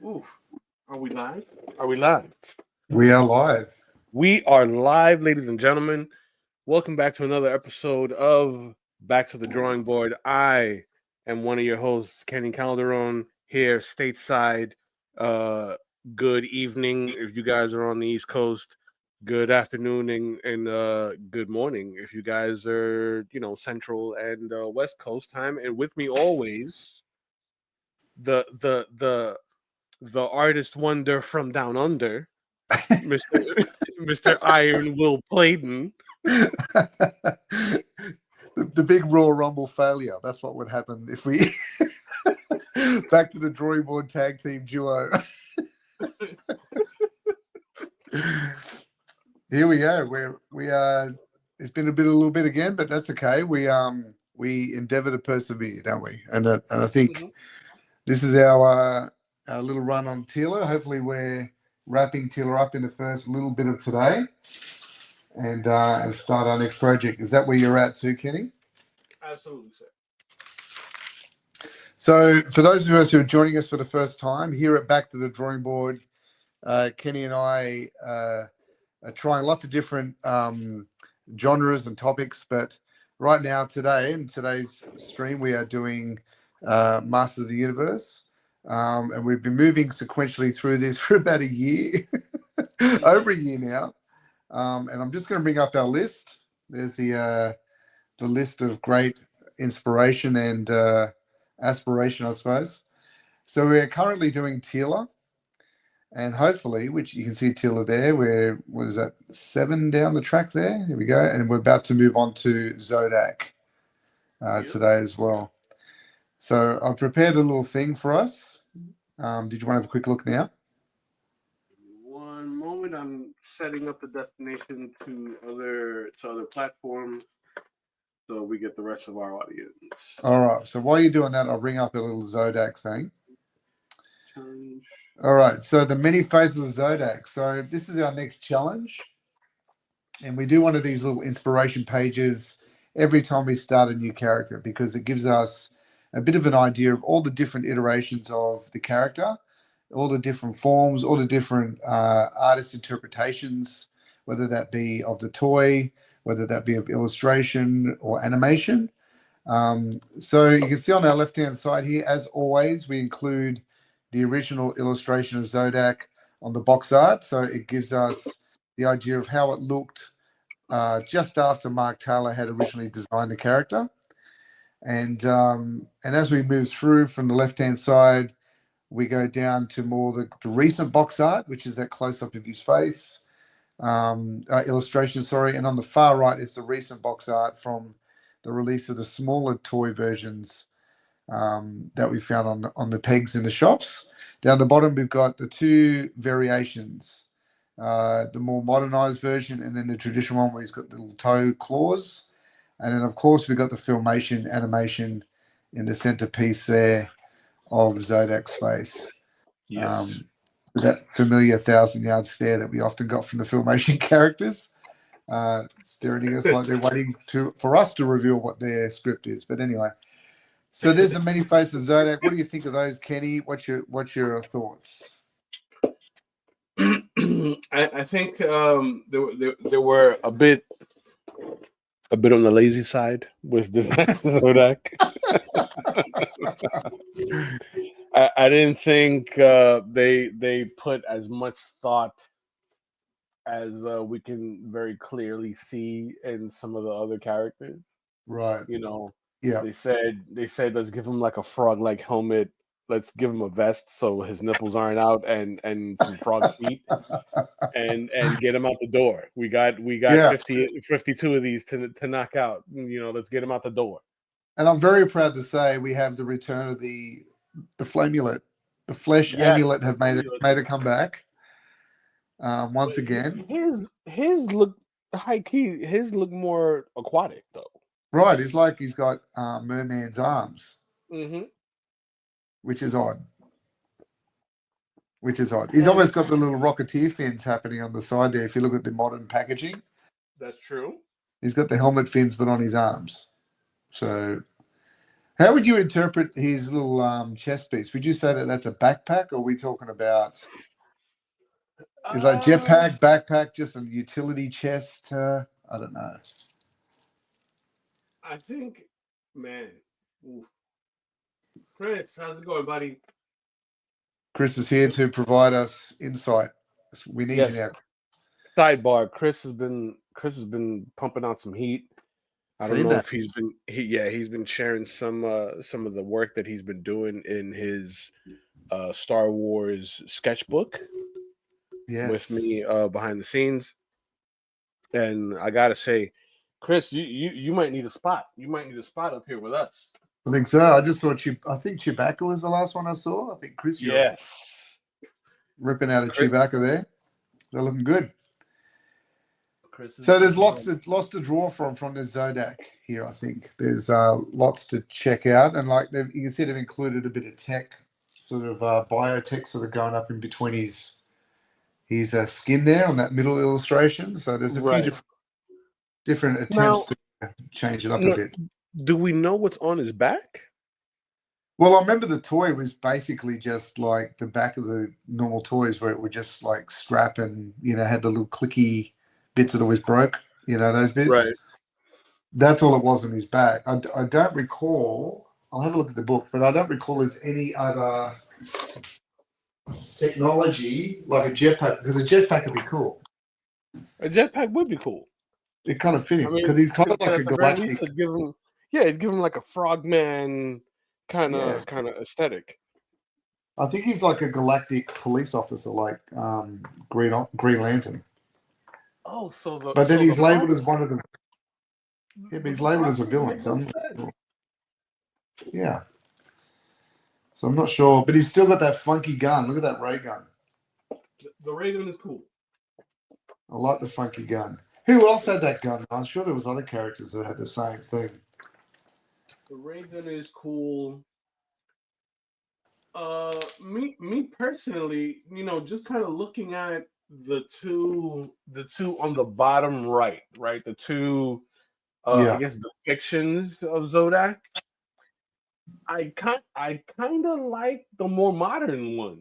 Oof. Are we live? Are we live? We are live. We are live, ladies and gentlemen. Welcome back to another episode of Back to the Drawing Board. I am one of your hosts, Kenny Calderon, here stateside. Good evening if you guys are on the East Coast. Good afternoon and good morning if you guys are, Central and West Coast time. And with me always, the artist wonder from down under, Mr. Mr. Iron Will Playden. the big Royal Rumble failure. That's what would happen if we back to the drawing board tag team duo. Here we go. We are. It's been a little bit again, but that's okay. We endeavour to persevere, don't we? And I think this is our little run on Teela. Hopefully, we're wrapping Teela up in the first little bit of today, and start our next project. Is that where you're at too, Kenny? Absolutely, sir. So, for those of us who are joining us for the first time here at Back to the Drawing Board, Kenny and I are trying lots of different genres and topics, but right now, in today's stream, we are doing Masters of the Universe, and we've been moving sequentially through this for about a year, over a year now. And I'm just going to bring up our list. There's the list of great inspiration and aspiration, I suppose. So we're currently doing Teela, and hopefully, which you can see Teela there, what is that, 7 down the track there? Here we go. And we're about to move on to Zodak today as well. So I've prepared a little thing for us. Did you want to have a quick look now? One moment, I'm setting up the destination to other platforms so we get the rest of our audience. All right. So while you're doing that, I'll bring up a little Zodak thing. Challenge. All right. So the many faces of Zodak. So this is our next challenge, and we do one of these little inspiration pages every time we start a new character because it gives us a bit of an idea of all the different iterations of the character, all the different forms, all the different artist interpretations, whether that be of the toy, whether that be of illustration or animation. So you can see on our left-hand side here, as always, we include the original illustration of Zodak on the box art. So it gives us the idea of how it looked just after Mark Taylor had originally designed the character. And as we move through from the left-hand side, we go down to more the recent box art, which is that close-up of his face illustration, sorry. And on the far right is the recent box art from the release of the smaller toy versions that we found on the pegs in the shops. Down the bottom, we've got the 2 variations, the more modernized version and then the traditional one where he's got the little toe claws. And then, of course, we've got the Filmation animation in the centerpiece there of Zodak's face. Yes. That familiar 1,000-yard stare that we often got from the Filmation characters, staring at us like they're waiting for us to reveal what their script is. But anyway, so there's the many faces of Zodak. What do you think of those, Kenny? What's your thoughts? I think there were a bit on the lazy side with the Zodak. I didn't think they put as much thought as we can very clearly see in some of the other characters. Right. Yeah. They said let's give him like a frog-like helmet. Let's give him a vest so his nipples aren't out and some frog feet and get him out the door. We got 52 of these to knock out. Let's get him out the door. And I'm very proud to say we have the return of the flamulet. The flesh amulet have made a comeback once again. His look high key. His look more aquatic though. Right, it's like he's got merman's arms. Mm-hmm. Which is odd. He's almost got the little Rocketeer fins happening on the side there. If you look at the modern packaging, that's true. He's got the helmet fins, but on his arms. So How would you interpret his little chest piece? Would you say that that's a backpack, or are we talking about is like Uh, jetpack, backpack, just a utility chest? I don't know. I think, man, oof. Chris, how's it going, buddy? Chris is here to provide us insight. We need you Yes. now. Sidebar: Chris has been pumping out some heat. I don't Seen know that? if he's been sharing some of the work that he's been doing in his Star Wars sketchbook with Yes. me behind the scenes. And I gotta say, Chris, you might need a spot. You might need a spot up here with us. I think so. I just thought you. I think Chewbacca was the last one I saw. I think Chris, you're Yes. ripping out a Chris, Chewbacca there. They're looking good. Chris So is there's lots to draw from the Zodak here. I think there's lots to check out, and like you can see, they've included a bit of tech, sort of biotech, sort of going up in between his skin there on that middle illustration. So there's a few right different attempts now. to change it up a No, bit. do we know what's on his back? Well, I remember the toy was basically just like the back of the normal toys, where it would just like strap and had the little clicky bits that always broke. Those Right. bits. That's all it was in his back. I don't recall. I'll have a look at the book, but I don't recall there's any other technology like a jetpack, because a jetpack would be cool. A jetpack would be cool. It kind of fit I him mean, because he's kind of could like a at the very least galactic. it'd give him, yeah, it'd give him like a frogman Yes, kind of aesthetic. I think he's like a galactic police officer, like Green Lantern. Oh, But then so the he's labeled frog, as one of the. Yeah, but but he's the labeled frog as a would villain. make So no I'm not sense. sure. Yeah, so I'm not sure, but he's still got that funky gun. Look at that ray gun. The ray gun is cool. I like the funky gun. Who else had that gun? I'm sure there was other characters that had the same thing. The ray gun is cool. Me personally, just kind of looking at the two on the bottom right, the two, I Yeah, guess depictions of Zodak. I kind of like the more modern one.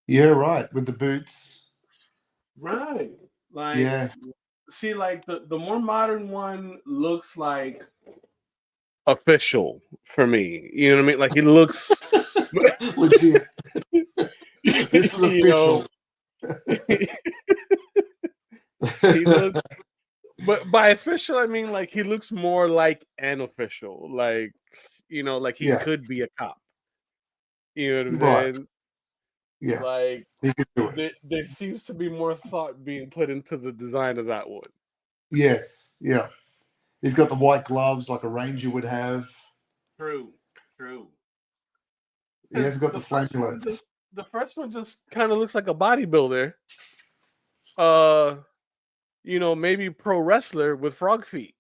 yeah, right. With the boots. Right. Like, Yeah, see, like the more modern one looks like official for me. You know what I mean? Like he looks, legit. This is you know, official. he looks. But by official, I mean like he looks more like an official. Like like he Yeah, could be a cop. You know what I'm right. saying? Yeah, Like he could do it. there seems to be more thought being put into the design of that one. Yes, yeah. He's got the white gloves like a ranger would have. True, true. He Because has got the flame bullets. the first one just kind of looks like a bodybuilder. Uh, maybe pro wrestler with frog feet.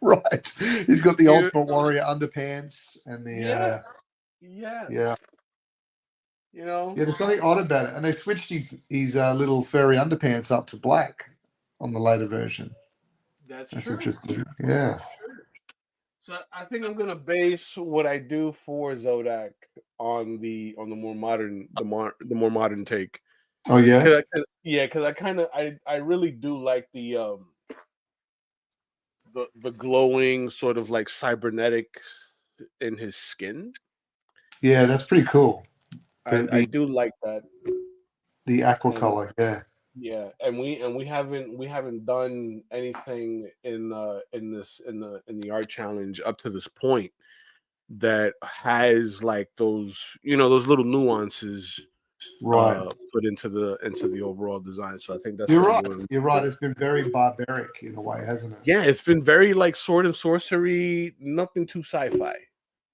Right. He's got the You, Ultimate Warrior underpants and the yeah, yeah. yeah. You know, Yeah, there's something odd about it. And they switched his little furry underpants up to black on the later version. that's That's true. interesting. Yeah. That's true. So I think I'm gonna base what I do for Zodak on the more modern the more modern take. Oh yeah. Because I really do like the glowing sort of like cybernetics in his skin. Yeah, that's pretty cool. The I the do like that, the aqua and color, yeah. yeah, and we haven't done anything in the art challenge up to this point that has like those little nuances Right. put into the overall design. So I think that's You're going to right. be really You're right. cool. It's been very barbaric in a way, hasn't it? Yeah, it's been very like sword and sorcery, nothing too sci-fi.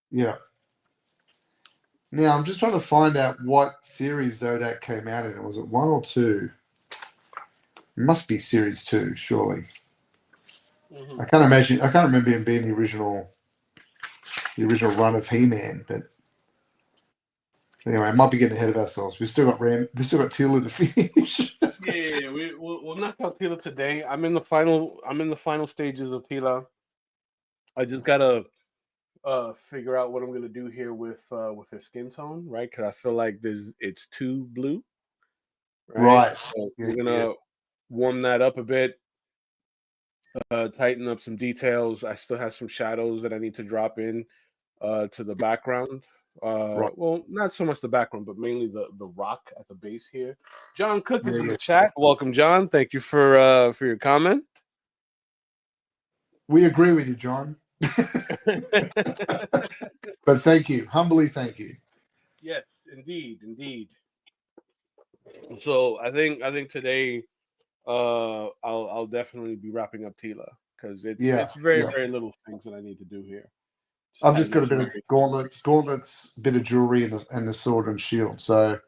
Yeah. Now I'm just trying to find out what series Zodak came out in. Was it 1 or 2? It must be series 2, surely. Mm-hmm. I can't imagine. I can't remember him being the original run of He-Man. But anyway, I might be getting ahead of ourselves. We've still got Teela to finish. Yeah, we'll knock out Teela today. I'm in the final stages of Teela. I just gotta figure out what I'm gonna do here with her skin tone, right? Because I feel like it's too blue, right? Right. So Yeah, we're yeah, gonna warm that up a bit, tighten up some details. I still have some shadows that I need to drop in to the background. right. Well, not so much the background, but mainly the rock at the base here. John Cook Yeah, is in yeah. the chat. Welcome, John. Thank you for your comment. We agree with you, John. But thank you. Humbly thank you. Yes, indeed, indeed. So I think today I'll definitely be wrapping up Tila because Yeah, it's very yeah. very little things that I need to do here. Just I've just tighten got up a bit some of areas. gauntlets, bit of jewelry, and the sword and shield. So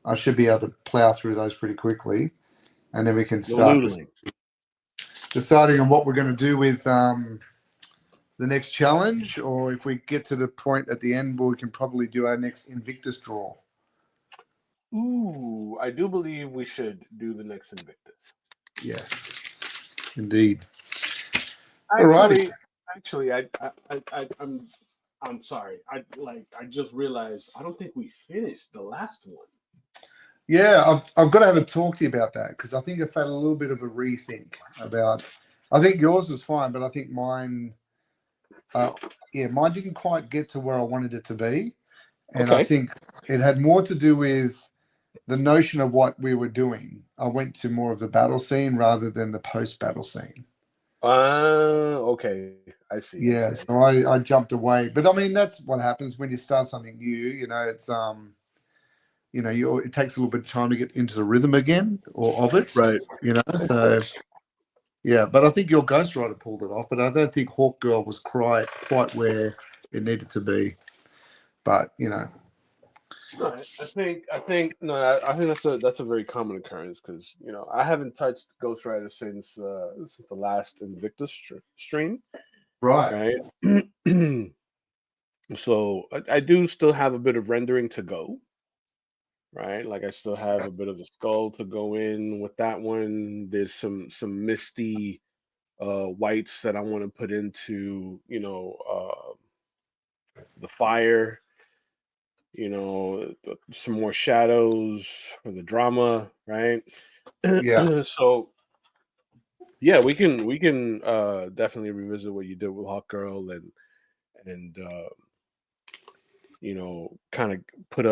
I should be able to plow through those pretty quickly, and then we can The start noodling. deciding on what we're going to do with the next challenge, or if we get to the point at the end where we can probably do our next Invictus draw. Ooh, I do believe we should do the next Invictus. Yes, indeed. Alrighty. Actually, actually, I'm sorry. I just realized I don't think we finished the last one. Yeah, I've got to have a talk to you about that because I think I've had a little bit of a rethink about. I think yours was fine, but I think mine, uh, yeah, mine didn't quite get to where I wanted it to be, and I Okay. think it had more to do with the notion of what we were doing. I went to more of the battle scene rather than the post-battle scene. Okay. I Yeah, see. so I jumped away, but I mean that's what happens when you start something new. It's it takes a little bit of time to get into the rhythm again or of it. Right. Of So course. yeah, but I think your Ghost Rider pulled it off, but I don't think Hawk Girl was quite where it needed to be. But No, I think no, I think that's a very common occurrence because I haven't touched Ghost Rider since the last Invictus stream, right, right? So I do still have a bit of rendering to go, right? Like I still have a bit of the skull to go in with that one. There's some misty whites that I want to put into the fire. Some more shadows for the drama, right? yeah, So yeah, we can definitely revisit what you did with Hawk Girl and kind of put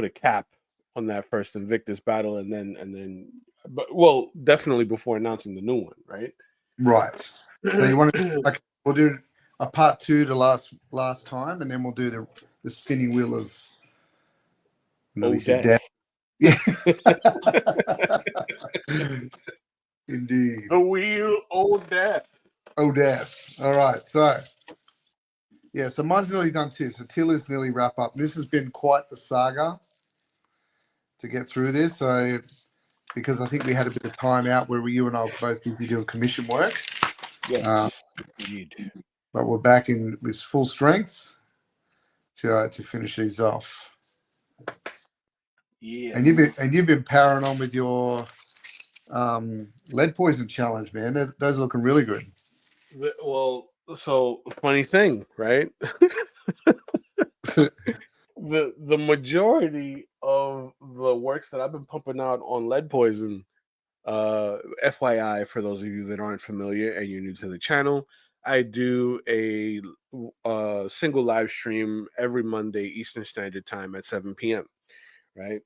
a cap on that first Invictus battle, and then, but well, definitely before announcing the new one, right? right. So you want to? Okay, we'll do a part two to last time, and then we'll do the spinning wheel of. I know Oh, he said death. death. Yeah, The indeed. wheel, oh, death. Oh, death. All right. So yeah, so mine's nearly done too. So Tila's nearly wrap up. This has been quite the saga to get through this. So because I think we had a bit of time out where you and I were both busy doing commission work. Uh, Yes, indeed. but we're back in with full strength to finish these off. And Yes. you've been powering on with your lead poison challenge, man. Those are looking really good. Well, so funny thing, right? The majority of the works that I've been pumping out on lead poison, FYI, for those of you that aren't familiar and you're new to the channel, I do a single live stream every Monday Eastern Standard Time at 7 p.m. Right?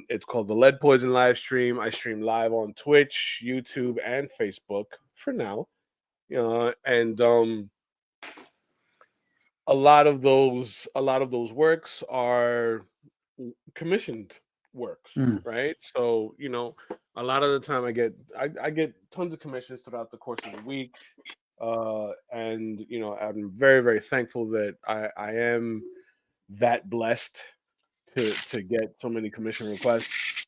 It's called the Lead Poison live stream. I stream live on Twitch, YouTube, and Facebook for now. And a lot of those works are commissioned works, Mm, right? So a lot of the time I get tons of commissions throughout the course of the week, and I'm very very thankful that I am that blessed to get so many commission requests.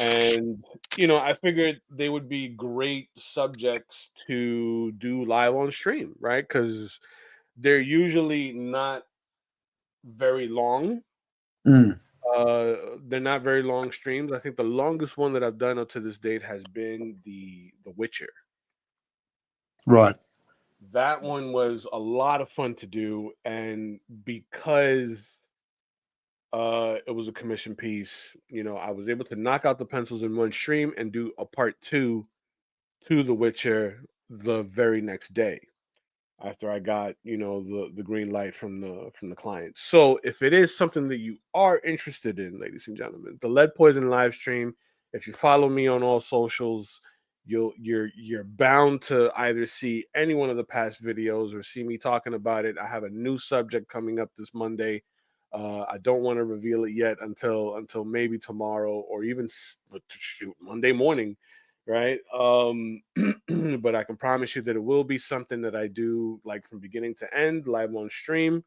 And I figured they would be great subjects to do live on stream, right? Because they're usually not very long. mm, They're not very long streams. I think the longest one that I've done up to this date has been the Witcher. right. That one was a lot of fun to do, and because it was a commission piece, I was able to knock out the pencils in one stream and do a part two to The Witcher the very next day after I got the green light from the client. So if it is something that you are interested in, ladies and gentlemen, the Lead Poison live stream. If you follow me on all socials, you're bound to either see any one of the past videos or see me talking about it. I have a new subject coming up this Monday. I don't want to reveal it yet until maybe tomorrow or even shoot Monday morning, right? But I can promise you that it will be something that I do like from beginning to end, live on stream.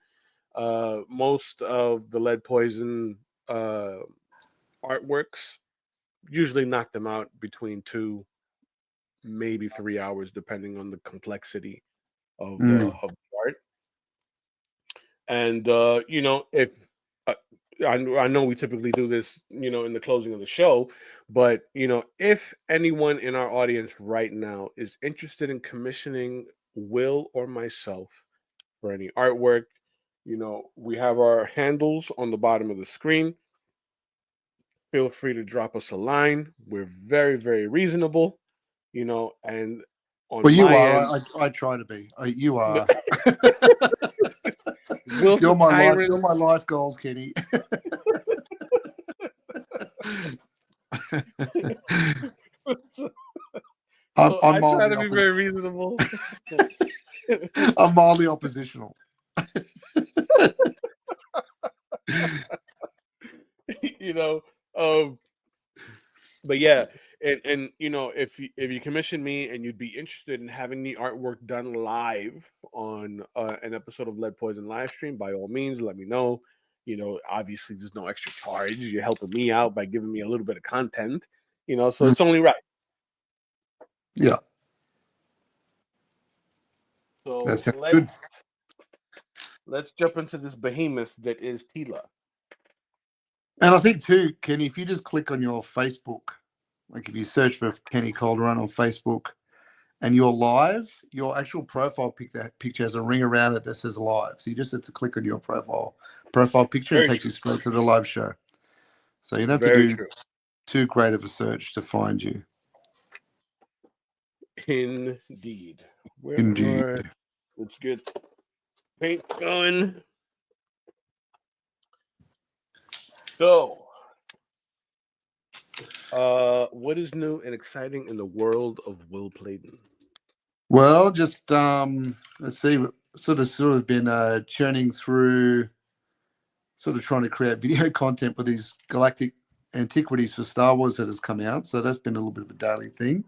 Most of the Lead Poison artworks usually knock them out between 2, maybe 3 hours, depending on the complexity of the Mm. of the art. And if uh, I know we typically do this, in the closing of the show, but if anyone in our audience right now is interested in commissioning Will or myself for any artwork, we have our handles on the bottom of the screen. Feel free to drop us a line. We're very, very reasonable, and on Well, you my are. end, I try to be. You are. Will's a You're my life. tyrant. You're my life goals, Kenny. So I'm I try mildly to be very reasonable. I'm mildly oppositional. you know, um, but yeah, and if you commission me and you'd be interested in having the artwork done live on an episode of Lead Poison live stream, by all means, let me know. Obviously, there's no extra charge. You're helping me out by giving me a little bit of content. So Mm. it's only right. Yeah, that So sounds let's good. let's jump into this behemoth that is Teela. And I think too, Kenny, if you just click on your Facebook, like if you search for Kenny Calderon on Facebook and you're live, your actual profile picture has a ring around it that says live. So you just have to click on your profile picture and it Very takes you true. straight to the live show. So you don't have to Very do true. too great of a search to find you. Indeed. Where Indeed. are? Let's get paint going. So, what is new and exciting in the world of Will Playton? Well, just let's see, sort of been churning through, sort of trying to create video content for these galactic antiquities for Star Wars that has come out. So that's been a little bit of a daily thing.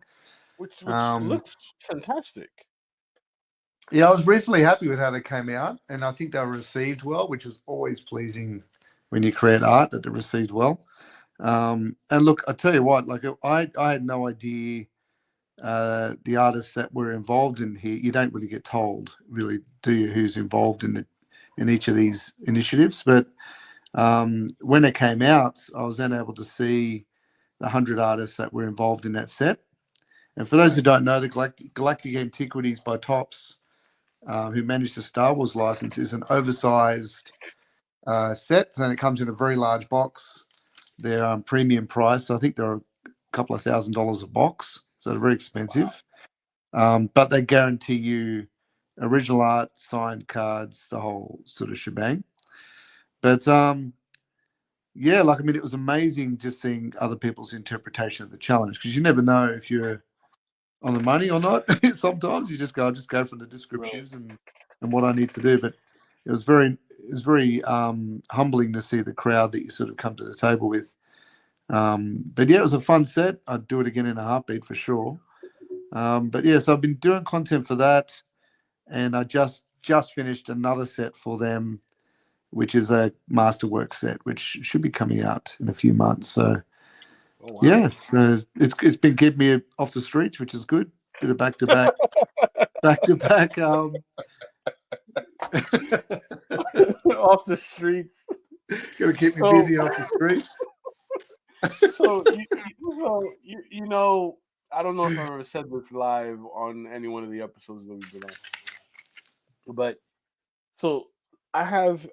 Which Um, looks fantastic. yeah, I was reasonably happy with how they came out, and I think they were received well, which is always pleasing when you create art that they're received well. And look, I tell you what, like I had no idea the artists that were involved in here. You don't really get told, really, do you, who's involved in each of these initiatives? But when it came out, I was then able to see the 100 artists that were involved in that set. And for those who Right. don't know, the Galactic Antiquities by Tops, who managed the Star Wars license, is an oversized set, and it comes in a very large box. They're premium price. So I think they're a couple of $1,000s a box, so they're very expensive. But they guarantee you original art, signed cards, the whole sort of shebang. But yeah, like I mean, it was amazing just seeing other people's interpretation of the challenge, because you never know if you're on the money or not. Sometimes you just go from the Right. descriptions and what I need to do. But it was very humbling to see the crowd that you sort of come to the table with. But yeah, it was a fun set. I'd do it again in a heartbeat for sure. But yeah, so I've been doing content for that, and I just finished another set for them, which is a masterwork set, which should be coming out in a few months. So Oh wow. yeah, so it's been keeping me off the streets, which is good. Bit of back to back. Off the streets. Gonna keep me So busy and off the streets. so I don't know if I've ever said this live on any one of the episodes that we've been on. But so I have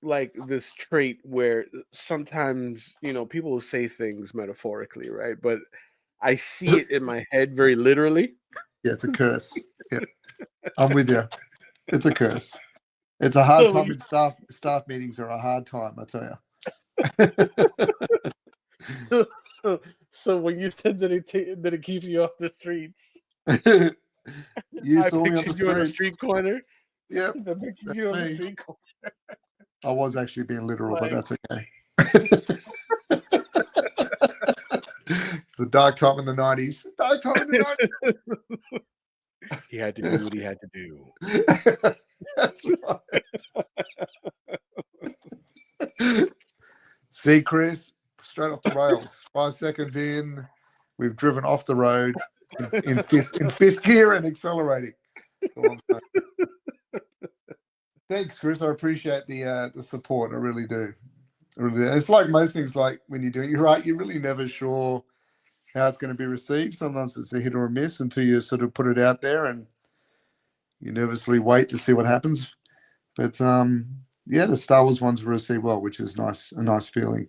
like this trait where sometimes, people will say things metaphorically, right? But I see it in my head very literally. Yeah, it's a curse. Yeah, I'm with you. It's a curse. It's a hard So when time you in staff meetings are a hard time, I tell you. so when you said that that it keeps you off the streets, You I saw me on the pictured you on a streets. street corner. Yep, I pictured that's you on the me. street corner, I was actually being literal, but like that's okay. It's a dark time in the 90s. Dark time in the he had to do what he had to do. 90s. That's right. See, Chris, straight off the rails. 5 seconds in, we've driven off the road in fifth gear and accelerating. Thanks, Chris. I appreciate the support. I really do. I really do. It's like most things, like when you're doing, you're right, you're really never sure how it's going to be received. Sometimes it's a hit or a miss until you sort of put it out there and you nervously wait to see what happens. But yeah, the Star Wars ones were received well, which is nice, a nice feeling.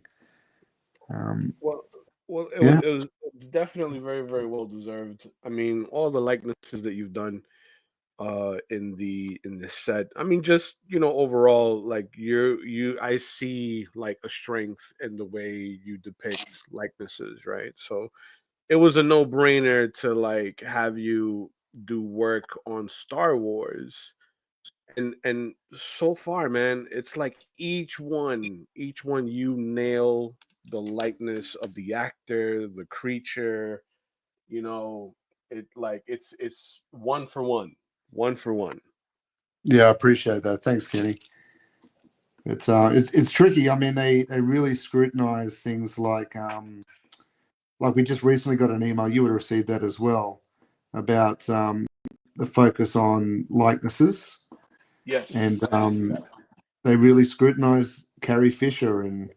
Well, well, Yeah, it was definitely very, very well deserved. I mean, all the likenesses that you've done in this set. I mean, just overall, like I see like a strength in the way you depict likenesses, right? So it was a no-brainer to like have you do work on Star Wars. And so far, man, it's like each one you nail the likeness of the actor, the creature, you know, it's one for one. One for one. yeah, I appreciate that. Thanks, Kenny. It's tricky. I mean, they really scrutinize things like we just recently got an email. You would have received that as well about the focus on likenesses, Yes, and I did see that. they really scrutinize Carrie Fisher and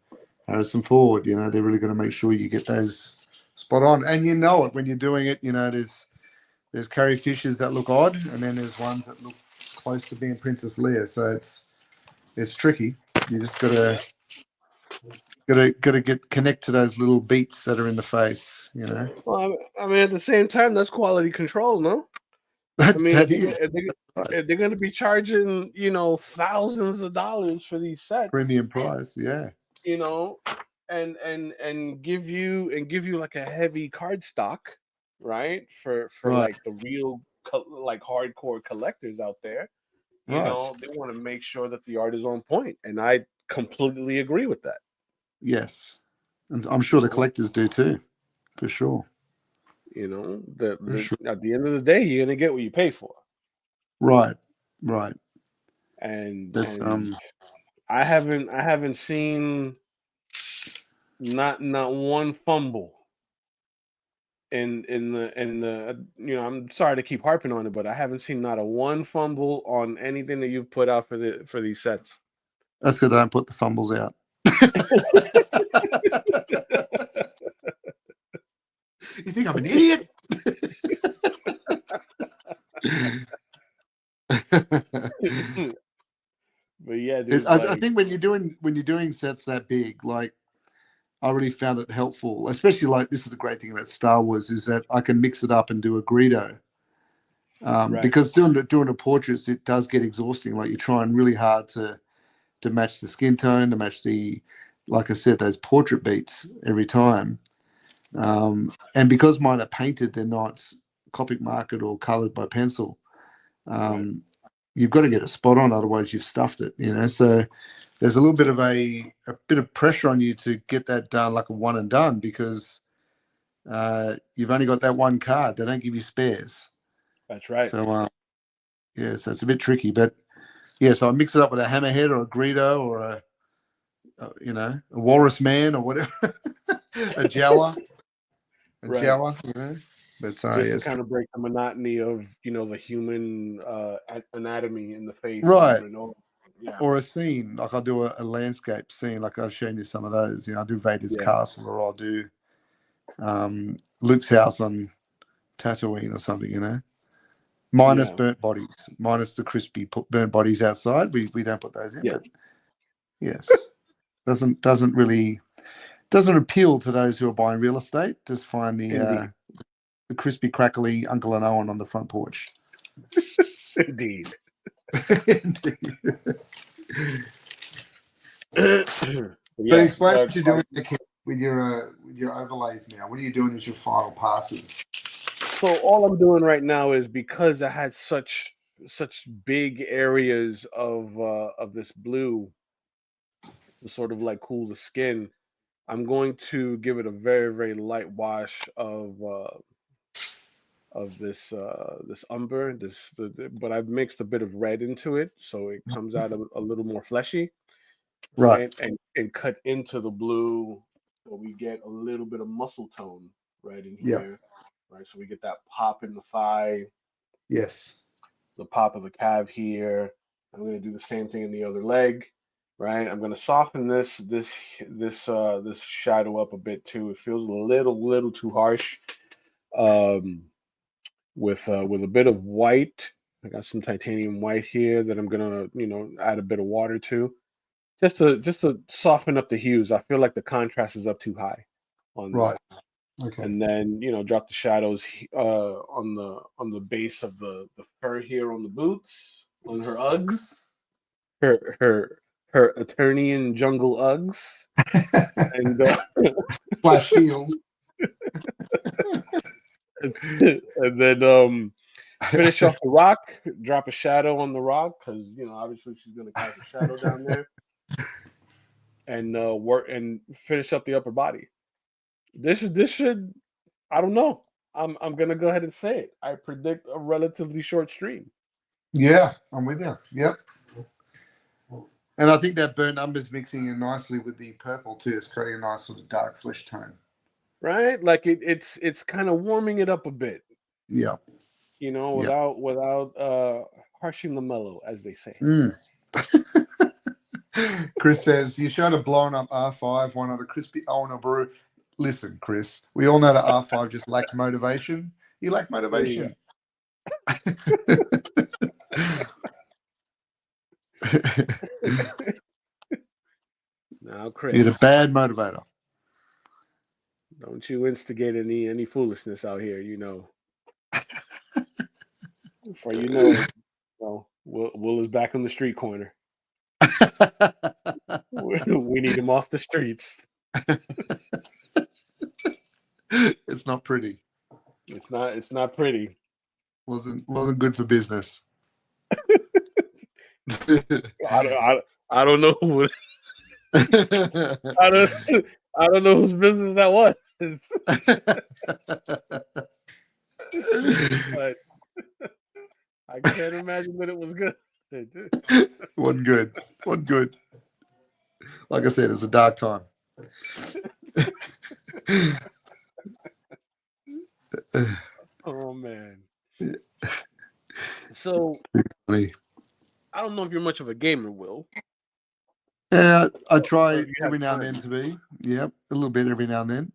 Harrison Ford. You know, they're really going to make sure you get those spot on, and you know it when you're doing it. You know, there's Carrie Fishers that look odd, and then there's ones that look close to being Princess Leia. So it's tricky. You just Yeah. gotta get connect to those little beats that are in the face. You know, Well, I mean, at the same time, that's quality control, no? I mean, that is right. if they're going to be charging, thousands of dollars for these sets, Premium price. Yeah, you know, and give you like a heavy card stock, right? For right, like the real like hardcore collectors out there, right. they want to make sure that the art is on point, and I completely agree with that. Yes, and I'm You sure the know, collectors do too, for sure, for the sure. at the end of the day, you're gonna get what you pay for, Right, right. That's and I haven't seen not one fumble in the I'm sorry to keep harping on it, but I haven't seen not a one fumble on anything that you've put out for these sets. that's good. I don't put the fumbles out. You think I'm an idiot? But yeah, dude, I think when you're doing sets that big, like I really found it helpful, especially like this is the great thing about Star Wars is that I can mix it up and do a greedo. right, Because doing the portraits, it does get exhausting. Like you're trying really hard to match the skin tone, to match the, like I said, those portrait beats every time. And because mine are painted, they're not Copic markered or coloured by pencil. right. Um, you've got to get it spot on, otherwise you've stuffed it. You know, so there's a little bit of a bit of pressure on you to get that done like a one and done because you've only got that one card. They don't give you spares. That's right. So yeah, so it's a bit tricky, but yeah, so I mix it up with a hammerhead or a Greedo or a walrus man or whatever, a Jawa, Right. you know. But Just yeah, to kind of break the monotony of the human anatomy in the face right. over and over. Yeah, Or a scene, like I'll do a landscape scene, like I've shown you some of those. You know, I'll do Vader's yeah. castle, or I'll do Luke's house on Tatooine or something. You know. minus Yeah. burnt bodies, minus the crispy burnt bodies outside. We don't put those in, Yes. but yes, doesn't really doesn't appeal to those who are buying real estate. Just find Indeed. the crispy crackly Uncle and Owen on the front porch. Indeed. But Yes, explain but what you're doing with your overlays now. What are you doing as your final passes? so all I'm doing right now is because I had such big areas of this blue to sort of like cool the skin. I'm going to give it a very very light wash of this umber. But I've mixed a bit of red into it, so it comes out a little more fleshy, Right. right? And cut into the blue, so we get a little bit of muscle tone right in Yeah. here, right? So we get that pop in the thigh, Yes. the pop of the calf here. I'm going to do the same thing in the other leg, right? I'm going to soften this shadow up a bit too. It feels a little too harsh. Um, with a bit of white. I got some titanium white here that I'm gonna add a bit of water to, just to soften up the hues. I feel like the contrast is up too high on Right. there. Okay. And then drop the shadows on the base of the fur here on the boots, on her Uggs, her Eternian jungle Uggs, and Flash heels. and then finish off the rock, drop a shadow on the rock because obviously she's going to cast a shadow down there, and work and finish up the upper body. This should I don't know. I'm gonna go ahead and say it. I predict a relatively short stream. Yeah, I'm with you. Yep. And I think that burnt umber's mixing in nicely with the purple too. It's creating a nice sort of dark flesh tone. Right? Like it's kind of warming it up a bit, Yeah. Yeah. without harshing the mellow, as they say. Mm. Chris says, you showed a blown up R5, one of a crispy Owen or brew. Listen, Chris, we all know that R5 just lacks motivation. You lack There you motivation. go. Now, You're Chris, a bad motivator. don't you instigate any foolishness out here, For Will is back on the street corner. We need him off the streets. It's not pretty. It's not pretty. Wasn't good for business. I don't know I don't I don't know whose business that was. But I can't imagine that it was good. Wasn't good. Wasn't good. Like I said, it was a dark time. Oh man. So I don't know if you're much of a gamer, Will. Yeah, I Or try if you have every now and then time. to be. Yep, a little bit every now and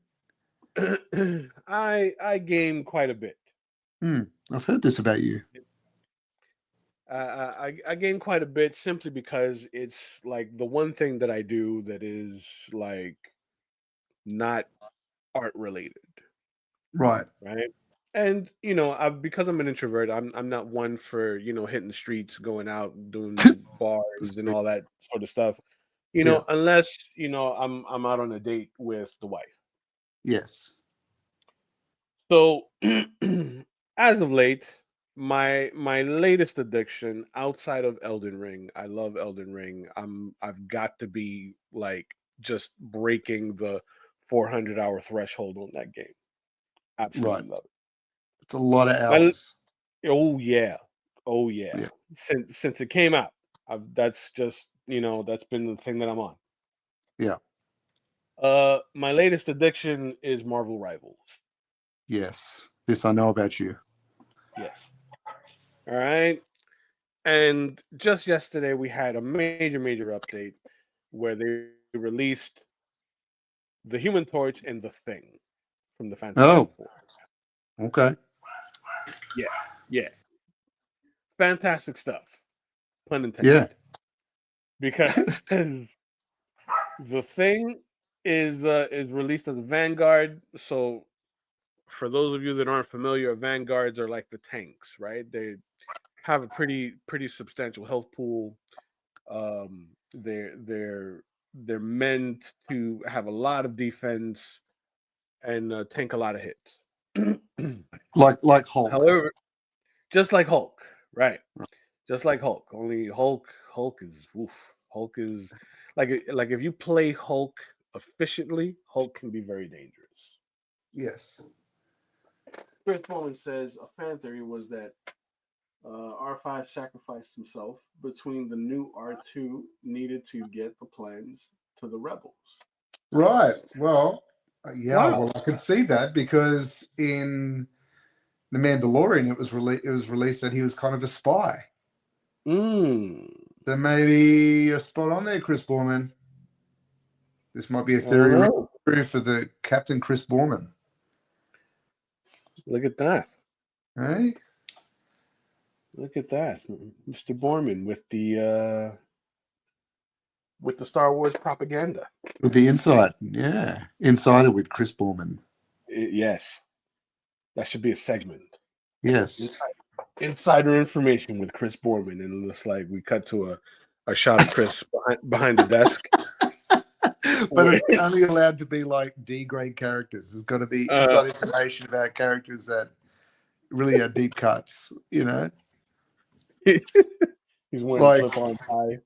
then. I game quite a bit. I've heard this about you. I game quite a bit simply because it's like the one thing that I do that is like not art related, Right. right? And because I'm an introvert, I'm not one for hitting the streets, going out, doing bars and all that sort of stuff. Yeah. Unless I'm out on a date with the wife. Yes. So as of late, my latest addiction outside of Elden Ring, I love Elden Ring. I've got to be like just breaking the 400-hour threshold on that game. Right. Absolutely love it. It's a lot of My, hours. oh yeah, oh yeah. Yeah. Since it came out, that's just that's been the thing that I'm on. Yeah. My latest addiction is Marvel Rivals. Yes. This I know about you. Yes. All right. And just yesterday, we had a major update where they released the Human Torch and the Thing from the Fantastic Oh, Four. okay. Yeah, yeah. fantastic stuff, pun intended. Yeah. Because the thing is released as a Vanguard. So for those of you that aren't familiar, Vanguards are like the tanks, right? They have a pretty substantial health pool. They're meant to have a lot of defense and tank a lot of hits. Like Hulk. However, just like Hulk, right? Just like Hulk. Only Hulk is oof. Hulk is like if you play Hulk efficiently, Hulk can be very dangerous. Yes. Chris Bowman says a fan theory was that R5 sacrificed himself between the new R2 needed to get the plans to the rebels. Right. Well, yeah. Wow. Well, I could see that because in The Mandalorian, it was released that he was kind of a spy. Mm. So maybe you're spot on there, Chris Borman. This might be a I don't theory know. for the Captain Chris Borman. Look at that. Hey? Look at that. Mr. Borman with the Star Wars propaganda. With the inside. Yeah. Insider with Chris Borman. Yes. That should be a segment. Yes. Insider information with Chris Borman, and it looks like we cut to a shot of Chris behind the desk. But it's only allowed to be like D-grade characters. There's got to be inside information about characters that really are deep cuts, you know? He's wearing a clip-on tie.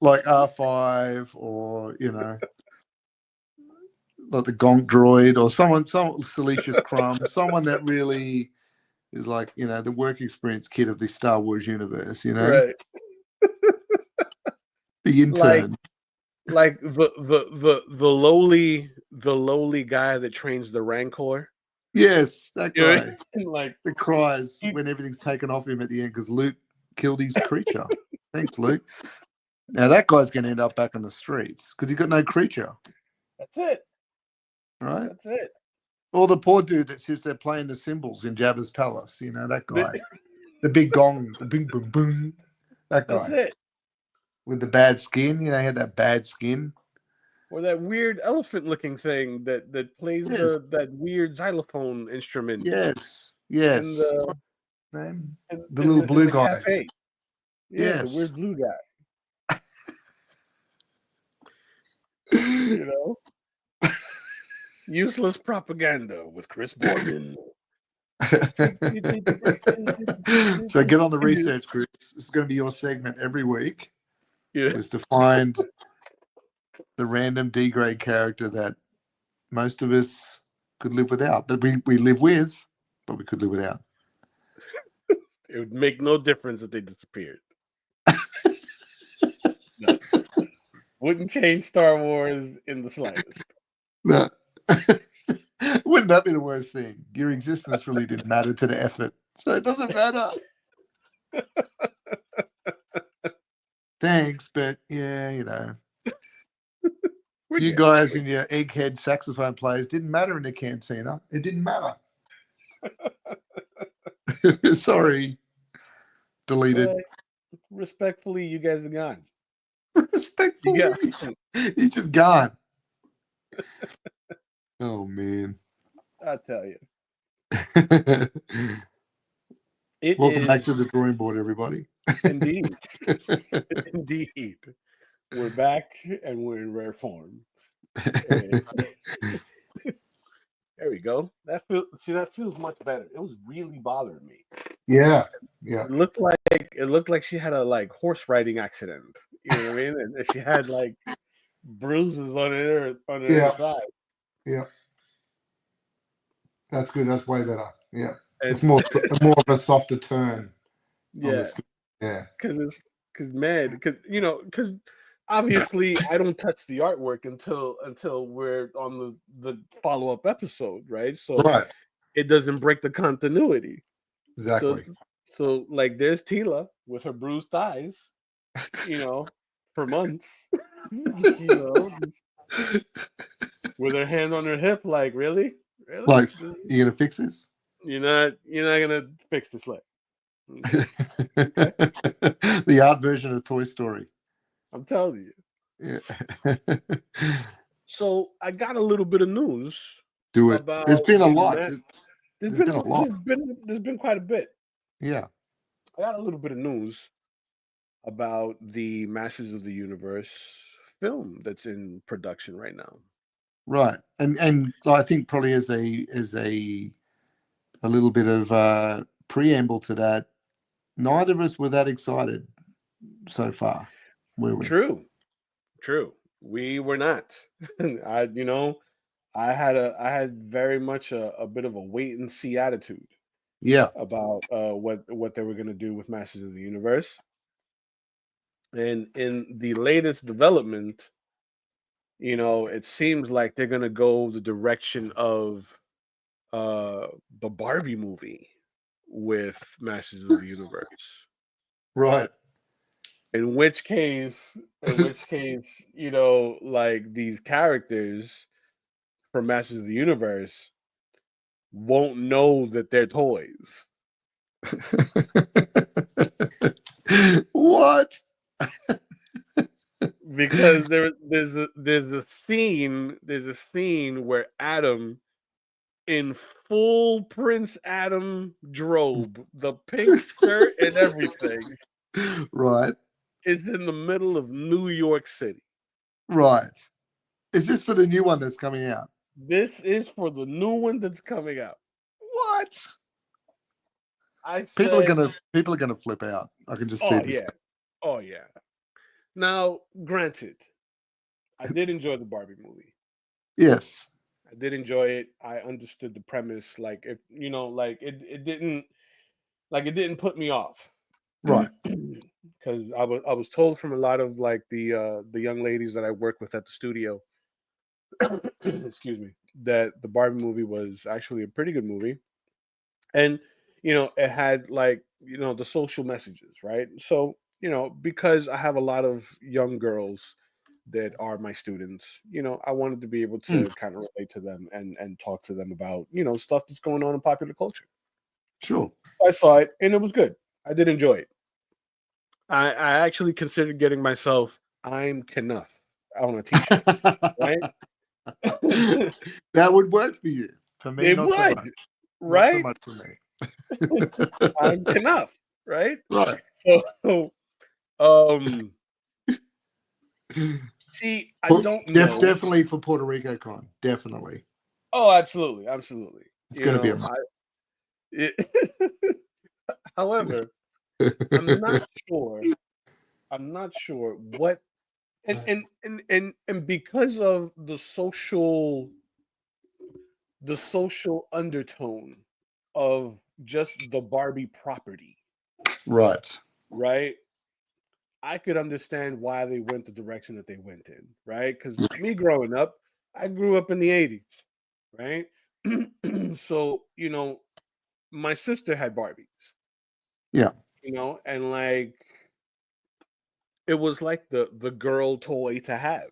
Like R5 or, you know, like the Gonk droid or someone Salacious Crumb, someone that really is like, you know, the work experience kid of the Star Wars universe, you know? Right. The intern. Like the lowly guy that trains the Rancor. Yes, that guy. You know, like the cries when everything's taken off him at the end because Luke killed his creature. Thanks, Luke. Now that guy's going to end up back on the streets because he's got no creature. That's it. Right? That's it. Or the poor dude that sits there playing the cymbals in Jabba's palace. You know, that guy. The big gong, the bing, boom, boom. That guy. That's it. With the bad skin. You know, he had that bad skin. Or that weird elephant-looking thing that plays that weird xylophone instrument. Yes. Yes. And the little blue guy. Cafe. Yeah, yes. the weird blue guy. You know? Useless propaganda with Chris Borman. So get on the research, Chris. This is going to be your segment every week. Yeah. Is to find the random D-grade character that most of us could live without. But we live with, but we could live without. It would make no difference if they disappeared. No. Wouldn't change Star Wars in the slightest. No. Wouldn't that be the worst thing? Your existence really didn't matter to the effort. So it doesn't matter. Thanks, but yeah, you know. You guys and your egghead saxophone players didn't matter in the cantina. It didn't matter. Sorry. Deleted. Respectfully, you guys are gone. Respectfully? You're just gone. Oh, man. I tell you. Welcome back to the drawing board, everybody. Indeed. Indeed. We're back and we're in rare form. There we go. That feels much better. It was really bothering me. Yeah. It looked like she had a horse riding accident. You know what I mean? And she had bruises on her thigh. Yeah. That's good. That's way better. Yeah. It's more of a softer turn. Yeah. Because obviously I don't touch the artwork until we're on the follow-up episode, right? So it doesn't break the continuity. Exactly. So there's Teela with her bruised thighs, for months, with her hand on her hip, really? Like, you gonna fix this? You're not gonna fix this leg. Okay. The art version of Toy Story. I'm telling you. Yeah. So I got a little bit of news Do it. about There's been a the lot. Met. There's been a lot. There's been quite a bit. Yeah. I got a little bit of news about the Masters of the Universe film that's in production right now. Right. And I think probably as a little bit of preamble to that, neither of us were that excited so far, were we? True, true. We were not. I had very much a bit of a wait and see attitude Yeah. about what they were going to do with Masters of the Universe. And in the latest development, it seems like they're going to go the direction of the Barbie movie with Masters of the Universe. Right. In which case, like these characters from Masters of the Universe won't know that they're toys. What? Because there's a scene where Adam, in full Prince Adam drobe, the pink shirt and everything, Right. is in the middle of New York City. Right. Is this for the new one that's coming out? This is for the new one that's coming out. What? I People are said, gonna flip out. I can just see "Oh this. yeah, oh yeah." Now, granted, I did enjoy the Barbie movie. Yes. I did enjoy it. I understood the premise. Like if like it didn't put me off. Right. Because I was told from a lot of like the young ladies that I work with at the studio, excuse me, that the Barbie movie was actually a pretty good movie, and it had like the social messages, right? So because I have a lot of young girls that are my students, I wanted to be able Hmm. to kind of relate to them and talk to them about stuff that's going on in popular culture. Sure. I saw it and it was good. I did enjoy it. I actually considered getting myself "I'm Knuff" on a T-shirt, right? That would work for you. For me, It not so much. would, Not so right? much for me. "I'm Knuff," right? Right. So, um, see, I don't know. Definitely for Puerto Rico Con. Definitely. Oh, absolutely, absolutely. It's going to be a It, however, I'm not sure. I'm not sure what, and because of the social undertone of just the Barbie property, right. right? I could understand why they went the direction that they went in, right? Because me growing up, I grew up in the 80s, right? So, my sister had Barbies, Yeah. and like it was like the girl toy to have,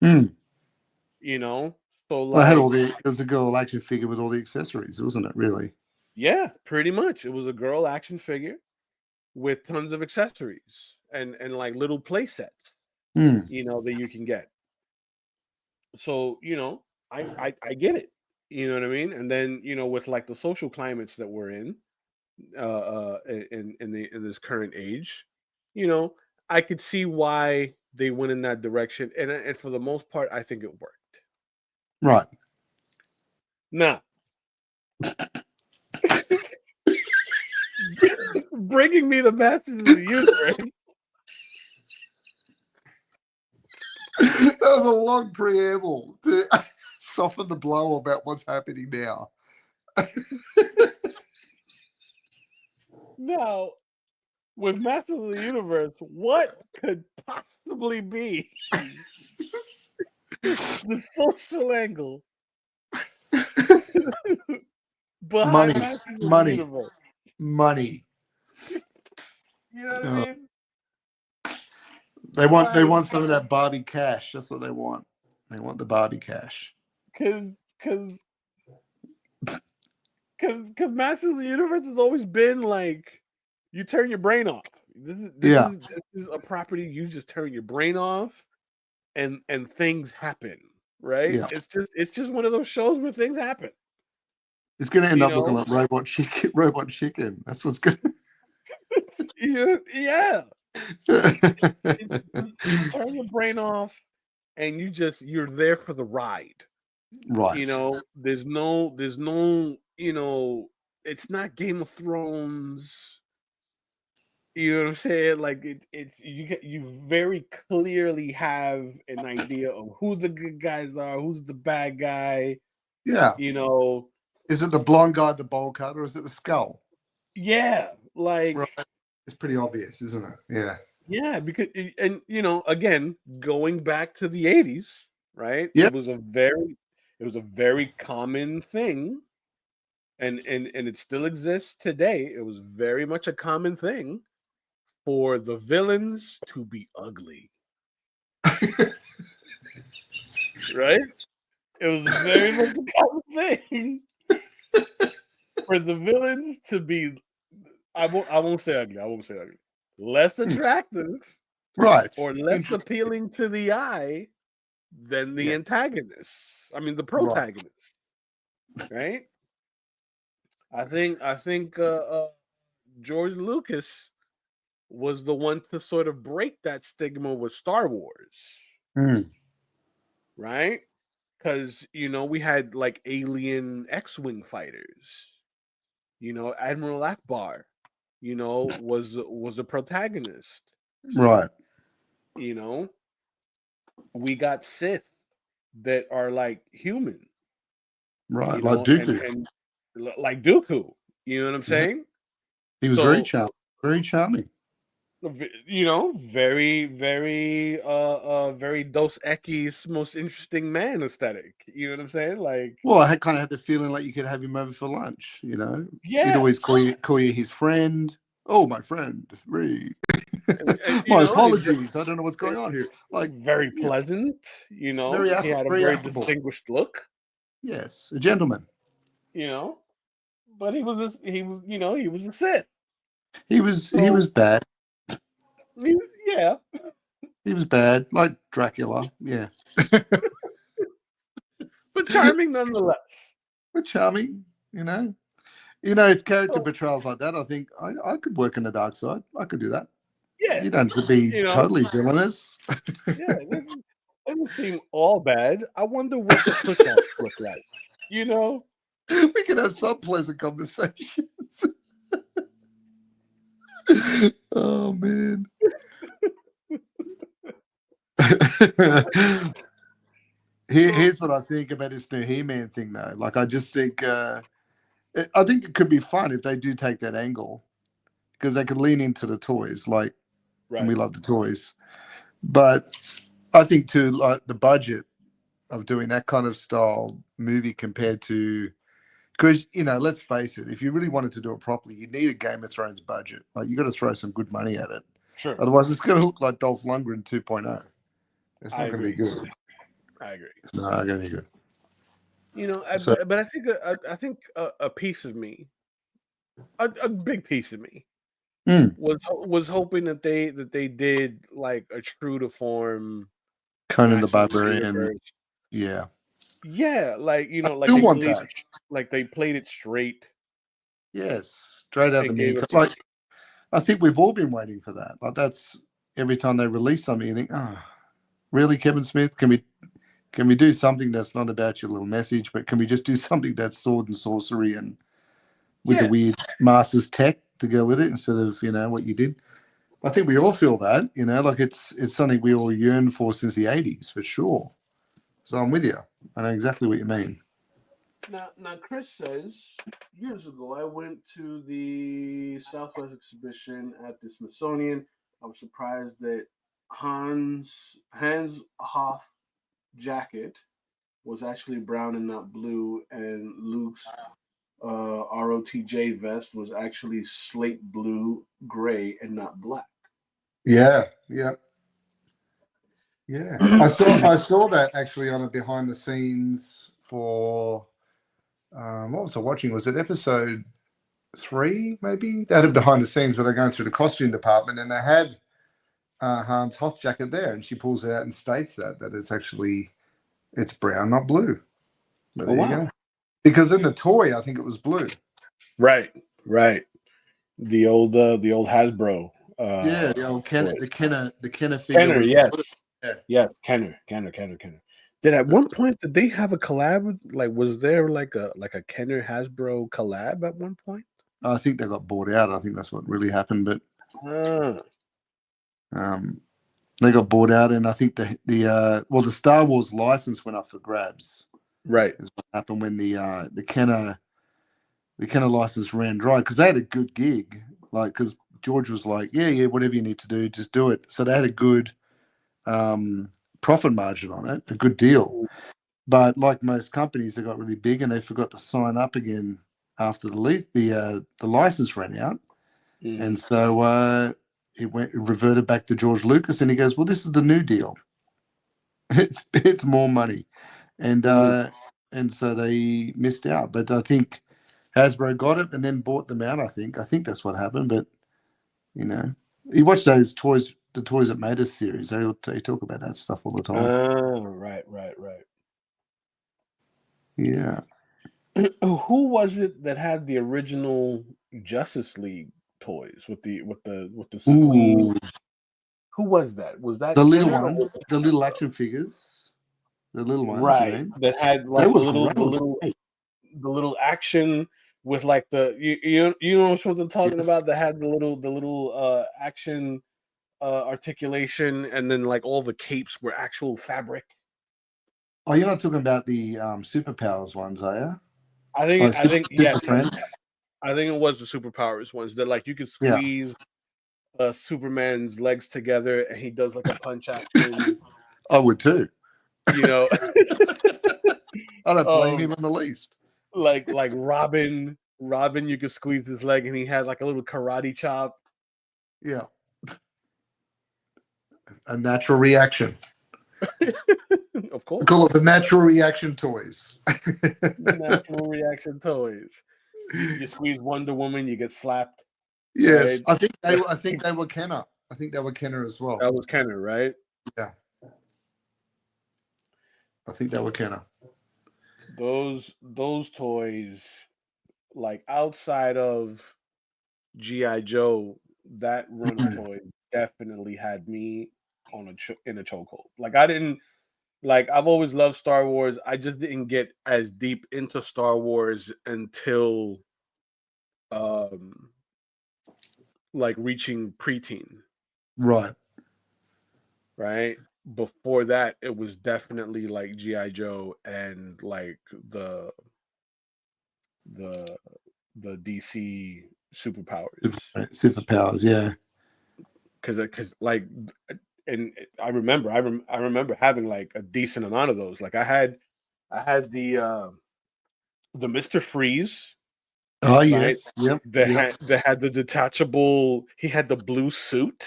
Mm. you know? So Well, I had like, it was a girl action figure with all the accessories, wasn't it? Really? yeah, pretty much. It was a girl action figure with tons of accessories and like little play sets, Mm. that you can get. So, I get it. You know what I mean? And then, with like the social climates that we're in, in this current age, you know, I could see why they went in that direction, and for the most part, I think it worked. Right. Now, bringing me to Masters of the Universe. That was a long preamble to soften the blow about what's happening now. Now, with Masters of the Universe, what could possibly be the social angle behind Money, Masters of the money, Universe? money. You know what I Uh, mean? they Like, want some of that Barbie cash. That's what they want. They want the Barbie cash. cause Masters of the Universe has always been like, you turn your brain off. Yeah, This is a property you just turn your brain off, and things happen. Right? yeah. It's just one of those shows where things happen. It's going to end You up looking know? like Robot Chicken. Robot Chicken. That's what's going Yeah. You, to. you turn your brain off, and you're there for the ride. You Right. know, there's no, it's not Game of Thrones. You know what I'm saying? Like it's you very clearly have an idea of who the good guys are, who's the bad guy. Yeah. You know, Is it the blonde guy, the bowl cut, or is it the skull? yeah, Right. like It's pretty obvious, isn't it? Yeah. yeah, because and again, going back to the '80s, right? Yep. It was a very common thing, and it still exists today. It was very much a common thing for the villains to be ugly, right? It was very much a common thing for the villains to be. I won't say ugly. I won't say ugly. Less attractive Right. or less Interesting. appealing to the eye than the Yeah. antagonists. I mean, the Right. protagonists, right? I think George Lucas was the one to sort of break that stigma with Star Wars, Mm. right? Because we had like alien X-wing fighters. Admiral Akbar, was a protagonist. Right. You know, we got Sith that are like human. Right. Like Dooku. And like Dooku. You know what I'm Yeah. saying? He was very So charming. Very charming. very, very, very Dos Equis most interesting man aesthetic. You know what I'm saying? Like, Well, I kind of had the feeling like you could have him over for lunch. You know, he'd yeah, always call you his friend. Oh, my friend, Ree. and, My he's apologies. I don't know what's going on here. Like, very yeah, pleasant. very He had a very very affable. distinguished look. Yes, a gentleman. You know, but he was a Sith. He was So bad. yeah, He was bad, like Dracula. Yeah, but charming nonetheless. but charming. It's character So portrayals like that. I think I could work in the dark side. I could do that. yeah, You don't have to be you know, totally villainous. yeah, it doesn't seem all bad. I wonder what the cookouts look like. You know, We can have some pleasant conversations. Oh man. Here's what I think about this new He-Man thing, though. Like, I just think, I think it could be fun if they do take that angle because they could lean into the toys, like, and right? we love the toys. But I think too, like the budget of doing that kind of style movie compared to, because let's face it, if you really wanted to do it properly, you need a Game of Thrones budget. Like, you got to throw some good money at it. Sure, Otherwise, it's going to look like Dolph Lundgren 2.0. It's I not going to be agree. good. I agree. It's not going to be good. So, But I think a piece of me, a big piece of me, mm, was hoping that they did like a true to form Conan the Masters of the Barbarian. Universe. Yeah. Yeah, like I like do they want played that. like they played it straight Yes. Straight out of the and mini. gave us Like, I think we've all been waiting for that. Like, that's every time they release something, you think, oh, really, Kevin Smith? Can we do something that's not about your little message, but can we just do something that's sword and sorcery and with the yeah. weird master's tech to go with it instead of what you did? I think we all feel that, like it's something we all yearn for since the 80s for sure. So I'm with you. I know exactly what you mean. Now Chris says years ago I went to the Southwest exhibition at the Smithsonian. I was surprised that Hans Hoff jacket was actually brown and not blue, and Luke's ROTJ vest was actually slate blue, gray, and not black. Yeah, yeah, yeah. I saw that actually on a behind the scenes for what was I watching? Was it episode 3, maybe. They had it behind the scenes when they're going through the costume department, and they had Han's Hoth jacket there, and she pulls it out and states that it's brown, not blue. But Oh there you wow! go. Because in the toy, I think it was blue. Right, right. The old Hasbro. Yeah, the old Toy. the Kenner figure Kenner, was yes, blue. Yeah. yes, Kenner. Did at one point did they have a collab? Like, was there like a Kenner Hasbro collab at one point? I think they got bought out. I think that's what really happened. But Ah, they got bought out, and I think the Star Wars license went up for grabs. right. Is what happened when the Kenner license ran dry, because they had a good gig. Like, because George was like, yeah, whatever you need to do, just do it. So they had a good profit margin on it, a good deal. But like most companies, they got really big and they forgot to sign up again after the license ran out, and so it reverted back to George Lucas, and he goes, "Well, this is the new deal. It's more money," and so they missed out. But I think Hasbro got it and then bought them out. I think that's what happened. But you watch those toys, the Toys That Made Us series. They talk about that stuff all the time. Right. Yeah. Who was it that had the original Justice League toys with the squeeze? Ooh, Who was that? Was the that little Kenner or was ones, it the little Hasbro? action figures, the little ones. You Right. mean That had they like were great. the little action with like you know what I'm talking Yes. about? That had the little action articulation, and then like all the capes were actual fabric. Oh, you're not talking about the superpowers ones, are you? I think yes, Super Friends. I think it was the superpowers ones that like you could Yeah, squeeze Superman's legs together and he does like a punch action, I would too. you know. I don't blame him um in the least. like Robin, you could squeeze his leg and he had like a little karate chop. Yeah, a natural reaction. Of We course. call it the natural reaction toys. Natural reaction toys. You squeeze Wonder Woman, you get slapped, Yes, right? I think they were Kenner. I think they were Kenner as well. That was Kenner, right? Yeah, I think they were Kenner. Those toys, like outside of GI Joe, that run of toys definitely had me on in a chokehold. Like I didn't like I've always loved Star Wars. I just didn't get as deep into Star Wars until um like reaching preteen, Right. right? Before that, it was definitely like GI Joe and like the the the DC superpowers, Superpowers. Yeah. because like and I remember having like a decent amount of those. Like I had the Mr. Freeze, Oh right? yes. Yep. Yep. That had the detachable. He had the blue suit,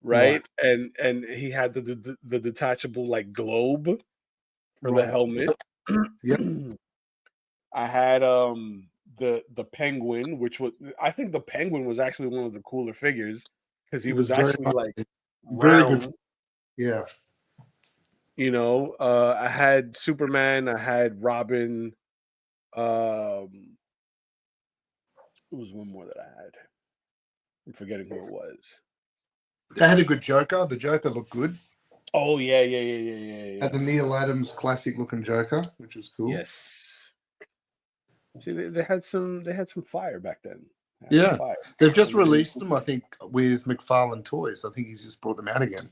Right. right? And he had the detachable like globe for the Right. helmet. Yep. I had the penguin, which was I think the penguin was actually one of the cooler figures because he It was was very actually like very good. round. Yeah. You know, I had Superman, I had Robin. Um, there was one more that I had. I'm forgetting who it was. They had a good Joker. The Joker looked good. Oh Had the Neil Adams classic looking Joker, which is cool. Yes. See, they had some fire back then. They had some Yeah. fire. They've just Some really released cool them, I fire. think, with McFarlane Toys. I think he's just brought them out again.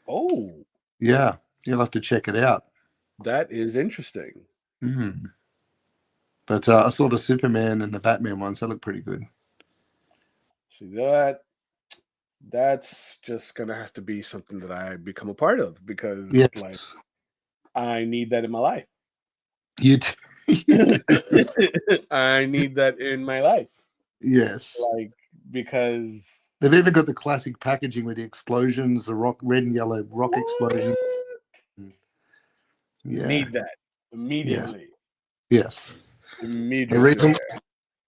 Oh, Yeah. You'll have to check it out. that is interesting. Mm. But I saw the Superman and the Batman ones. They look pretty good. See that's just gonna have to be something that I become a part of because like Yes. I need that in my life. You do. You do. I need that in my life. Yes. Like because They've even got the classic packaging with the explosions, the red and yellow rock explosion. Yeah. need that Yes. immediately. Yes. The Immediately reason there.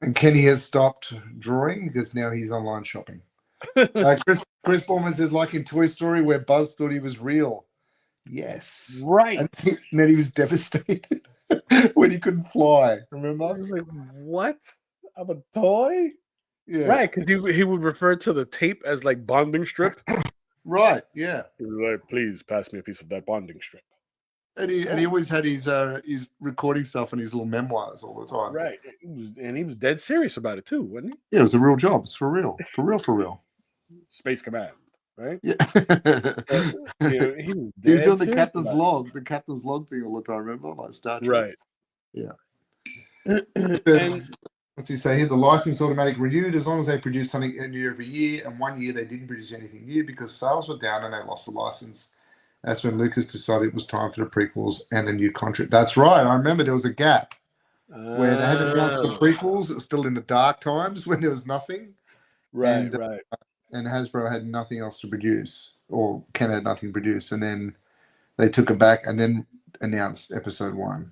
And Kenny has stopped drawing because now he's online shopping. Chris Ballman says, like in Toy Story, where Buzz thought he was real. Yes. Right. And then he was devastated when he couldn't fly. Remember? I was like, what? I'm a toy? Yeah. Right, because he would refer to the tape as like bonding strip. Right. Yeah. He was like, please pass me a piece of that bonding strip. And he always had his recording stuff and his little memoirs all the time. Right. He was dead serious about it too, wasn't he? Yeah, it was a real job. It's for real. For real, for real. Space Command, right? Yeah. He was He was doing dead serious about the captain's log thing all the time, remember? Like Star it. Trek. Right. Yeah. And What's he say here? The license automatic renewed as long as they produce something new every year. And 1 year they didn't produce anything new because sales were down and they lost the license. That's when Lucas decided it was time for the prequels and a new contract. That's right. I remember there was a gap where they hadn't announced the prequels. It was still in the dark times when there was nothing. right, right. And Hasbro had nothing else to produce, or Ken had nothing to produce. And then they took it back and then announced episode 1.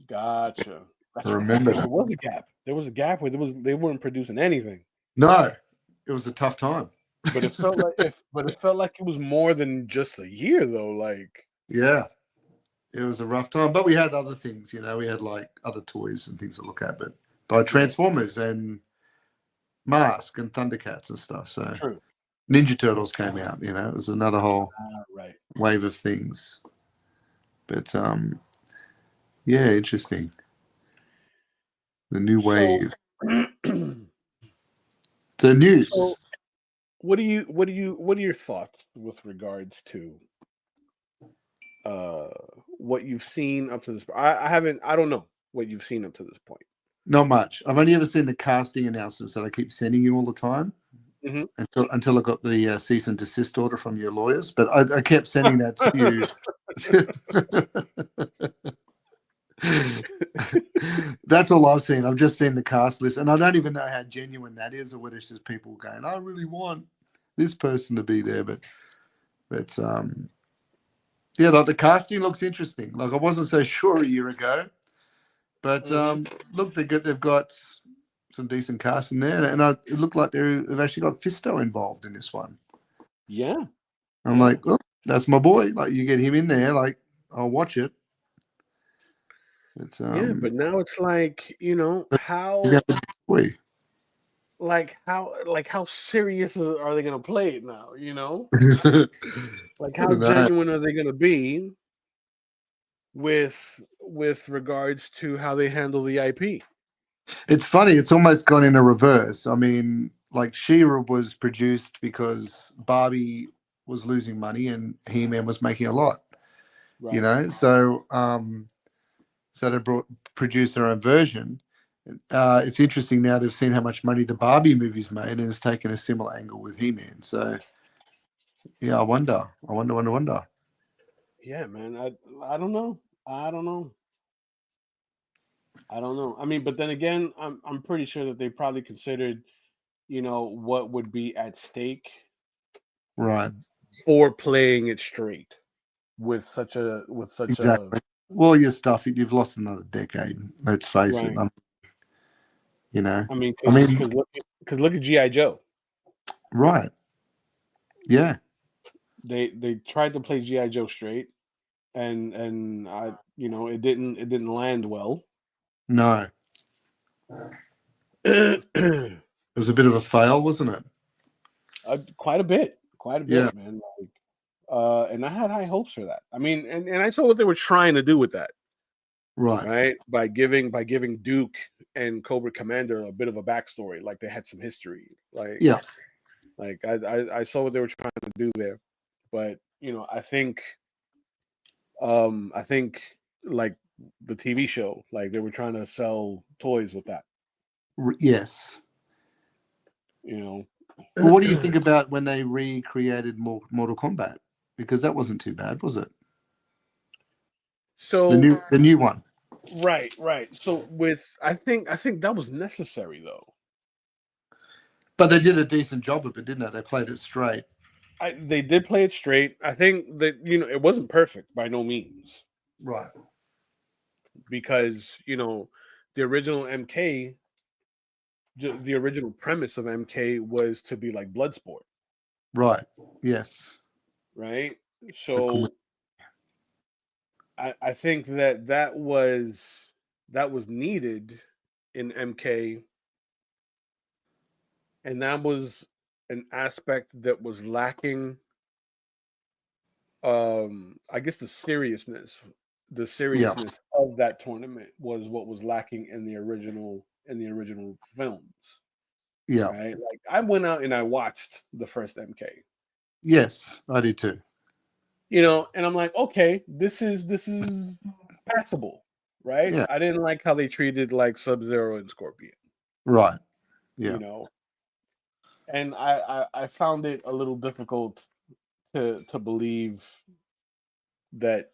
Gotcha. I remember that. There was a gap. There was a gap where they weren't producing anything. No, it was a tough time. But it felt like it was more than just a year though. Like, yeah, it was a rough time. But we had other things, we had like other toys and things to look at, but like Transformers and Mask and Thundercats and stuff. So true. Ninja Turtles came out, it was another whole Right. wave of things. But yeah, interesting. The new wave. The news. So what are your thoughts with regards to what you've seen up to this point? I don't know what you've seen up to this point. Not much. I've only ever seen the casting announcements that I keep sending you all the time. Mm-hmm. Until I got the cease and desist order from your lawyers, but I kept sending that to you. That's all I've seen. I've just seen the cast list, and I don't even know how genuine that is, or whether it's just people going, "I really want this person to be there." But yeah, like the casting looks interesting. Like I wasn't so sure a year ago, but look, they've got some decent cast in there, and it looked like they've actually got Fisto involved in this one. Yeah, I'm like, oh, that's my boy. Like, you get him in there, like, I'll watch it. It's yeah, but now it's like, how how serious are they gonna play it now? Like how genuine are they gonna be with regards to how they handle the IP? It's funny. It's almost gone in a reverse. I mean, like She-Ra was produced because Barbie was losing money and He-Man was making a lot. Right. So they produced their own version. It's interesting now they've seen how much money the Barbie movies made and it's taken a similar angle with He-Man. So yeah, I wonder. Yeah, man. I don't know. I mean, but then again, I'm pretty sure that they probably considered, what would be at stake, right, for playing it straight with such exactly. Well, your stuff, you've lost another decade. Let's face it. I mean, because look at GI Joe. Right. Yeah. They tried to play GI Joe straight, and it didn't land well. No. It was a bit of a fail, wasn't it? Quite a bit, man. Like, and I had high hopes for that. I mean, and I saw what they were trying to do with that. Right. By giving Duke and Cobra Commander a bit of a backstory, like they had some history. Like, yeah. Like I saw what they were trying to do there. But, I think like the TV show, like they were trying to sell toys with that. Yes. Well, what do you think about when they recreated Mortal Kombat? Because that wasn't too bad, was it? So the new one. Right. So I think that was necessary though. But they did a decent job of it, didn't they? They played it straight. They did play it straight. I think that it wasn't perfect by no means. Right. Because the original MK the original premise of MK was to be like Bloodsport, Right. Yes. right? The com- So I think that was needed in MK, and that was an aspect that was lacking. I guess the yeah. seriousness of that tournament was what was lacking in the original films, Yeah. right? Like I went out and I watched the first MK, Yes, I did too. and I'm like, okay, this is passable, right? Yeah. I didn't like how they treated like Sub-Zero and Scorpion, Right. you Yeah. know, and I found it a little difficult to believe that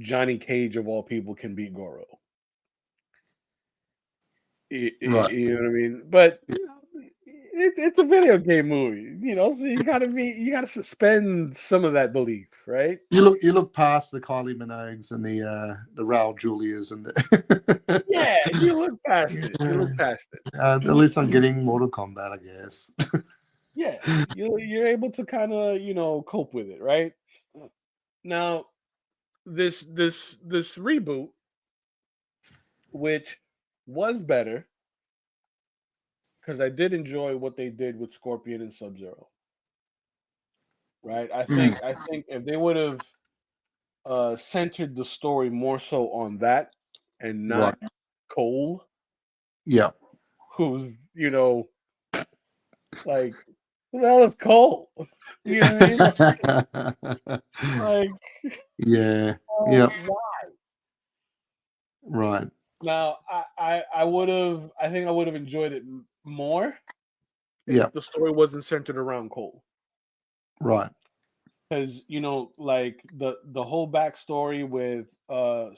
Johnny Cage of all people can beat Goro. Right. You know what I mean? But it's a video game movie, so you gotta suspend some of that belief, right? You look past the Kylie Minogues and the Raul Julias and the Yeah, you look past it. You yeah. look past it. At least I'm getting Mortal Kombat, I guess. Yeah, you're able to kind of cope with it, right? Now this reboot, which was better because I did enjoy what they did with Scorpion and Sub Zero, right? Mm, I think if they would have centered the story more so on that and right. not Cole, Yeah. who's like who the hell is Cole? You know what I mean? Like, Yeah. Yeah. why? Right. Now I would have I think I would have enjoyed it more Yeah. if the story wasn't centered around Cole. Right. Because like the whole backstory with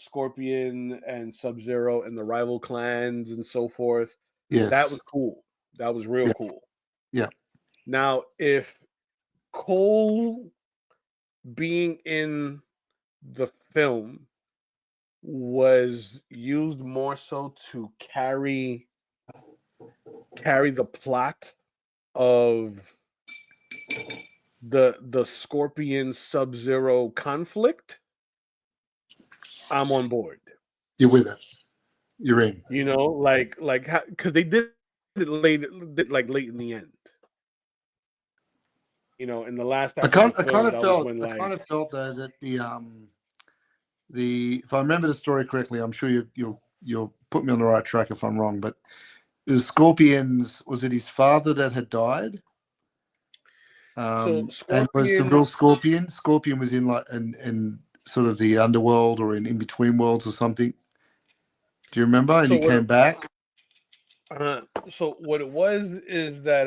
Scorpion and Sub Zero and the rival clans and so forth, that was Yes. cool. That was real Yeah. cool. Yeah. Now, if Cole being in the film was used more so to carry the plot of the Scorpion Sub Zero conflict, I'm on board. You're with it. You're in. Like because they did it late in the end. In the last I act of kind the I kind film, of that was felt when I like kind of felt though that the if I remember the story correctly, I'm sure you'll put me on the right track if I'm wrong, but the Scorpions, was it his father that had died? so And was the real Scorpion. Scorpion? Scorpion was in like in sort of the underworld or in between worlds or something. Do you remember? And So he what? came back. So what it was is that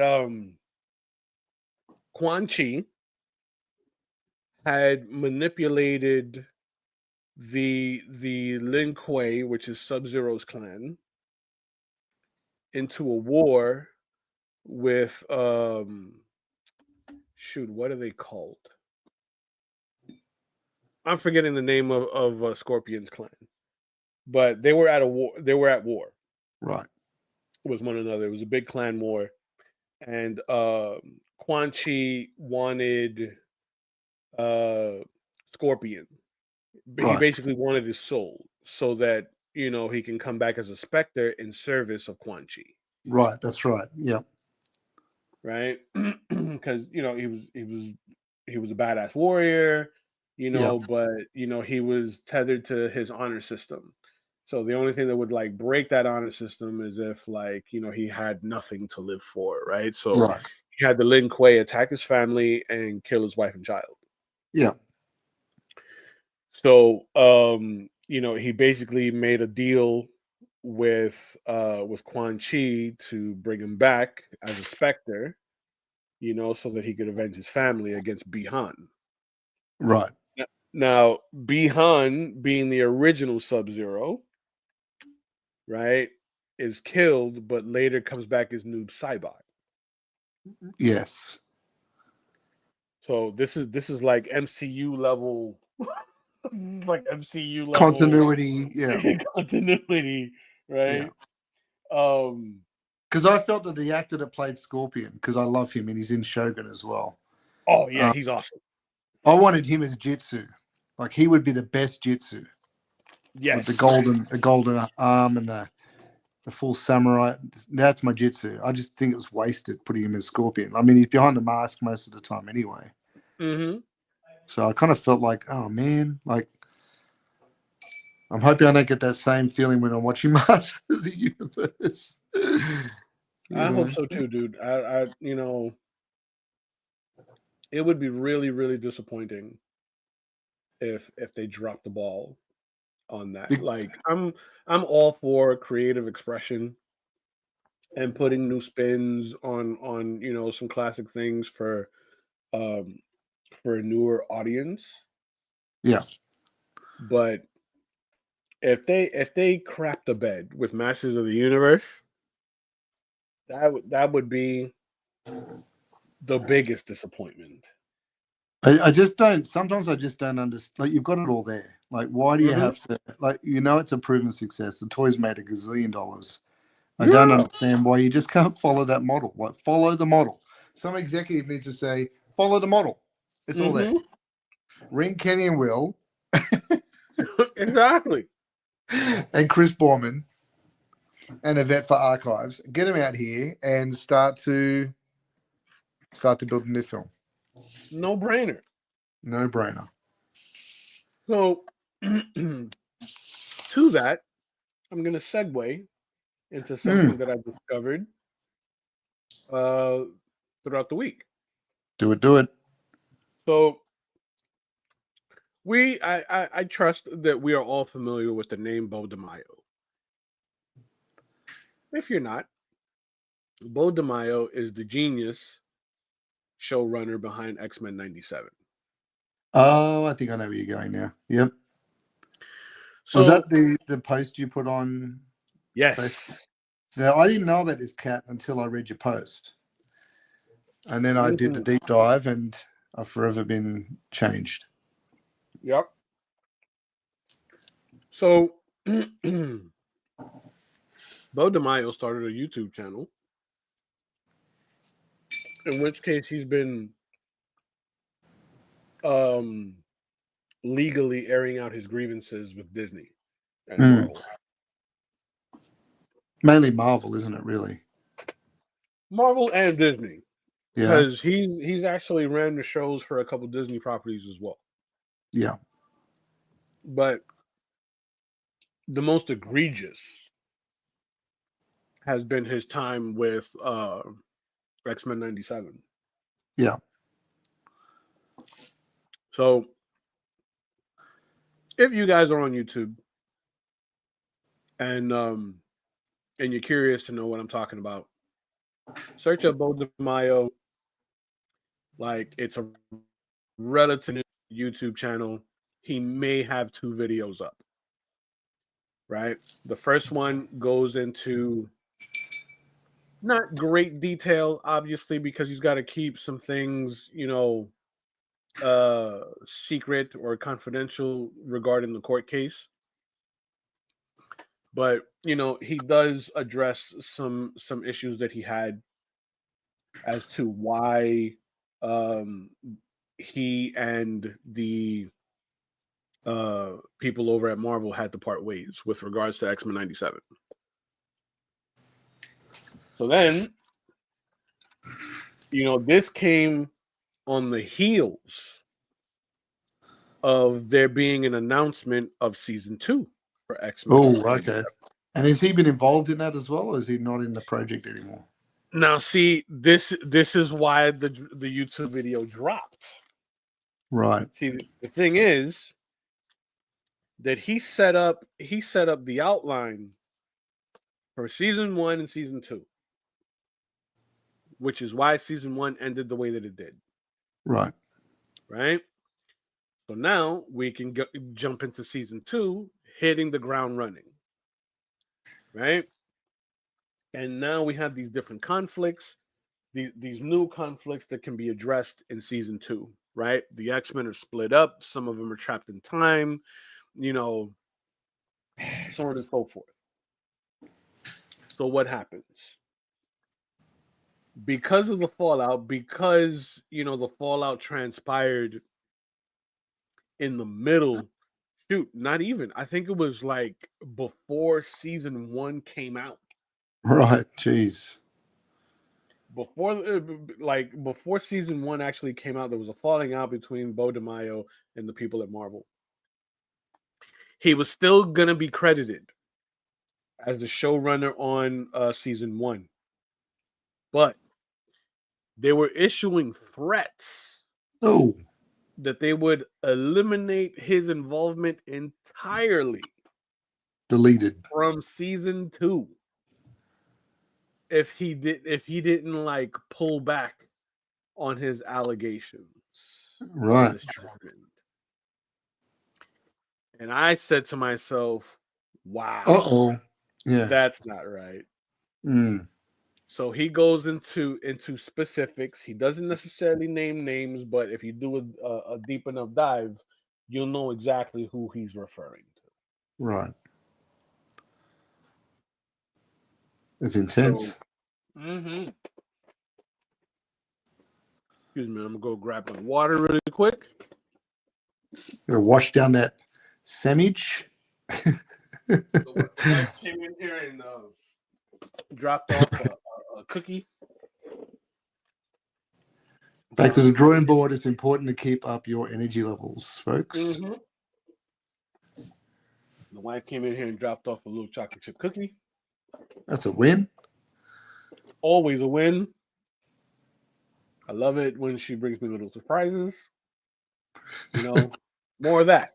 Quan Chi had manipulated the Lin Kuei, which is Sub Zero's clan, into a war with shoot, what are they called? I'm forgetting the name of Scorpion's clan, but they were at a war. They were at war Right. with one another. It was a big clan war, and Quan Chi wanted uh, Scorpion. But he Right. basically wanted his soul so that he can come back as a Spectre in service of Quan Chi, Right. That's right. Yeah. right? Because he was a badass warrior, Yeah. but he was tethered to his honor system. So the only thing that would like break that honor system is if like he had nothing to live for, right? So Right. he had the Lin Kuei attack his family and kill his wife and child. Yeah. So he basically made a deal with Quan Chi to bring him back as a Spectre, so that he could avenge his family against Bihan. Right. Now, Bihan, being the original Sub-Zero, right, is killed, but later comes back as Noob Saibot. Yes. So this is like MCU level, like MCU level Continuity. Yeah. continuity, Yeah. right? Um, because I felt that the actor that played Scorpion, because I love him and he's in Shogun as well. Oh yeah, he's awesome. I wanted him as Jitsu, like he would be the best Jitsu Yes, with the golden arm and the full samurai. That's my Jitsu. I just think it was wasted putting him as Scorpion. I mean, he's behind the mask most of the time anyway. Mm-hmm. So I kind of felt like, oh man, like I'm hoping I don't get that same feeling when I'm watching Masters of the Universe. I hope so too, dude. I it would be really, really disappointing if they drop the ball on that. Like I'm all for creative expression and putting new spins on some classic things um for a newer audience. Yeah. But if they crap the bed with Masters of the Universe, that would be the biggest disappointment. I just don't. Sometimes I just don't understand. Like you've got it all there. Like why do you Mm-hmm. have to? Like it's a proven success. The toy's made $1 gazillion. I don't Yeah. understand why you just can't follow that model. Like follow the model. Some executive needs to say follow the model. It's all there. Mm-hmm. Ring Kenny and Will Exactly. and Chris Borman and a vet for archives. Get them out here and start to build a new film. No brainer. No brainer. So to that, I'm gonna segue into something that I've discovered uh throughout the week. Do it. So I trust that we are all familiar with the name Bo DeMaio. If you're not, Bo DeMaio is the genius showrunner behind X-Men 97. Oh, I think I know where you're going now. Yep. Was So that the post you put on Facebook? yes, Now, I didn't know about this cat until I read your post. And then I did the mhm, deep dive and I've forever been changed. yep. So Bo DeMaio started a YouTube channel, in which case he's been um legally airing out his grievances with Disney and Marvel. Mainly Marvel, isn't it, really? Marvel and Disney. Yeah. Because he's actually ran the shows for a couple Disney properties as well. Yeah. But the most egregious has been his time with X-Men 97. Yeah. So if you guys are on YouTube and you're curious to know what I'm talking about, search up Bo DeMaio. Like it's a relative YouTube channel. He may have 2 videos up. Right? The first one goes into not great detail, obviously, because he's got to keep some things, secret or confidential regarding the court case. But he does address some issues that he had as to why um, he and the people over at Marvel had to part ways with regards to X-Men 97. So then, this came on the heels of there being an announcement of season 2 for X-Men. Oh, okay. And has he been involved in that as well, or is he not in the project anymore? Now, see, this is why the YouTube video dropped. Right. See, the thing is that he set up the outline for season 1 and season 2, which is why season 1 ended the way that it did. Right. Right. So now we can jump into season 2, hitting the ground running. Right. And now we have these different conflicts, these new conflicts that can be addressed in season 2, right? The X-Men are split up. Some of them are trapped in time, so on and so forth. So what happens? because of the fallout, because the fallout transpired in the middle. Shoot, not even. I think it was like before season 1 came out. Right. Jeez. Before season 1 actually came out, there was a falling out between Bo DeMaio and the people at Marvel. He was still gonna be credited as the showrunner on season 1, but they were issuing threats Oh, that they would eliminate his involvement entirely deleted. from season 2 if he didn't like pull back on his allegations of Right. mistreatment. And I said to myself, Uh wow, oh. Yeah. that's not right. Mm. So he goes into specifics. He doesn't necessarily name names, but if you do a deep enough dive, you'll know exactly who he's referring to. Right. It's So, intense. excuse me, I'm gonna go grab my water really quick. Gotta wash down that sandwich. The wife came in here and dropped off a cookie. Back to the drawing board. It's important to keep up your energy levels, folks. Mm-hmm. The wife came in here and dropped off a little chocolate chip cookie. That's a win. Always a win. I love it when she brings me little surprises. More of that.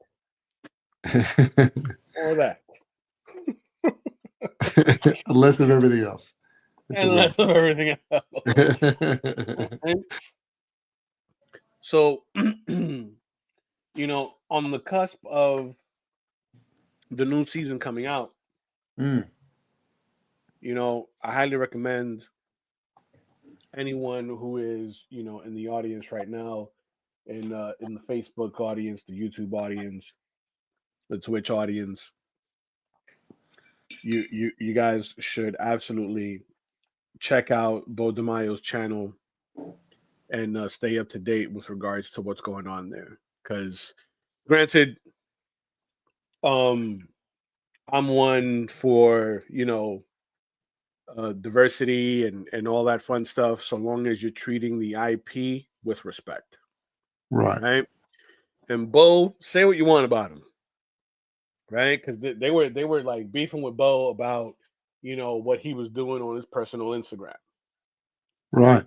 More of that. Less of everything else. It's And less of everything else. Okay? So, on the cusp of the new season coming out, Mm. I highly recommend anyone who is, in the audience right now, in the Facebook audience, the YouTube audience, the Twitch audience, you guys should absolutely check out Bo DeMaio's channel and stay up to date with regards to what's going on there. Because, granted, I'm one for diversity and all that fun stuff, so long as you're treating the IP with respect, Right. right? And Bo, say what you want about him, right? Because they were like beefing with Bo about what he was doing on his personal Instagram, Right.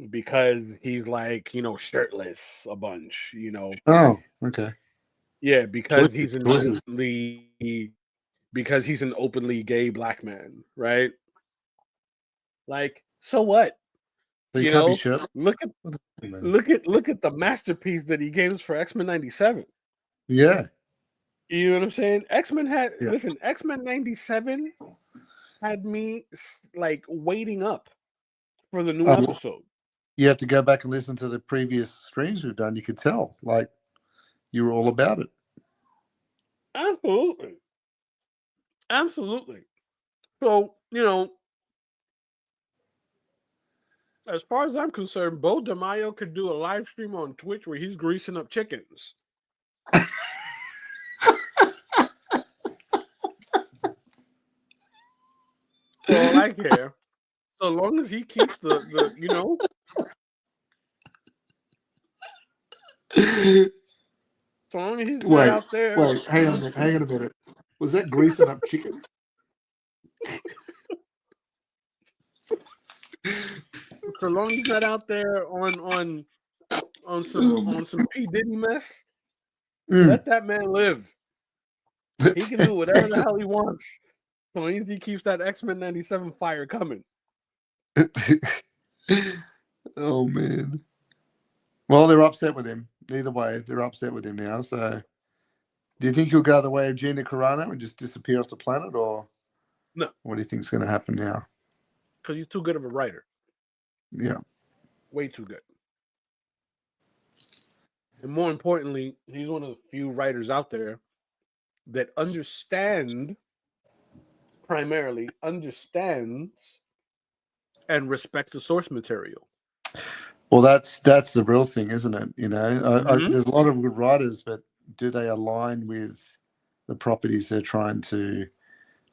because he's like shirtless a bunch, Oh, okay. yeah, Choices. Choices. because he's an openly gay black man, right? Like, so what? So you can't be sure. Look at the masterpiece that he gave us for X-Men 97. Yeah. You know what I'm saying? X-Men Yeah. X-Men 97 had me like waiting up for the new Oh, episode. you have to go back and listen to the previous streams we've done. You could tell, like, you were all about it. Absolutely. Absolutely. So, as far as I'm concerned, Bo DeMaio could do a live stream on Twitch where he's greasing up chickens. For all I care. So long as he keeps the so long as he's not out there. Wait, hang on a minute. Was that greasing up chickens? So long as he's not out there on some P. Diddy mess, let that man live. He can do whatever the hell he wants. So long as he keeps that X-Men 97 fire coming. Oh man. Well, they're upset with him. Either way, they're upset with him now. So, do you think he'll go the way of Gina Carano and just disappear off the planet, or no? What do you think's going to happen now? Because he's too good of a writer. Yeah. Way too good. And more importantly, he's one of the few writers out there that primarily understands and respects the source material. Well, that's the real thing, isn't it? You know, Mm-hmm. there's a lot of good writers, but do they align with the properties they're trying to?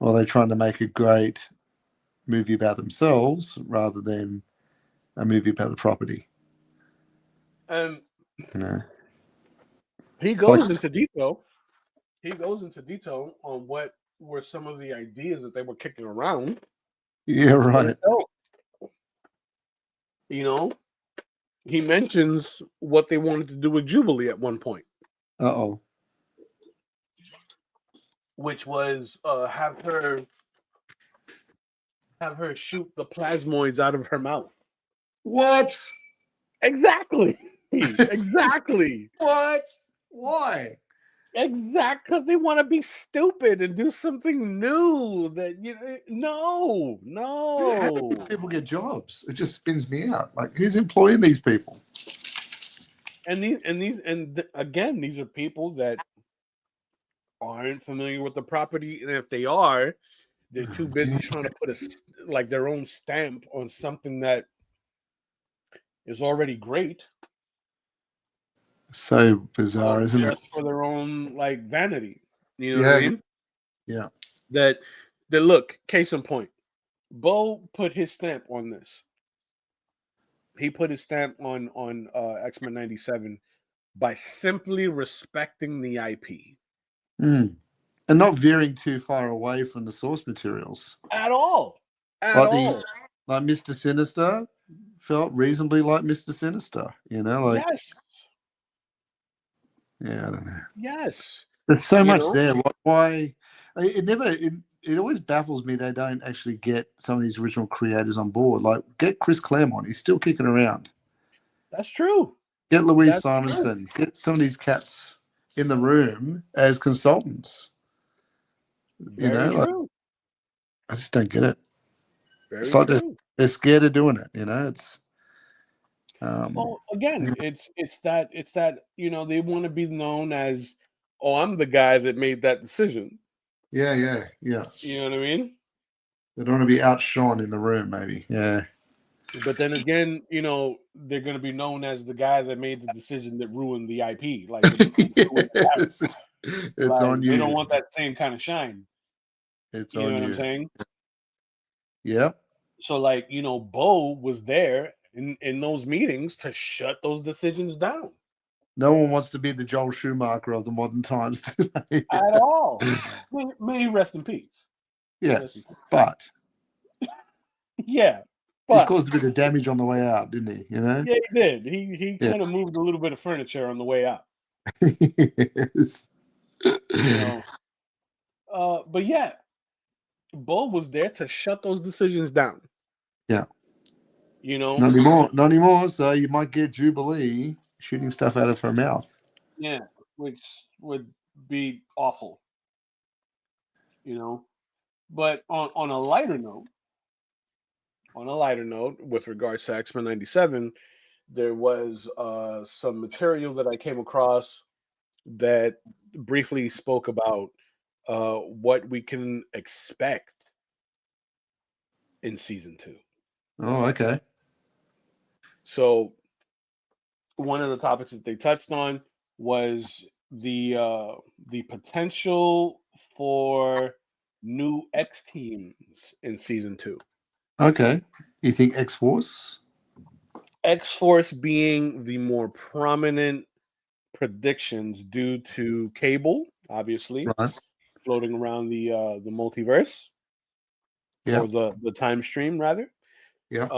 Well, they're trying to make a great movie about themselves rather than a movie about the property. And You know, he like goes into detail. He goes into detail on what were some of the ideas that they were kicking around. yeah, And it's right. dope. You know, he mentions what they wanted to do with Jubilee at one point, Oh, which was have her shoot the plasmoids out of her mouth. what? Exactly. Exactly. What? Why? Because they want to be stupid and do something new. No, How do these no. people get jobs? It just spins me out. Like, who's employing these people? Again, these are people that aren't familiar with the property, and if they are, they're too busy trying to put their own stamp on something that is already great, So bizarre, isn't it? just for their own vanity. You know what I Yeah, mean? yeah. That look, case in point, Bo put his stamp on this. He put his stamp on X-Men 97 by simply respecting the IP. Mm. And not veering too far away from the source materials. At all. At Like all. like Mr. Sinister felt reasonably like Mr. Sinister, you know, like Yes. yeah, I don't know. Yes. There's so You much know? there. Why it always baffles me they don't actually get some of these original creators on board. Like get Chris Claremont, he's still kicking around. That's true. Get Louise That's true. Simonson, get some of these cats in the room as consultants. You Very know, like true. I just don't get it. It's Very like true. they're scared of doing it, you know. It's Well, again, it's that, they want to be known as, oh, I'm the guy that made that decision. yeah. You know what I mean? They don't want to be outshone in the room, maybe. Yeah. But then again, they're going to be known as the guy that made the decision that ruined the IP, ruined the character. It's on They don't you. want that same kind of shine. It's You know on what I'm you. saying? Yeah. So, Bo was there in those meetings to shut those decisions down. No one wants to be the Joel Schumacher of the modern times today. At all. May he rest in peace. Yes, but Yeah, he but caused a bit of damage on the way out, didn't he? You know? yeah, he did. He Yeah. kind of moved a little bit of furniture on the way out. Yes. But yeah, Bo was there to shut those decisions down. Yeah. You know, Not anymore. Not anymore. So you might get Jubilee shooting stuff out of her mouth. yeah, which would be awful. But on a lighter note, with regards to X-Men 97, there was some material that I came across that briefly spoke about what we can expect in season 2. Oh, okay. So one of the topics that they touched on was the potential for new X teams in season 2. Okay. You think X Force? X Force being the more prominent predictions due to Cable, obviously Right. floating around the multiverse, Yeah. or the time stream rather. Yeah.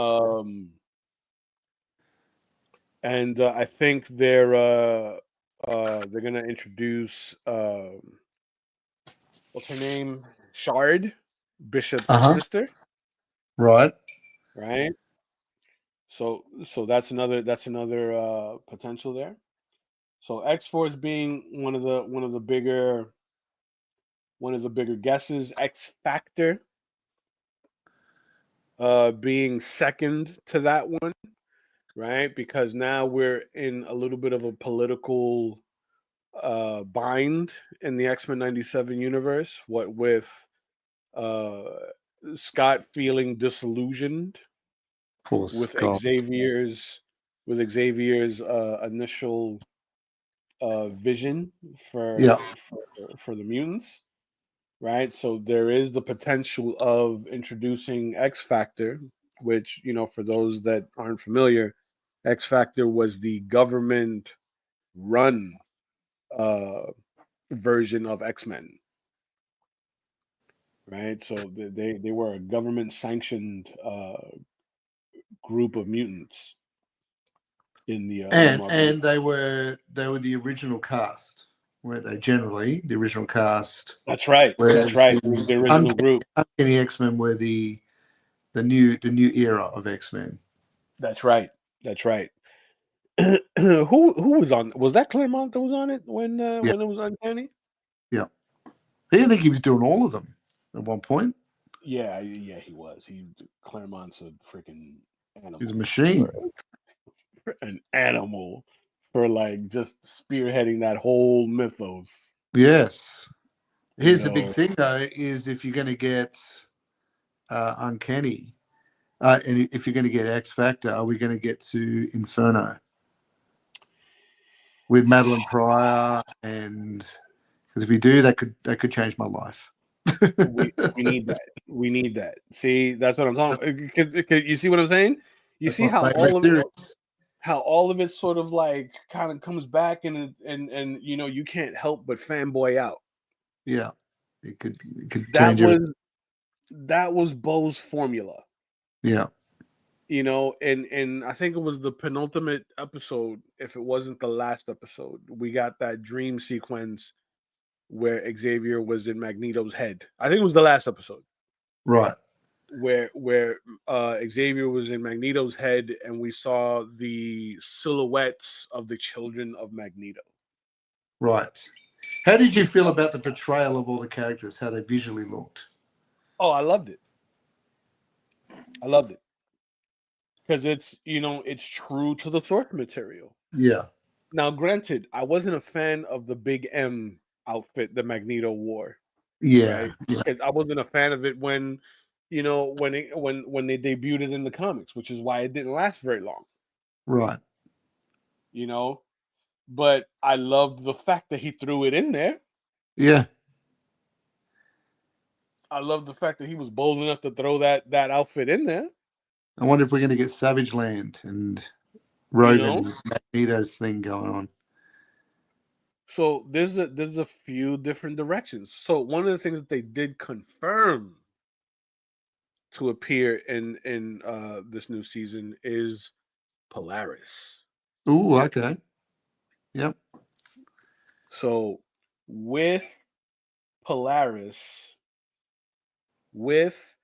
And I think they're gonna introduce what's her name, Shard, Bishop's Uh-huh. sister, Right. right? So that's another potential there. So X Force being one of the bigger guesses. X Factor being second to that one, right? Because now we're in a little bit of a political bind in the X-Men 97 universe. What with uh, Scott feeling disillusioned Poor with Scott. Xavier's initial vision Yeah. for the mutants, right? So there is the potential of introducing X Factor, which, for those that aren't familiar, X Factor was the government run uh, version of X-Men, right? So they were a government sanctioned group of mutants in the Marvel. And they were the original cast, weren't they? Generally, the original cast. That's right. That's Whereas right. It was the original group. Uncanny X-Men were the new era of X-Men. That's right. That's right. Who was on? Was that Claremont that was on it when Yeah, it was Uncanny? yeah. I didn't think he was doing all of them at one point. Yeah, he was. Claremont's a freaking He was a animal. machine. An animal for like just spearheading that whole mythos. Yes. You Here's the big know, thing, though: is if you're going to get Uncanny, and if you're going to get X Factor, are we going to get to Inferno with Madeline Pryor? And because if we do, that could change my life. we need that. We need that. See, that's what I'm talking. Because you see what I'm saying? You That's see my how favorite series. all of it sort of like kind of comes back and you can't help but fanboy out. Yeah, it could That change everything. was Bo's formula. Yeah, And I think it was the penultimate episode, if it wasn't the last episode, we got that dream sequence where Xavier was in Magneto's head. I think it was the last episode right. where Xavier was in Magneto's head, and we saw the silhouettes of the children of Magneto. Right. How did you feel about the portrayal of all the characters? How they visually looked? Oh, I loved it. I loved it because it's true to the source material. Yeah. Now, granted, I wasn't a fan of the Big M outfit that Magneto wore, Yeah. right? Yeah. Because I wasn't a fan of it when when they debuted it in the comics, which is why it didn't last very long. Right. You know, but I loved the fact that he threw it in there. Yeah. I love the fact that he was bold enough to throw that outfit in there. I wonder if we're going to get Savage Land and You Rogan know, Magneto's thing going on. so there's a few different directions. So one of the things that they did confirm to appear in this new season is Polaris. Ooh, okay. Yep. So with Polaris, with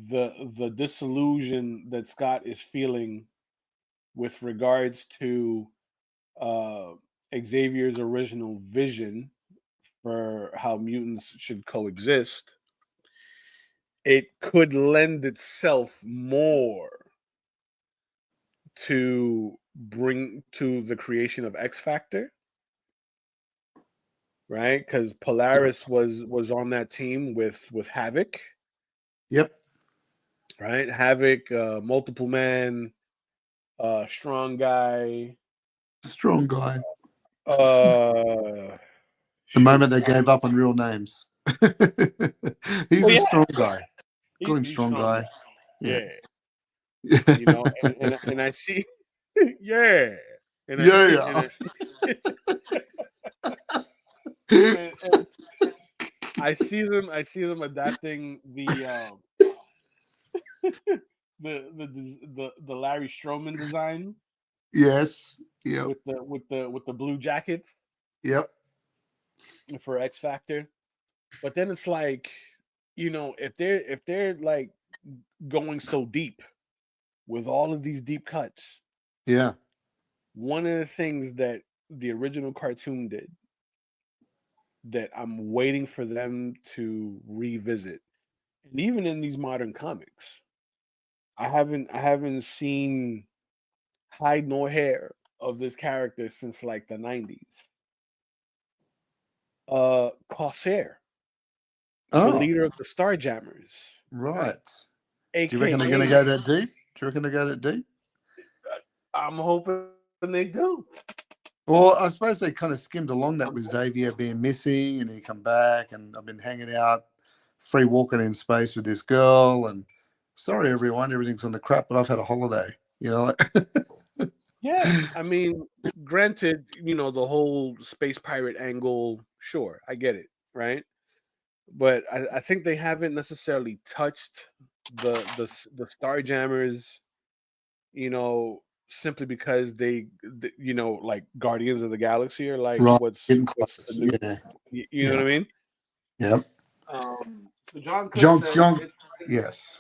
the disillusion that Scott is feeling with regards to uh, Xavier's original vision for how mutants should coexist, it could lend itself more to bring to the creation of X Factor, right? Because Polaris was on that team with Havoc, Yep. right? Havoc, multiple man, strong guy. Strong guy. The moment they shoot. gave up on real names. He's Oh a yeah, strong guy. Call him he's strong strong. guy. Yeah. Yeah, and I see, yeah, and I see, Yeah. and I see them adapting the Larry Stroman design Yes. Yep. with the blue jacket Yep. for X Factor. But then it's like, if they're like going so deep with all of these deep cuts, Yeah. one of the things that the original cartoon did that I'm waiting for them to revisit, and even in these modern comics, I haven't seen hide nor hair of this character since like the 90s. Corsair, the Oh, leader of the Starjammers, right. Do you reckon they're going to aka go that deep? you reckon they go that deep? I'm hoping they do. Well, I suppose they kind of skimmed along that with Xavier being missing and he come back and I've been hanging out, free walking in space with this girl and sorry everyone, everything's on the crap, but I've had a holiday. You know, Yeah, I mean, granted, the whole space pirate angle, sure, I get it, right? But I think they haven't necessarily touched the Starjammers, simply because like Guardians of the Galaxy are like right, what's getting the close. new, Yeah, you know yeah, what I mean? yeah. So John Cook said John, yes,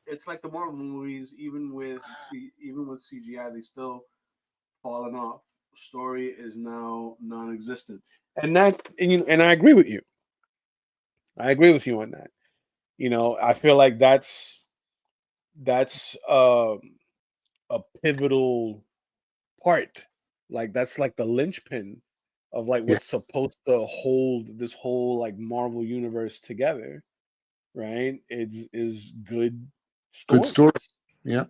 it's like the Marvel movies, even with CGI, they still fallen off. Story is now non-existent, and I agree with you. I agree with you on that. I feel like that's a pivotal part. Like that's like the linchpin of like yeah, what's supposed to hold this whole like Marvel universe together, right? Is good good stories. story. Yeah,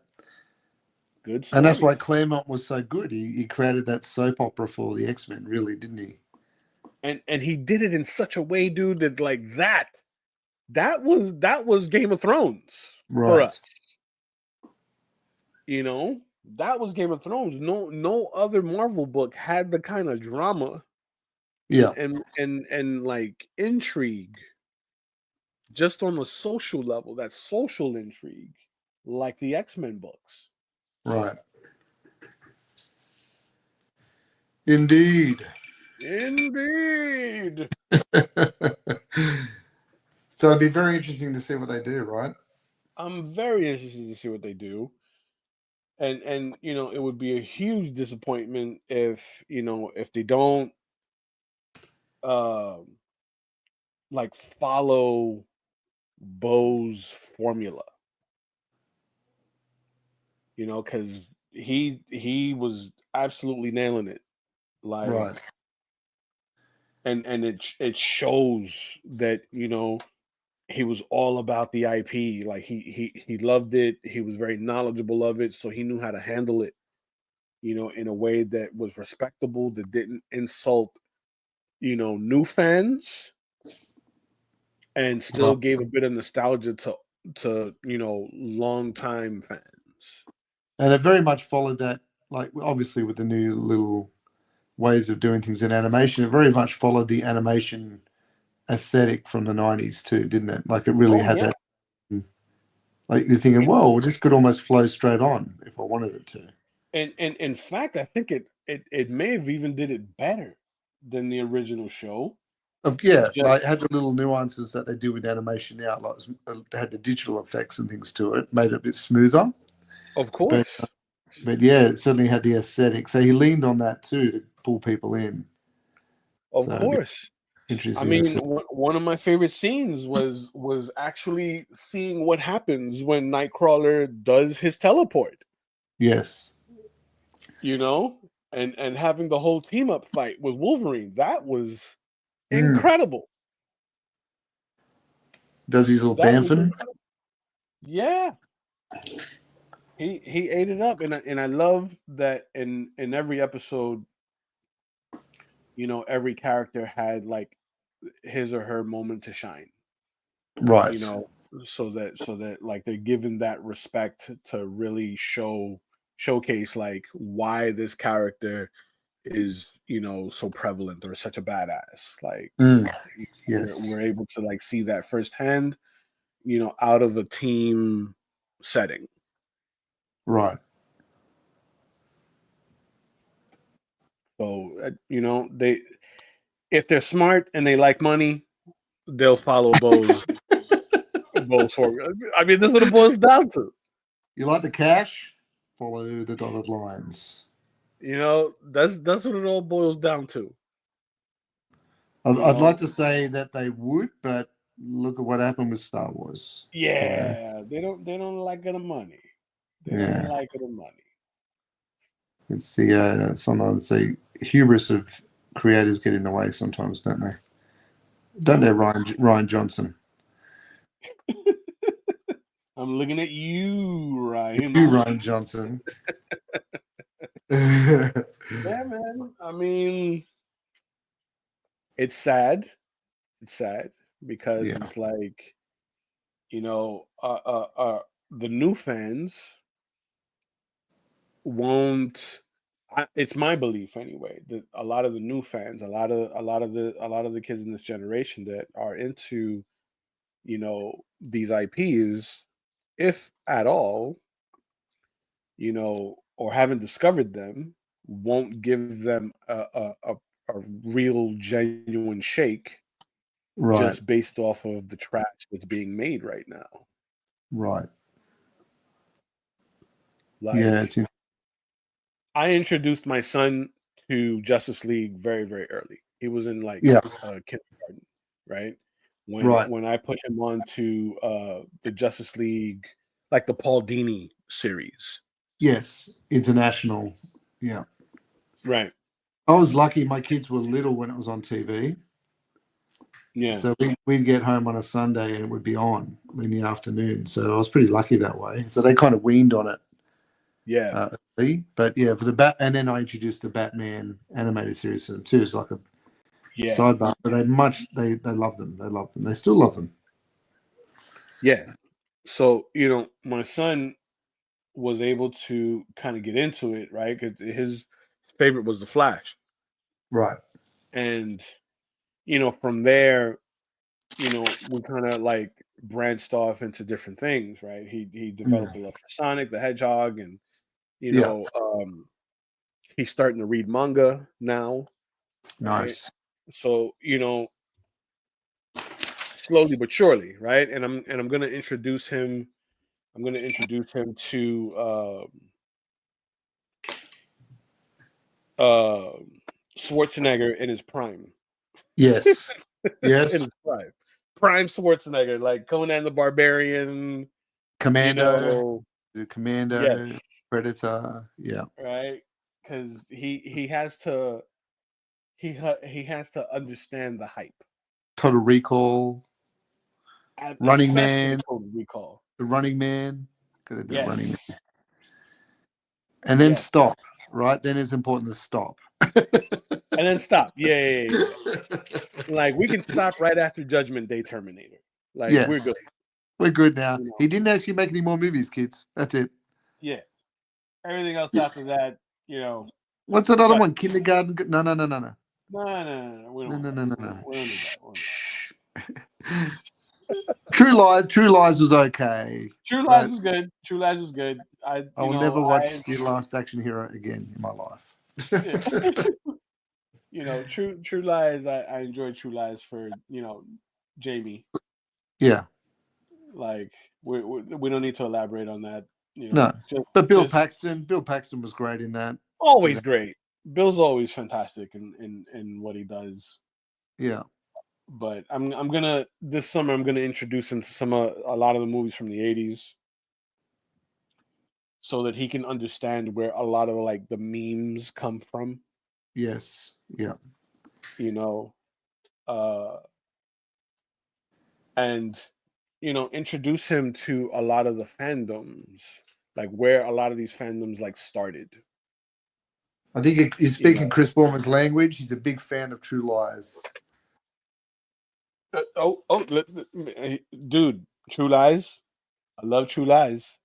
Good and that's why stories. Claremont was so good. He created that soap opera for the X-Men, really, didn't he? And he did it in such a way, dude, that like that was Game of Thrones for us. Right. That was Game of Thrones. No other Marvel book had the kind of drama Yeah. and like intrigue just on the social level, that social intrigue, like the X-Men books. Right. Indeed. Indeed. So it'd be very interesting to see what they do, right? I'm very interested to see what they do. And it would be a huge disappointment if they don't um like follow Bo's formula, because he was absolutely nailing it. Like, Right. and it shows that he was all about the IP. Like he loved it. He was very knowledgeable of it, so he knew how to handle it, in a way that was respectable, that didn't insult, new fans, and still Right. gave a bit of nostalgia to long time fans. And it very much followed that, like obviously with the new little ways of doing things in animation, it very much followed the animation aesthetic from the 90s too, didn't it? Like it really Oh had yeah, that, like you're thinking, whoa, this could almost flow straight on if I wanted it to. and in fact, I think it may have even did it better than the original show. Yeah, Just like it had the little nuances that they do with animation now, like they had the digital effects and things to it, made it a bit smoother. of But course, but yeah, it certainly had the aesthetic. So he leaned on that too to pull people in. of So it'd be course. I interesting to mean, see. one of my favorite scenes was actually seeing what happens when Nightcrawler does his teleport. Yes. You know, and having the whole team up fight with Wolverine. That was Mm. incredible. Does his little That was bamfing? incredible. Yeah, he ate it up, and I love that in every episode, every character had like his or her moment to shine. You Right. know, so that like they're given that respect to really showcase like why this character is so prevalent or such a badass. Like Mm. we're Yes. able to like see that firsthand, out of a team setting. Right. So they, if they're smart and they like money, they'll follow Bo's formula. I mean, that's what it boils down to. You like the cash? Follow the dotted lines. That's what it all boils down to. I'd, You I'd like know, to say that they would, but look at what happened with Star Wars. You know. yeah, they don't like the money. They don't Yeah. like the money. It's the sometimes the hubris of creators get in the way sometimes, don't they? Don't Yeah, they, Ryan Johnson? I'm looking at you, Ryan. You, Ryan Johnson. Yeah, man. I mean, it's sad. It's sad because Yeah. it's like, you know, the new fans won't. It's my belief anyway that a lot of the new fans, a lot of the kids in this generation that are into, these IPs, if at all, or haven't discovered them, won't give them a real genuine shake Right. just based off of the trash that's being made right now. Right. Yeah. Like, I introduced my son to Justice League very, very early. He was in like Yeah. kindergarten, right? When Right. when I put him on to the Justice League, like the Paul Dini series. Yes. International. Yeah. Right. I was lucky. My kids were little when it was on TV. Yeah. So we'd get home on a Sunday and it would be on in the afternoon. So I was pretty lucky that way. So they kind of weaned on it. Yeah. Early. But yeah, for and then I introduced the Batman animated series to them too. It's like a Yeah. sidebar. But they love them. They love them. They still love them. Yeah. So, my son was able to kind of get into it, right? Because his favorite was the Flash. Right. And, from there, we kind of like branched off into different things, right? He developed a love for Sonic the Hedgehog, and you Yeah. know, he's starting to read manga now, right? Nice. So, slowly but surely, right? And I'm gonna introduce him. I'm gonna introduce him to uh, Schwarzenegger in his prime. Yes. In Yes. his prime Schwarzenegger, like Conan the Barbarian. You Commando. know, The yes, Commando. Predator. Yeah. right? Because he has to understand the hype, Total Recall. Running especially Man. Total Recall. The Running Man. Gotta do Running Yes, Man. And then yes, stop. Right. Then it's important to stop. and then stop. Yeah. Like we can stop right after Judgment Day Terminator. Like we're Yes. good. We're good now. You know, He didn't actually make any more movies, kids. That's it. yeah. Everything else after that, What's that other cut. one? Kindergarten? No, no, no, no, no. No. We don't No, want no, that. no, no, We no. don't, we don't need that. We don't need Shh. True Lies. True Lies was okay, True Lies but was good. True Lies was good. I will never watch The Last Action Hero again in my life. Yeah. True Lies. I enjoyed True Lies for Jamie. Yeah, Like we don't need to elaborate on that. no. Just But just Bill Paxton was great in that. always great. Bill's always fantastic in what he does. Yeah. But I'm gonna this summer I'm gonna introduce him to a lot of the movies from the '80s, so that he can understand where a lot of like the memes come from. Yes. Yeah. You know, uh, and introduce him to a lot of the fandoms, like where a lot of these fandoms like started. I think he's You speaking know, Chris Borman's language. He's a big fan of True Lies. dude, True Lies. I love True Lies.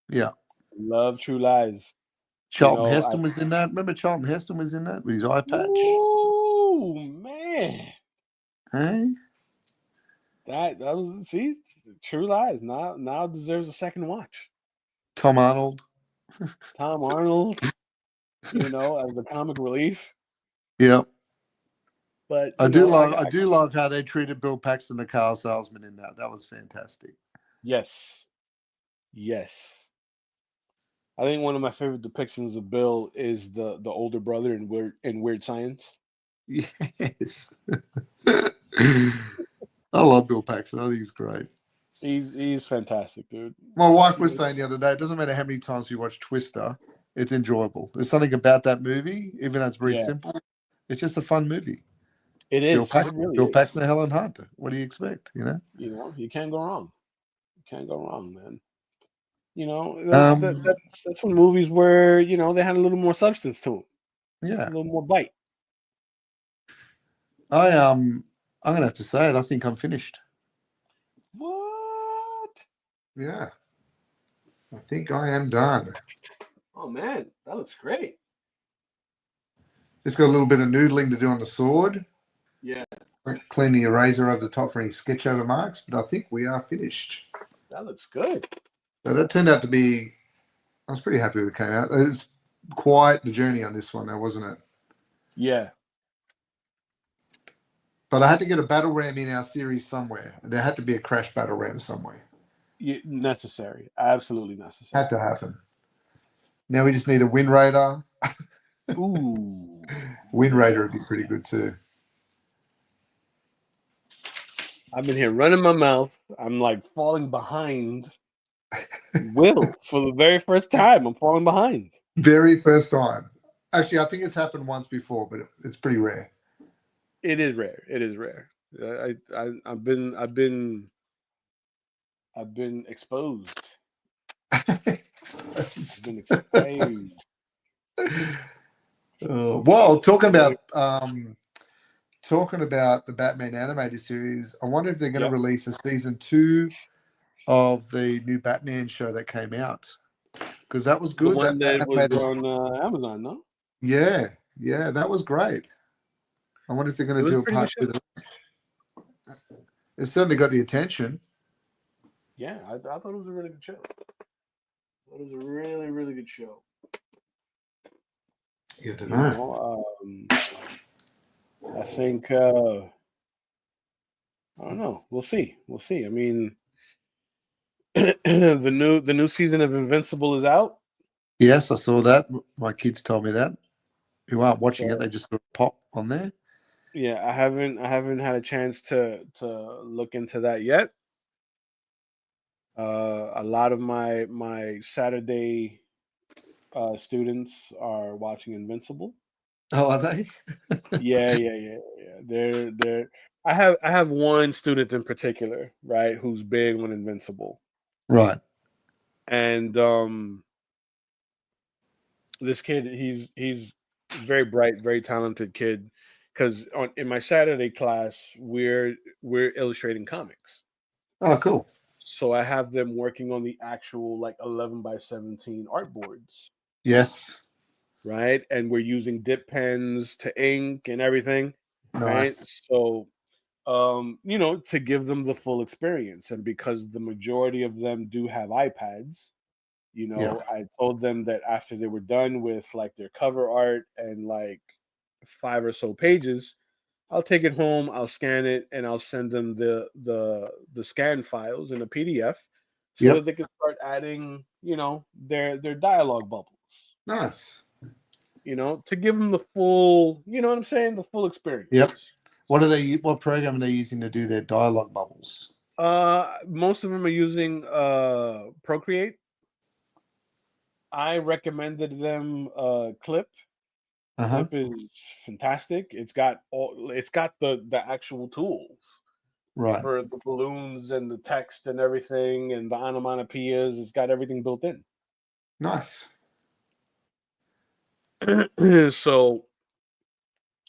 Yeah. Love True Lies. Charlton I Heston was in that. Remember Charlton Heston was in that with his eye patch? Ooh, man. Hey? That was see True Lies now deserves a second watch. Tom Arnold. Tom Arnold, as the comic relief. Yeah. But I do love how they treated Bill Paxton, the car salesman, in that. That was fantastic. yes. I think one of my favorite depictions of Bill is the older brother in Weird Science. Yes. I love Bill Paxton. I think he's great. He's fantastic, dude. My wife was saying the other day, it doesn't matter how many times we watch Twister, it's enjoyable. There's something about that movie, even though it's very Yeah, simple. It's just a fun movie. it Bill is. It Paxton, really and Helen Hunt. What do you expect? is. You can't go wrong. You can't go wrong, man. You know, Um, that's when movies were, they had a little more substance to them, a yeah, little more bite. I'm gonna have to say it. I think I'm finished. What? Yeah, I think I am done. Oh man, that looks great. Just got a little bit of noodling to do on the sword. Yeah, Clean the eraser over the top for any sketch over marks, but I think we are finished. that looks good. So that turned out to be. I was pretty happy with it came out. It was quite the journey on this one, though, wasn't it? Yeah, But I had to get a battle ram in our series somewhere. There had to be a crash battle ram somewhere. necessary, absolutely necessary. Had to happen. Now we just need a Wind Raider. Ooh, Wind yeah. Raider would be pretty good too. I've been here running my mouth. I'm like falling behind Will for the very first time. I'm falling behind. Very first time. Actually, I think it's happened once before, but it's pretty rare. It is rare. It is rare. I've been exposed. I've been exposed. Well, talking about the Batman animated series, I wonder if they're going to Yep. release a season 2 of the new Batman show that came out, because that was The good. one That that was animated, on Amazon, no? yeah, that was great. I wonder if they're It going to was a do a pretty good part show. 2. It certainly got the attention. Yeah, I thought it was a really good show. It was a really, really good show. Yeah, I don't You know. know, I think I don't know. We'll see. We'll see. I mean, the new season of Invincible is out. Yes, I saw that. My kids told me that. Who aren't watching it, So they just sort of pop on there. yeah, I haven't had a chance to look into that yet. A lot of my Saturday students are watching Invincible. Oh, are they? Yeah, yeah, yeah, yeah. They're. I have one student in particular, right, who's big on Invincible, Right. and this kid, he's very bright, very talented kid. Because in my Saturday class, we're illustrating comics, Oh, cool. so I have them working on the actual like 11 by 17 artboards, Yes. right? And we're using dip pens to ink and everything, right? Nice. So to give them the full experience. And because the majority of them do have iPads, Yeah. I told them that after they were done with like their cover art and like 5 or so pages, I'll take it home, I'll scan it, and I'll send them the scan files in a PDF so that Yep. they can start adding, their dialogue bubbles, Nice. to give them the full, you know what I'm saying, the full experience. Yep. What program are they using to do their dialogue bubbles? Most of them are using Procreate. I recommended them Clip. Uh-huh. Clip is fantastic. It's got the actual tools Right. for the balloons and the text and everything and the onomatopoeias. It's got everything built in. Nice. So,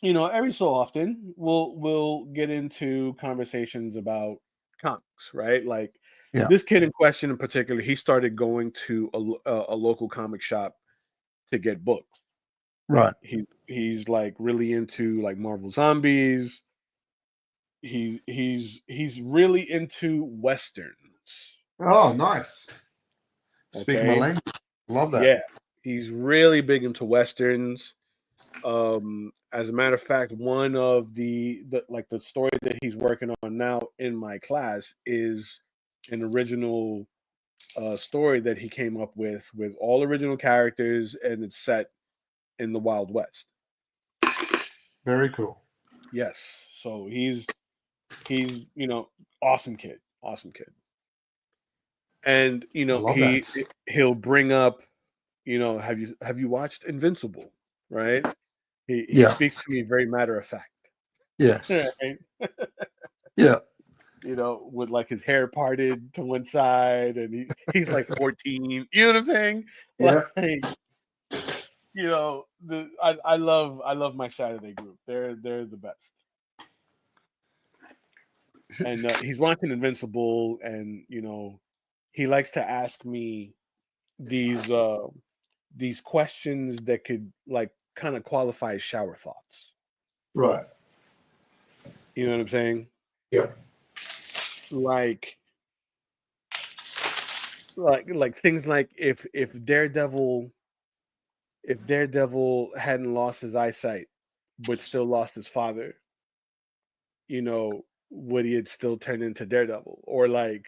every so often we'll get into conversations about comics, right? Like Yeah. this kid in question in particular, he started going to a local comic shop to get books. Right. He's like really into like Marvel Zombies. He's really into westerns. Oh, nice. Speaking my Okay, language. Love that. yeah, he's really big into westerns. As a matter of fact, one of the story that he's working on now in my class is an original story that he came up with all original characters, and it's set in the Wild West. Very cool. Yes, so he's awesome kid, awesome kid. And I love he that. he'll bring up, have you watched Invincible, right? He Yeah. speaks to me very matter of fact. Yes. Right? Yeah. with like his hair parted to one side, and he's like 14. You know what I'm saying? Yeah. Like, I love my Saturday group. They're the best. And he's watching Invincible, and he likes to ask me these these questions that could like kind of qualify as shower thoughts. Right. You know what I'm saying? Yeah. Like things like if Daredevil hadn't lost his eyesight but still lost his father, would he had still turned into Daredevil? Or like,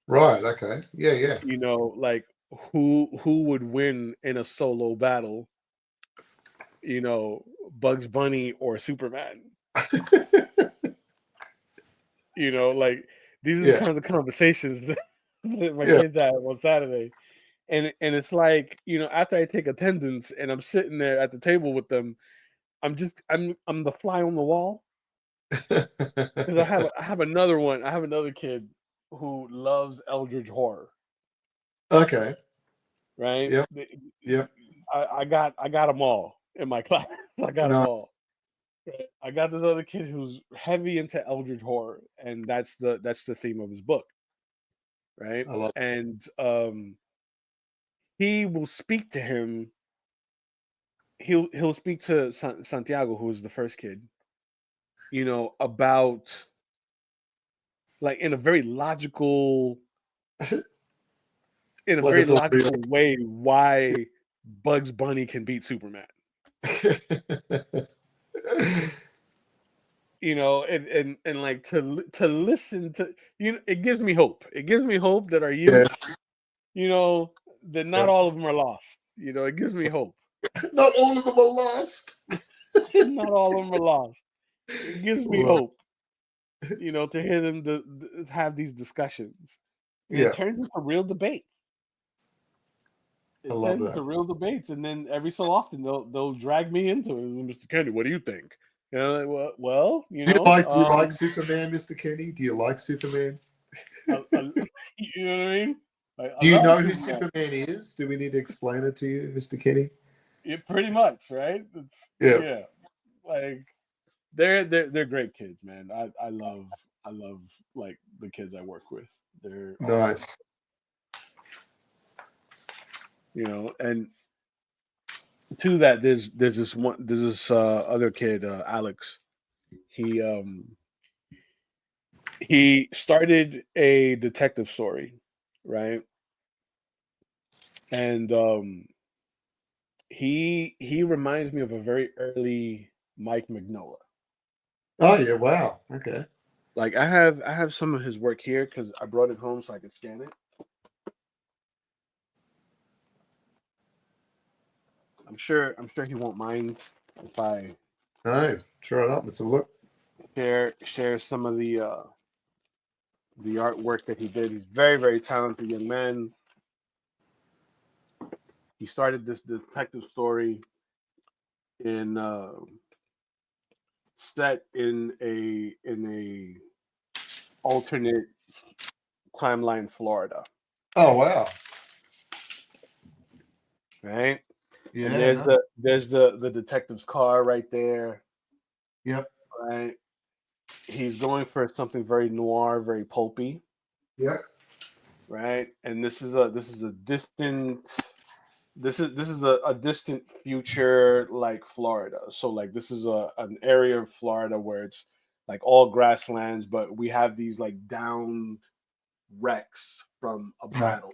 Right. Okay. Yeah. Yeah. like who would win in a solo battle, Bugs Bunny or Superman? Like these are the Yeah. kinds of conversations that my Yeah. kids have on Saturday. And it's like, after I take attendance and I'm sitting there at the table with them, I'm the fly on the wall, because I have another one. I have another kid who loves Eldritch horror, Okay. right? Yep. Yep. I got them all in my class. I got them No, all. Right? I got this other kid who's heavy into Eldritch horror, and that's the theme of his book, right? I love. And he will speak to him. He'll speak to Santiago, who was the first kid, about, like, in a Like very it's all real. logical way, why Bugs Bunny can beat Superman. And like to listen to, it gives me hope. It gives me hope that our Yeah. youth, that not Yeah. all of them are lost. It gives me hope. Not all of them are lost. Not all of them are lost. It gives me Love. hope, to hear them have these discussions. And it Yeah. turns into real debate. I It love turns that. into real debates, and then every so often they'll drag me into it. Mr. Kennedy, what do you think? Like, well, Do you like Superman, Mr. Kenny? Do you like Superman? you know what I mean? Like, I Do you love know who Superman. Superman is? Do we need to explain it to you, Mr. Kenny? Pretty much, right? Yeah. Yeah, like they're great kids, man. I love like the kids I work with. They're awesome, Nice. and to that, there's this other kid, Alex. He he started a detective story, right? And he reminds me of a very early Mike Mignola. Oh yeah. Wow. Okay. Like I have some of his work here because I brought it home so I could scan it. I'm sure he won't mind if I No. Try it up. Let's have a look. share some of the artwork that he did. He's very, very talented young man. He started this detective story in set in a alternate timeline Florida, Oh wow. right? And Yeah. there's No. the detective's car right there, Yep. right? He's going for something very noir, very pulpy, Yep. right? And this is a distant future, like Florida. So like this is an area of Florida where it's like all grasslands, but we have these like downed wrecks from a Right. battle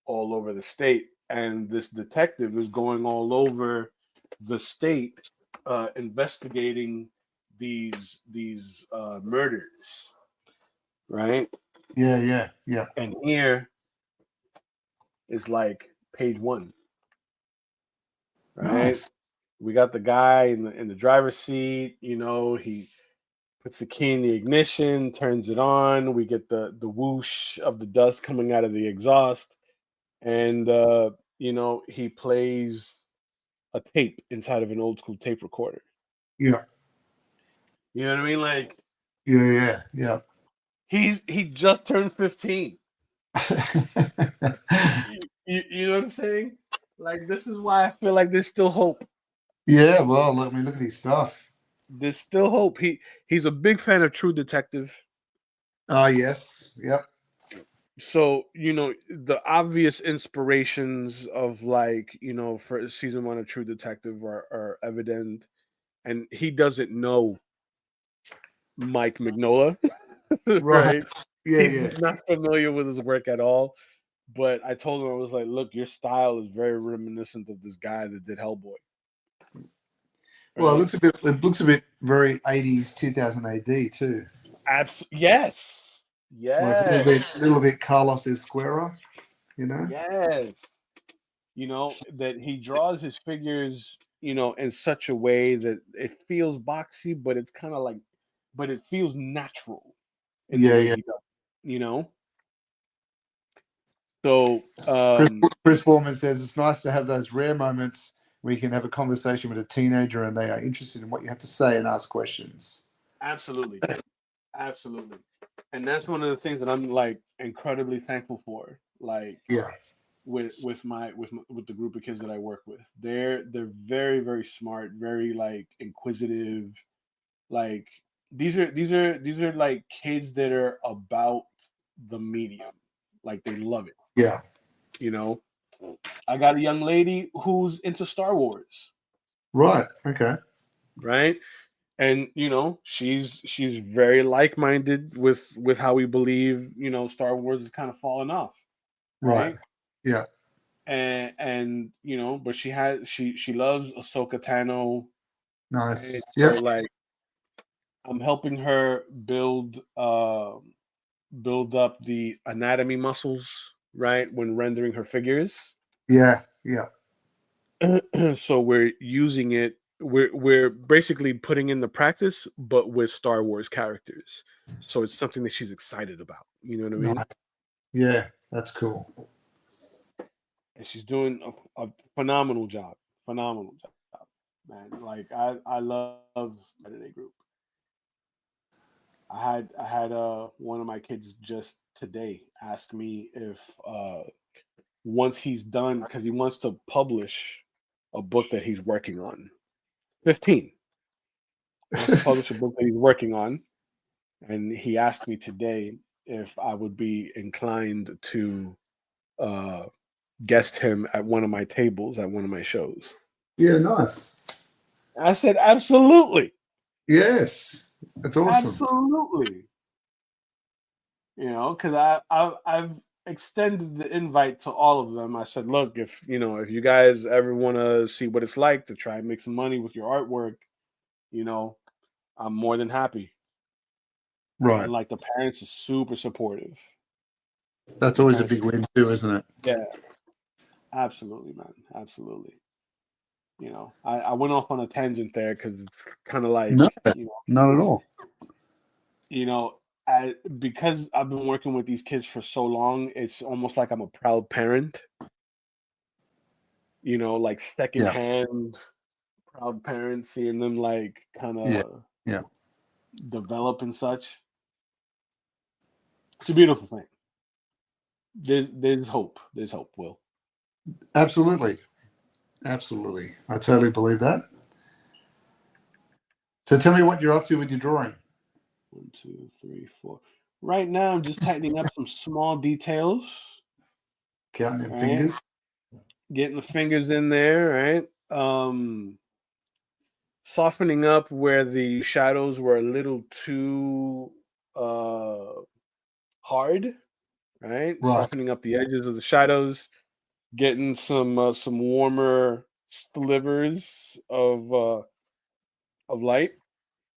all over the state, and this detective is going all over the state, investigating these murders, right? Yeah. Yeah. Yeah. And here is like page one, right? Nice. We got the guy in the driver's seat. He puts the key in the ignition, turns it on. We get the whoosh of the dust coming out of the exhaust, and he plays a tape inside of an old school tape recorder. Yeah. You know what I mean? Like Yeah. Yeah. Yeah. He just turned 15. You know what I'm saying? Like, this is why I feel like there's still hope. Yeah, well, look at his stuff. There's still hope. He's a big fan of True Detective. Oh, yes. Yep. So, the obvious inspirations of, like, for season one of True Detective are evident, and he doesn't know Mike Mignola, Right. right? Yeah, yeah. He's not familiar with his work at all. But I told him, I was like, look, your style is very reminiscent of this guy that did Hellboy. Well, Right? it looks a bit very 80s, 2000 AD too. Yes. Like Yes. a little bit Carlos Esquera, you know? Yes. That he draws his figures, in such a way that it feels boxy, but it's kind of like, but it feels natural in the Yeah, way yeah. he does, you know? So, Chris Borman says it's nice to have those rare moments where you can have a conversation with a teenager and they are interested in what you have to say and ask questions. absolutely. Absolutely. And that's one of the things that I'm, like, incredibly thankful for. Like, Yeah. with the group of kids that I work with. They're very, very smart, very, like, inquisitive. Like, these are like kids that are about the medium. Like, they love it, Yeah. you know. I got a young lady who's into Star Wars, Right. Okay. right? And she's very like-minded with how we believe, Star Wars is kind of falling off, Right. right? Yeah. And but she loves Ahsoka Tano, right? Nice. So, Yep. like, I'm helping her build up the anatomy muscles, right, when rendering her figures. Yeah. Yeah. So we're using it. We're basically putting in the practice, but with Star Wars characters. So it's something that she's excited about. You know what I mean? Nice. Yeah. That's cool. And she's doing a phenomenal job. Phenomenal job, man. Like, I love Saturday group. I had one of my kids just today ask me if once he's done, because he wants to publish a book that he's working on. 15 wants to publish a book that he's working on, and he asked me today if I would be inclined to uh, guest him at one of my tables at one of my shows. Yeah. Nice. I said, absolutely, Yes. That's awesome. absolutely. Because I've extended the invite to all of them. I said, look, if you guys ever want to see what it's like to try and make some money with your artwork, you know, I'm more than happy. Right. And, like, the parents are super supportive. That's The always a parents big are, win too, isn't it? yeah, absolutely, man, absolutely. I went off on a tangent there because it's kind of like, No, not at it's all. you know, because I've been working with these kids for so long, it's almost like I'm a proud parent. Like, Yeah. secondhand proud parent, seeing them, like, kind Yeah. of Yeah. develop and such. It's a beautiful thing. There's hope. There's hope, Will. Absolutely. Absolutely. I totally believe that. So tell me what you're up to with your drawing. 1, 2, 3, 4. Right now, I'm just tightening up some small details. Counting them Right, fingers. getting the fingers in there. Right, softening up where the shadows were a little too uh hard. Right, Right. softening up the edges of the shadows, getting some warmer slivers of light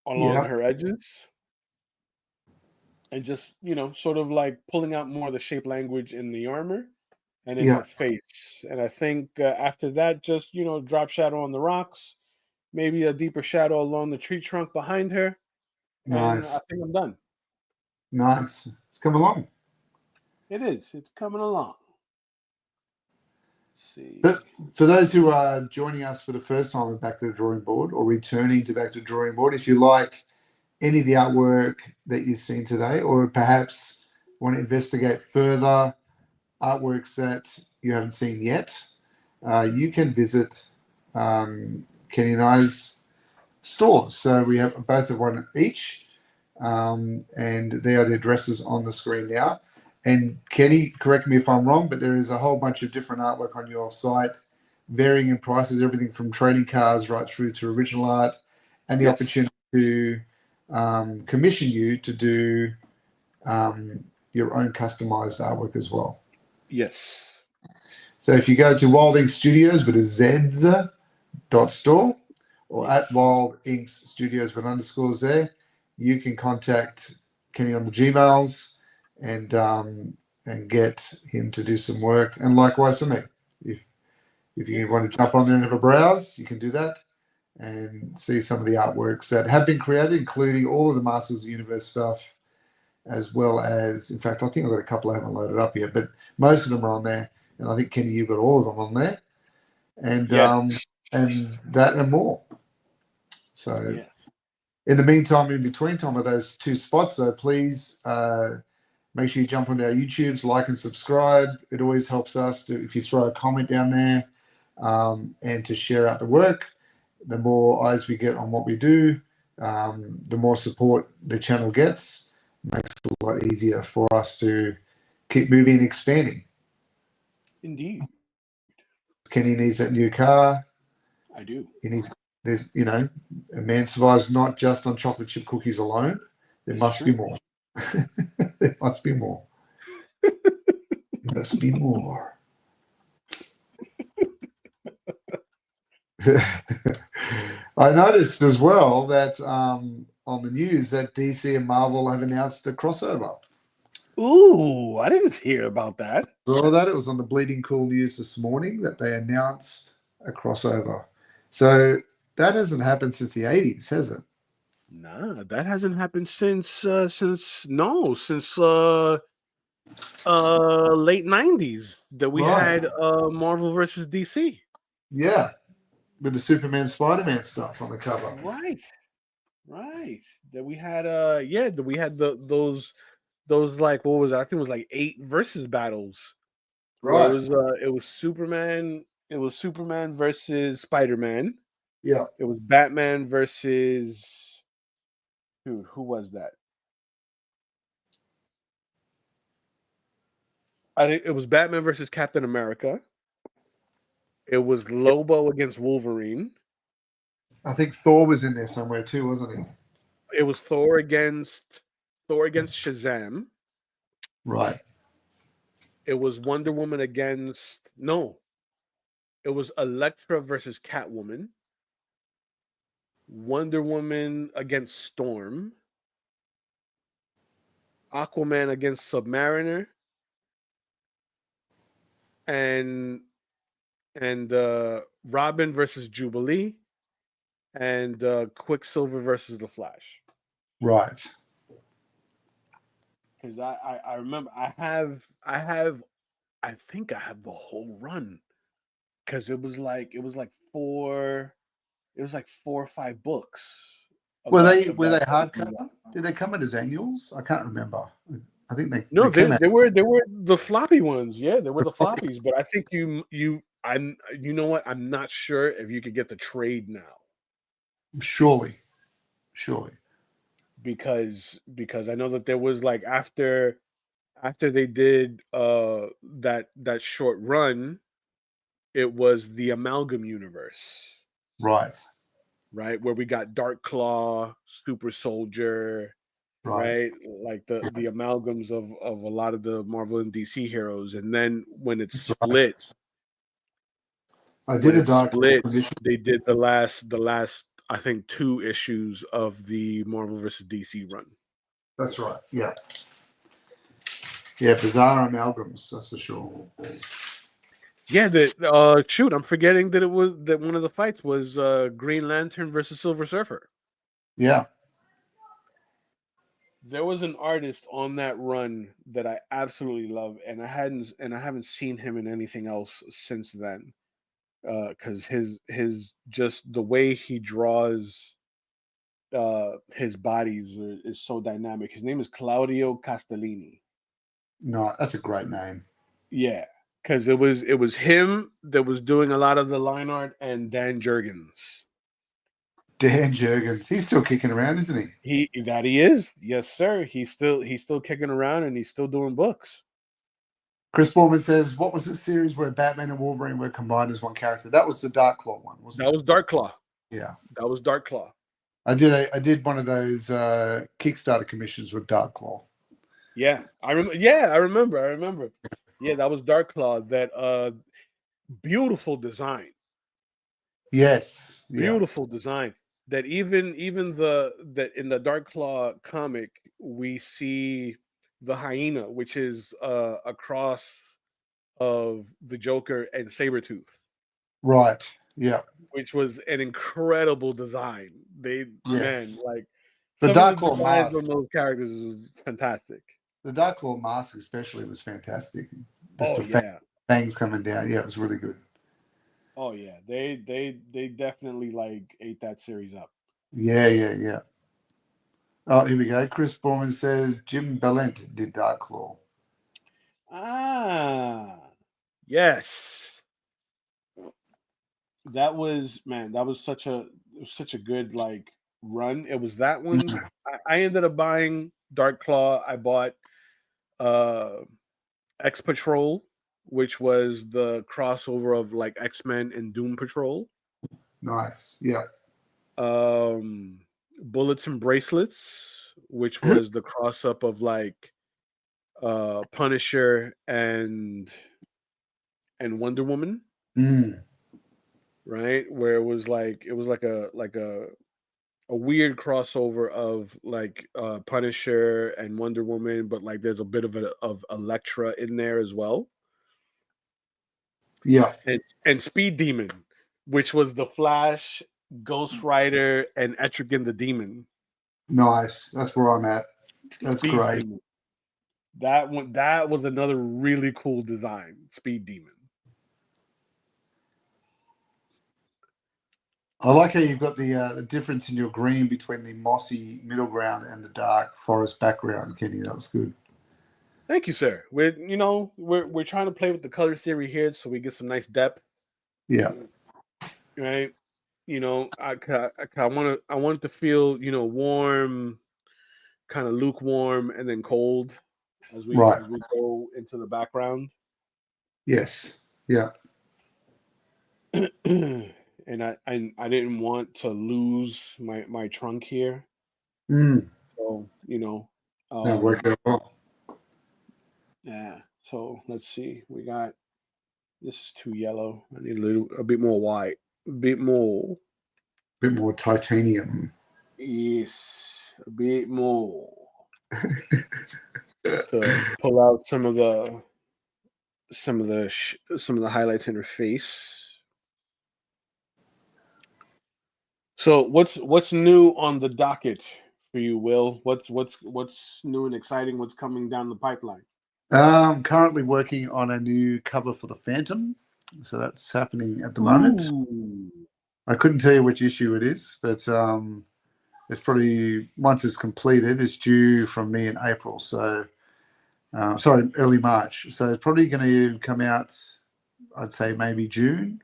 along Yeah. her edges, and just sort of like pulling out more of the shape language in the armor and in Yeah. her face. And I think after that, just drop shadow on the rocks, maybe a deeper shadow along the tree trunk behind her, and I Nice. think I'm done. Nice. It's come along. It is. It's coming along. Let's But see. for those who are joining us for the first time at Back to the Drawing Board or returning to Back to the Drawing Board, if you like any of the artwork that you've seen today, or perhaps want to investigate further artworks that you haven't seen yet, you can visit Kenny and I's stores. So we have both of one each, and there are the addresses on the screen now. And Kenny, correct me if I'm wrong, but there is a whole bunch of different artwork on your site, varying in prices, everything from trading cards right through to original art, and the Yes. opportunity to commission you to do your own customized artwork as well. Yes. So if you go to Wilding Studios with a Z's .store or at Yes. Wild Inks Studios with underscores there, you can contact Kenny on the Gmails and get him to do some work. And likewise for me, if you want to jump on there and have a browse, you can do that and see some of the artworks that have been created, including all of the Masters of the Universe stuff, as well as, in fact, I think I've got a couple I haven't loaded up yet, but most of them are on there. And I think, Kenny, you've got all of them on there. And Yes. and that and more. So Yes. in the meantime, in between time of those two spots, though, please make sure you jump onto our YouTubes, like and subscribe. It always helps us if you throw a comment down there and to share out the work. The more eyes we get on what we do, the more support the channel gets. Makes it a lot easier for us to keep moving and expanding. Indeed. Kenny needs that new car. I do. He needs, there's, a man survives not just on chocolate chip cookies alone. There must be more. There must be more. Must be more. I noticed as well that on the news that DC and Marvel have announced a crossover. Ooh, I didn't hear about that. Saw that. It was on the Bleeding Cool News this morning that they announced a crossover. So that hasn't happened since the 80s, has it? Nah, that hasn't happened since late 90s that we Right. had Marvel versus DC. Yeah. With the Superman Spider-Man stuff on the cover. Right. Right. That we had that we had those like, what was it? I think it was like 8 versus battles where Right. it was Superman versus Spider-Man. Yeah. It was Batman versus who was that? I think it was Batman versus Captain America. It was Lobo against Wolverine. I think Thor was in there somewhere too, wasn't he? It was Thor against Shazam. Right. It was Wonder Woman against it was Elektra versus Catwoman. Wonder Woman against Storm. Aquaman against Submariner. And Robin versus Jubilee. And Quicksilver versus the Flash. Right. Because I remember I think I have the whole run. Because it was like 4 or 5 books of Were that they of that. hardcover? Did they come in as annuals? I can't remember. I think No, they came out. they were the floppy ones. Yeah, they were the floppies. But I think you know what? I'm not sure if you could get the trade now Surely. because I know that there was like after they did that short run, it was the Amalgam universe, Right. right? Where we got Dark Claw, Super Soldier, Right. right? Like the amalgams of a lot of the Marvel and DC heroes. And then when it Right. split, I did a dark they did the last I think 2 issues of the Marvel versus DC run. That's right. Yeah. Yeah, bizarre amalgams, that's for sure. Yeah, shoot, I'm forgetting that one of the fights was Green Lantern versus Silver Surfer. Yeah. There was an artist on that run that I absolutely love, and I haven't seen him in anything else since then. Because his just the way he draws his bodies is so dynamic. His name is Claudio Castellini. No, that's a great name. Yeah, because it was him that was doing a lot of the line art, and Dan Jurgens. Dan Jurgens. He's still kicking around, isn't he? He is. Yes, sir. He's still kicking around, and he's still doing books. Chris Borman says, what was the series where Batman and Wolverine were combined as one character? That was the Dark Claw one, wasn't That it? was Dark Claw. Yeah. That was Dark Claw. I did one of those Kickstarter commissions with Dark Claw. Yeah, I remember. Yeah, I remember. Yeah, that was Dark Claw. That beautiful design. Yes. Yeah. Beautiful design. That even that in the Dark Claw comic we see the hyena, which is a cross of the Joker and Sabretooth, Right. Yeah. which was an incredible design. Man, Yes. like The some of Dark the Claw designs mask. on those characters is fantastic. The Dark Claw mask especially was fantastic. Just Oh the yeah. fangs coming down. Yeah, it was really good. Oh yeah. They definitely like ate that series up. Yeah. Oh, here we go. Chris Borman says Jim Balent did Dark Claw. Ah, yes. That was such a good like run. It was that one. I ended up buying Dark Claw. I bought uh X Patrol, which was the crossover of like X-Men and Doom Patrol. Nice. Yeah. Bullets and Bracelets, which was the cross up of like Punisher and Wonder Woman, Mm, right? Where it was like a weird crossover of like Punisher and Wonder Woman, but like there's a bit of Elektra in there as well. yeah. And Speed Demon, which was the Flash, Ghost Rider, and Etrigan the Demon. Nice. That's where I'm at. That's Speed great. Demon. That was another really cool design. Speed Demon. I like how you've got the difference in your green between the mossy middle ground and the dark forest background, Kenny. That was good. Thank you, sir. We're trying to play with the color theory here, so we get some nice depth, Yeah. right? I want it to feel warm, kind of lukewarm, and then cold as we Right. as we go into the background. Yes. Yeah. And I didn't want to lose my trunk here, Mm. so That worked out well. yeah. So let's see. We got this is too yellow. I need a bit more white, a bit more. A bit more titanium. Yes, a bit more to pull out some of the highlights in her face. So what's new on the docket for you, Will? What's new and exciting? What's coming down the pipeline? I'm currently working on a new cover for the Phantom, so that's happening at the moment. Ooh. I couldn't tell you which issue it is, but it's probably once it's completed, it's due from me in April. So sorry, early March. So it's probably going to come out. I'd say maybe June,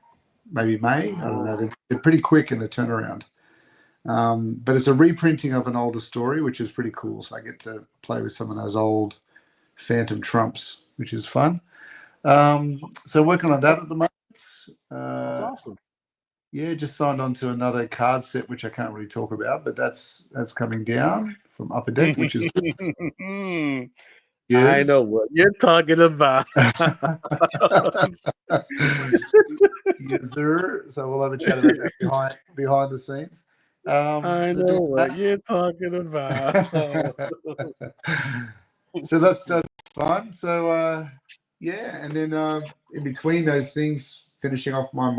maybe May. I don't know. They're pretty quick in the turnaround. But it's a reprinting of an older story, which is pretty cool. So I get to play with some of those old Phantom Trumps, which is fun. So working on that at the moment. That's awesome. Yeah, just signed on to another card set, which I can't really talk about, but that's coming down from Upper Deck, which is I yes. know what you're talking about. Yes, sir. So we'll have a chat about that behind the scenes. I So know doing what you're talking about. that. So that's fun. So yeah, and then in between those things, finishing off my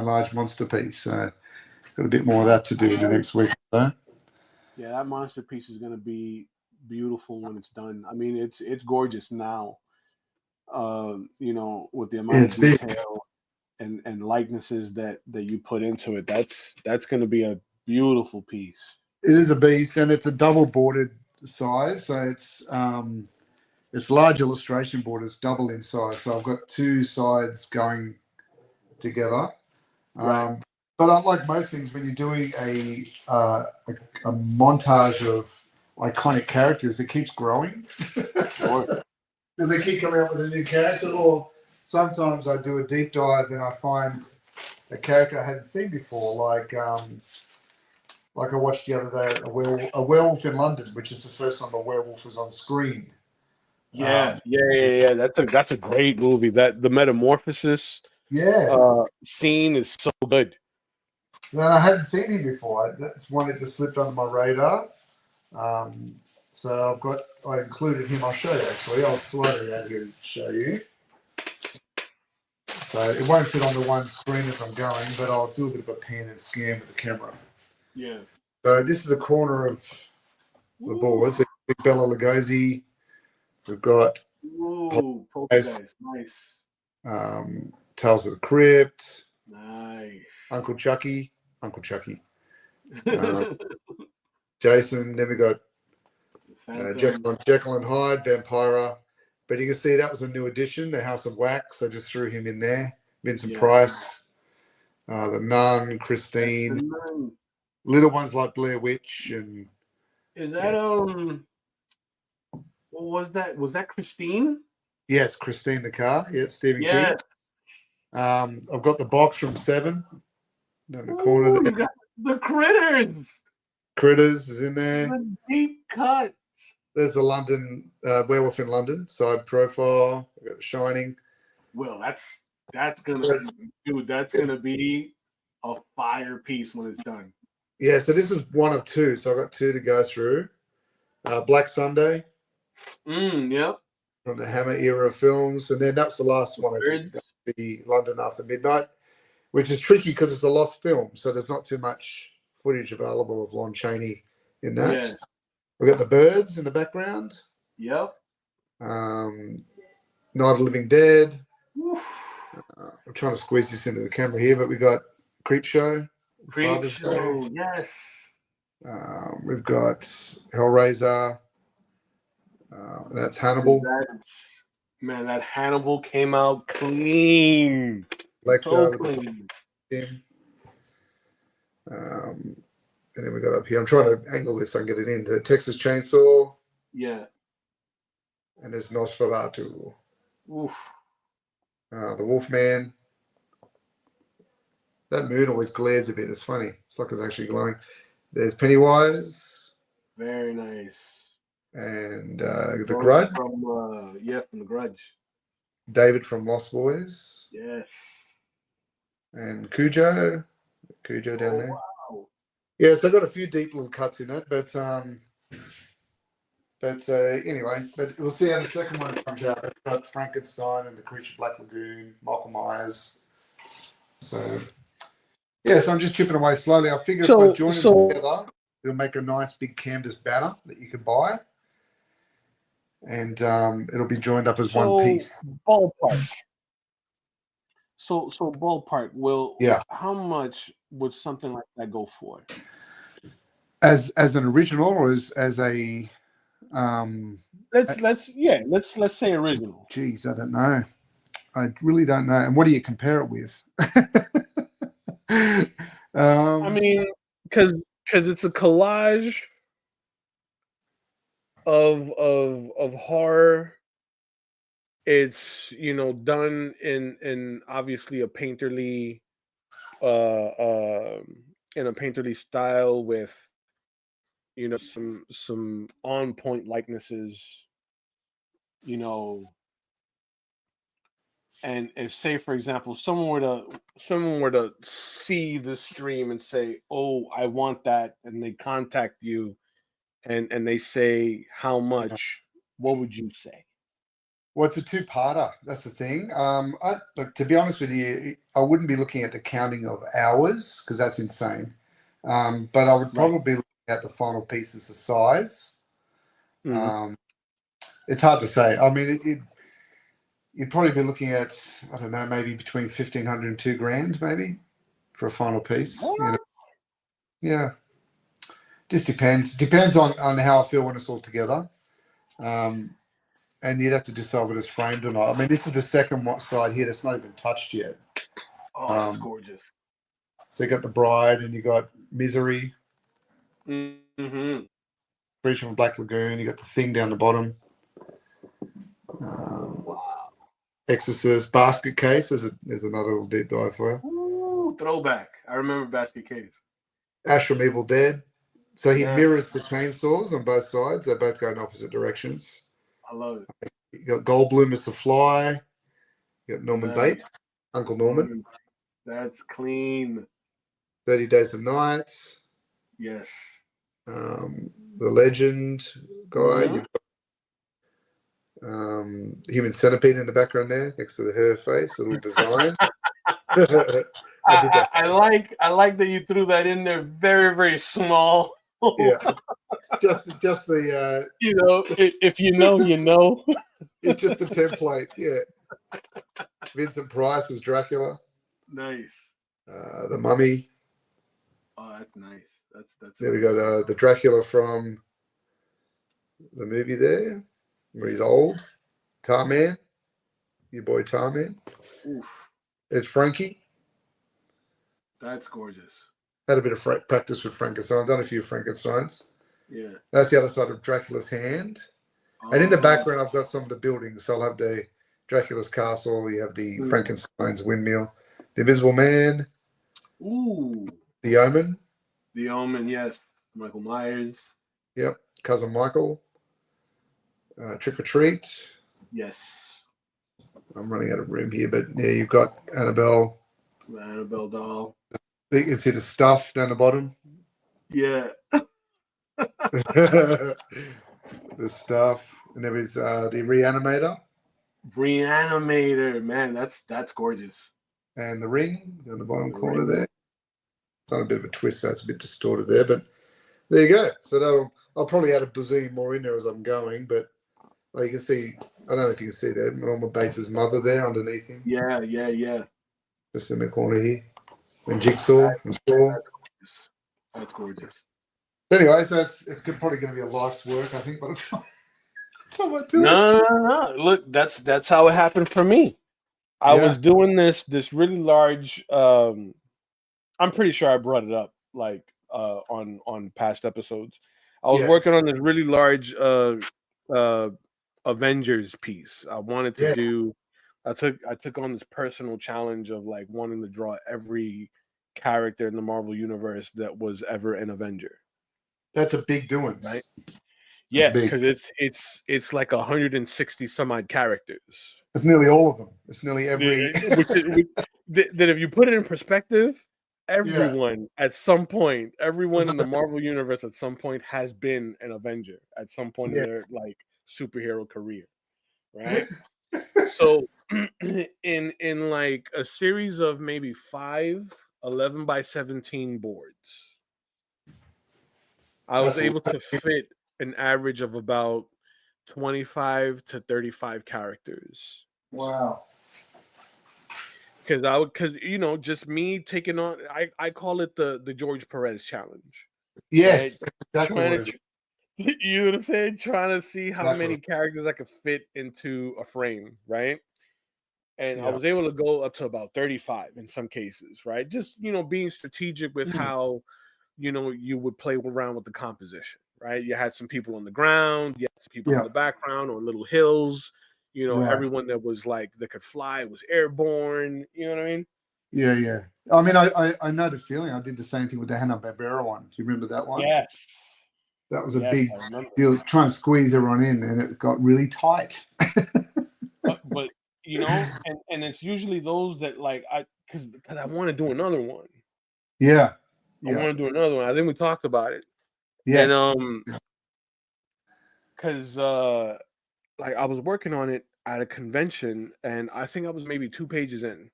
large monster piece. So got a bit more of that to do in the next week or so. Yeah, that monster piece is gonna be beautiful when it's done. I mean, it's gorgeous now. With the amount of It's big. detail and likenesses that you put into it, that's gonna be a Beautiful piece. It is a beast, and it's a double bordered size, so it's large illustration board. It's double in size, so I've got two sides going together. Right. But unlike most things, when you're doing a montage of iconic characters, it keeps growing. Sure. Because they keep coming up with a new character, or sometimes I do a deep dive and I find a character I hadn't seen before, like I watched the other day a werewolf in London, which is the first time a werewolf was on screen. Yeah. That's a great movie. That the metamorphosis scene is so good. And I hadn't seen him before. That's one that just slipped under my radar. So I included him. I'll show you actually. I'll slide it out here and show you. So it won't fit on the one screen as I'm going, but I'll do a bit of a pan and scan with the camera. Yeah. So this is the corner of the board. So Bela Lugosi. We've got Poltergeist. Nice. Tales of the Crypt. Nice. Uncle Chucky. Jason. Then we got Jekyll and Hyde, Vampira. But you can see that was a new addition, the House of Wax. I just threw him in there. Vincent Price, the Nun, Christine, the Nun. Little ones like Blair Witch, and is that what was that? Was that Christine? Yes, Christine the car. Yeah, Stephen King. I've got the box from Seven down the corner there. You got the Critters. Critters is in there. The deep cut. There's the London Werewolf in London side profile. I've got the Shining. Well, that's gonna be a fire piece when it's done. Yeah, so this is one of two. So I've got two to go through. Black Sunday. Yep. From the Hammer era of films, and then that was the last one I did, the London After Midnight, which is tricky because it's a lost film, so there's not too much footage available of Lon Chaney in that. Yeah. We've got the birds in the background. Yep. Night of the Living Dead. I'm trying to squeeze this into the camera here, but we got Creepshow. Creepshow, yes. We've got Hellraiser. That's Hannibal. That Hannibal came out clean. So clean. And then we got up here. I'm trying to angle this and get it in. The Texas Chainsaw. Yeah. And there's Nosferatu. Oof. The Wolfman. That moon always glares a bit. It's funny. It's like it's actually glowing. There's Pennywise. Very nice. And the Grudge. From The Grudge. David from Lost Boys. Yes. And Cujo. Cujo down there. Wow. Yeah, so I've got a few deep little cuts in it, but anyway, but we'll see how the second one comes out. It's got Frankenstein and the Creature Black Lagoon, Michael Myers. So yeah, so I'm just chipping away slowly. I figure if I join them together, it'll make a nice big canvas banner that you can buy. And it'll be joined up as one piece. Ballpark. So ballpark. How much would something like that go for? As an original, or as a let's say original. Geez, I don't know. I really don't know. And what do you compare it with? I mean, because it's a collage of horror. It's done in obviously a painterly in a painterly style with some on point likenesses, and if, say for example, someone were to see the stream and say, oh, I want that, and they contact you and they say how much, what would you say? Well, it's a two-parter. That's the thing. To be honest with you, I wouldn't be looking at the counting of hours because that's insane. But I would probably be looking at the final piece's size. Mm-hmm. It's hard to say. I mean, you'd probably be looking at, I don't know, maybe between $1,500 and $2,000 maybe for a final piece. Yeah. Just depends. Depends on how I feel when it's all together. And you'd have to decide whether it's framed or not. I mean, this is the second side here that's not even touched yet. Oh, that's gorgeous. So you got the bride and you got Misery, Mm-hmm. Creature from Black Lagoon. You got the Thing down the bottom. Wow. Exorcist, Basket Case. There's another little deep dive for you. Ooh, throwback. I remember Basket Case. Ash from Evil Dead. So he Yes. mirrors the chainsaws on both sides. They both go in opposite directions. I love it. You got Goldblum as the Fly. You got Norman Nice. Bates, Uncle Norman. That's clean. 30 Days of Night. Yes. The Legend guy. Mhm. You've got Human Centipede in the background there, next to her face, a little design. I did that. I like that you threw that in there. Very, very small. Yeah, just the You know, if you know, you know. it's just the template. Yeah, Vincent Price as Dracula. Nice. The Mummy. Oh, that's nice. That's. There we got the Dracula from the movie there, where he's old. Tarman, your boy Tarman. Oof. It's Frankie. That's gorgeous. Had a bit of practice with Frankenstein. I've done a few Frankensteins. Yeah. That's the other side of Dracula's hand. And in the background, I've got some of the buildings. So I'll have the Dracula's castle. You have the Frankenstein's windmill, the Invisible Man. Ooh. The Omen. The Omen, yes. Michael Myers. Yep. Cousin Michael. Trick or Treat. Yes. I'm running out of room here, but yeah, you've got Annabelle. The Annabelle doll. You can see the stuff down the bottom. Yeah. The stuff. And there was the Reanimator. Reanimator, man, that's gorgeous. And the Ring down the bottom corner there. It's on a bit of a twist, so it's a bit distorted there, but there you go. So I'll probably add a bazillion more in there as I'm going, but you can see, I don't know if you can see that, Norma Bates' mother there underneath him. Yeah. Just in the corner here. And Jigsaw from Saw. That's gorgeous. Anyway, so it's probably going to be a life's work, I think, by the time I do it. No. Look, that's how it happened for me. I was doing this really large. I'm pretty sure I brought it up on past episodes. I was working on this really large Avengers piece. I wanted to do. I took on this personal challenge of like wanting to draw every character in the Marvel universe that was ever an Avenger. That's a big doings, right? Yeah, because it's like 160 some odd characters. It's nearly all of them. It's nearly every. That if you put it in perspective, everyone at some point, everyone in the Marvel universe at some point has been an Avenger at some point in their like superhero career, right? So in like a series of maybe 5 11 by 17 boards, I was able to fit an average of about 25 to 35 characters. Wow. Because just me taking on, I call it the George Perez challenge. Yes, right? You know what I'm saying? Trying to see how many characters I could fit into a frame, right? And I was able to go up to about 35 in some cases, right? Just being strategic with how you would play around with the composition, right? You had some people on the ground, you had some people in the background on little hills. Everyone that was like that could fly was airborne. You know what I mean? Yeah. I mean, I know the feeling. I did the same thing with the Hanna-Barbera one. Do you remember that one? Yes. That was a big deal, trying to squeeze everyone in, and it got really tight. but and it's usually those that like because I want to do another one. Yeah. I want to do another one. I think we talked about it. Yes. And because like I was working on it at a convention, and I think I was maybe 2 pages in.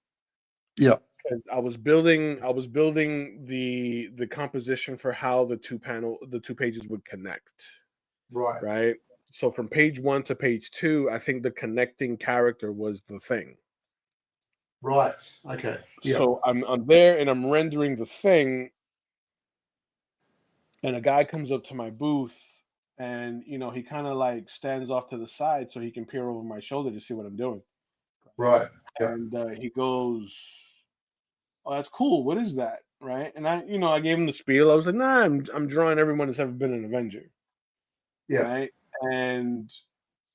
Yeah. And I was building the composition for how the two pages would connect. Right. So from page 1 to page 2, I think the connecting character was the Thing. Right. Okay. So I'm there and I'm rendering the Thing, and a guy comes up to my booth, and he kind of like stands off to the side so he can peer over my shoulder to see what I'm doing. Right. Yeah. And he goes, "Oh, that's cool. What is that?" Right? And I gave him the spiel. I was like, "Nah, I'm drawing everyone that's ever been an Avenger." Yeah. Right? And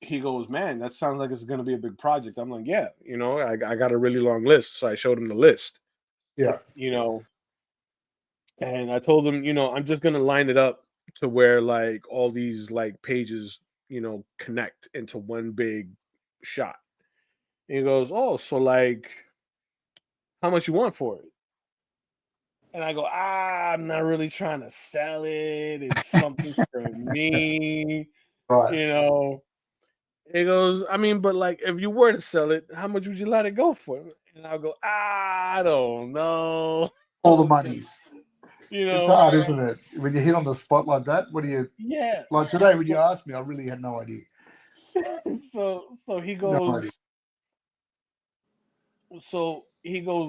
he goes, "Man, that sounds like it's going to be a big project." I'm like, "Yeah, I got a really long list." So I showed him the list. Yeah. You know, and I told him, I'm just going to line it up to where like all these like pages, connect into one big shot. And he goes, "Oh, so like how much you want for it?" And I go, I'm not really trying to sell it. It's something for me, Right. you know. He goes, "I mean, but like if you were to sell it, how much would you let it go for?" And I'll go, I don't know. All the monies. you It's know. hard, isn't it? When you hit on the spot like that, what do you Yeah. like today when you So, asked me, I really had no idea. so he No goes, idea.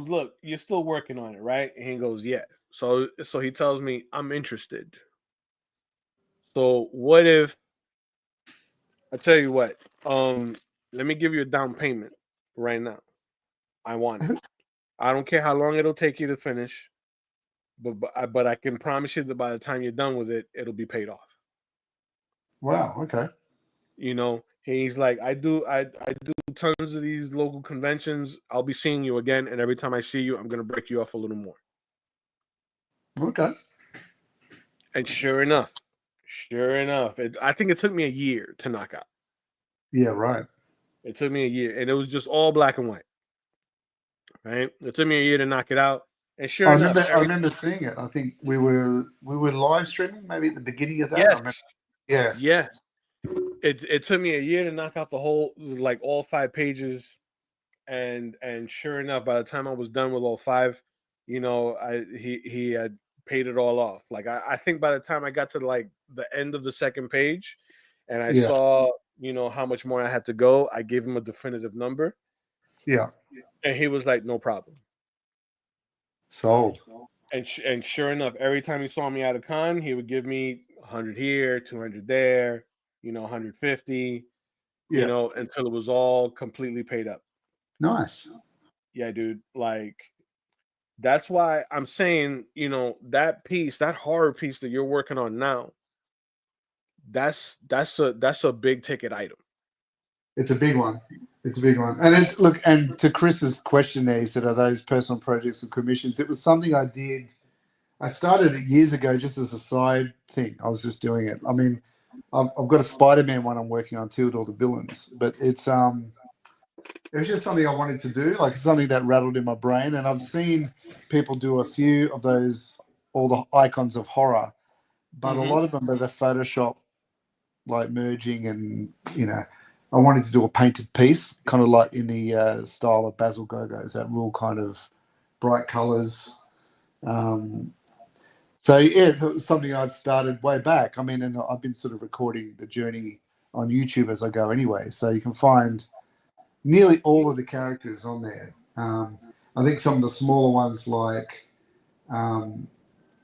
"Look, you're still working on it, right?" And he goes, "Yeah." So he tells me, "I'm interested. So what if I tell you what, let me give you a down payment right now. I want it. I don't care how long it'll take you to finish, but I can promise you that by the time you're done with it, it'll be paid off." Wow, okay. He's like, I do tons of these local conventions. I'll be seeing you again, and every time I see you, I'm gonna break you off a little more. Okay. And sure enough, I think it took me a year to knock out. Yeah, right. It took me a year, and it was just all black and white. Right? It took me a year to knock it out, and sure I enough, remember I remember seeing it. I think we were live streaming maybe at the beginning of that. I yes, remember. Yeah. yeah. It took me a year to knock out the whole like all 5 pages, and sure enough, by the time I was done with all five, he had paid it all off. Like I think by the time I got to like the end of the second page, and I Yeah. saw how much more I had to go, I gave him a definitive number, Yeah. and he was like, "No problem." Sold. And sure enough, every time he saw me at a con, he would give me 100 here, 200 there, 150, Yeah. until it was all completely paid up. Nice. Yeah, dude. Like that's why I'm saying, that piece, that horror piece that you're working on now, that's a big ticket item. It's a big one. It's a big one. And it's look, and to Chris's question there, he said, are those personal projects and commissions? It was something I did. I started it years ago just as a side thing. I was just doing it. I mean, I've got a Spider-Man one I'm working on too with all the villains, but it was just something I wanted to do, like something that rattled in my brain. And I've seen people do a few of those, all the icons of horror, but a Hmm. lot of them are the Photoshop like merging, and I wanted to do a painted piece, kind of like in the style of Basil Gogo's, that real kind of bright colors. Um, so yeah, so it was something I'd started way back. I mean, and I've been sort of recording the journey on YouTube as I go anyway, so you can find nearly all of the characters on there. I think some of the smaller ones, like um,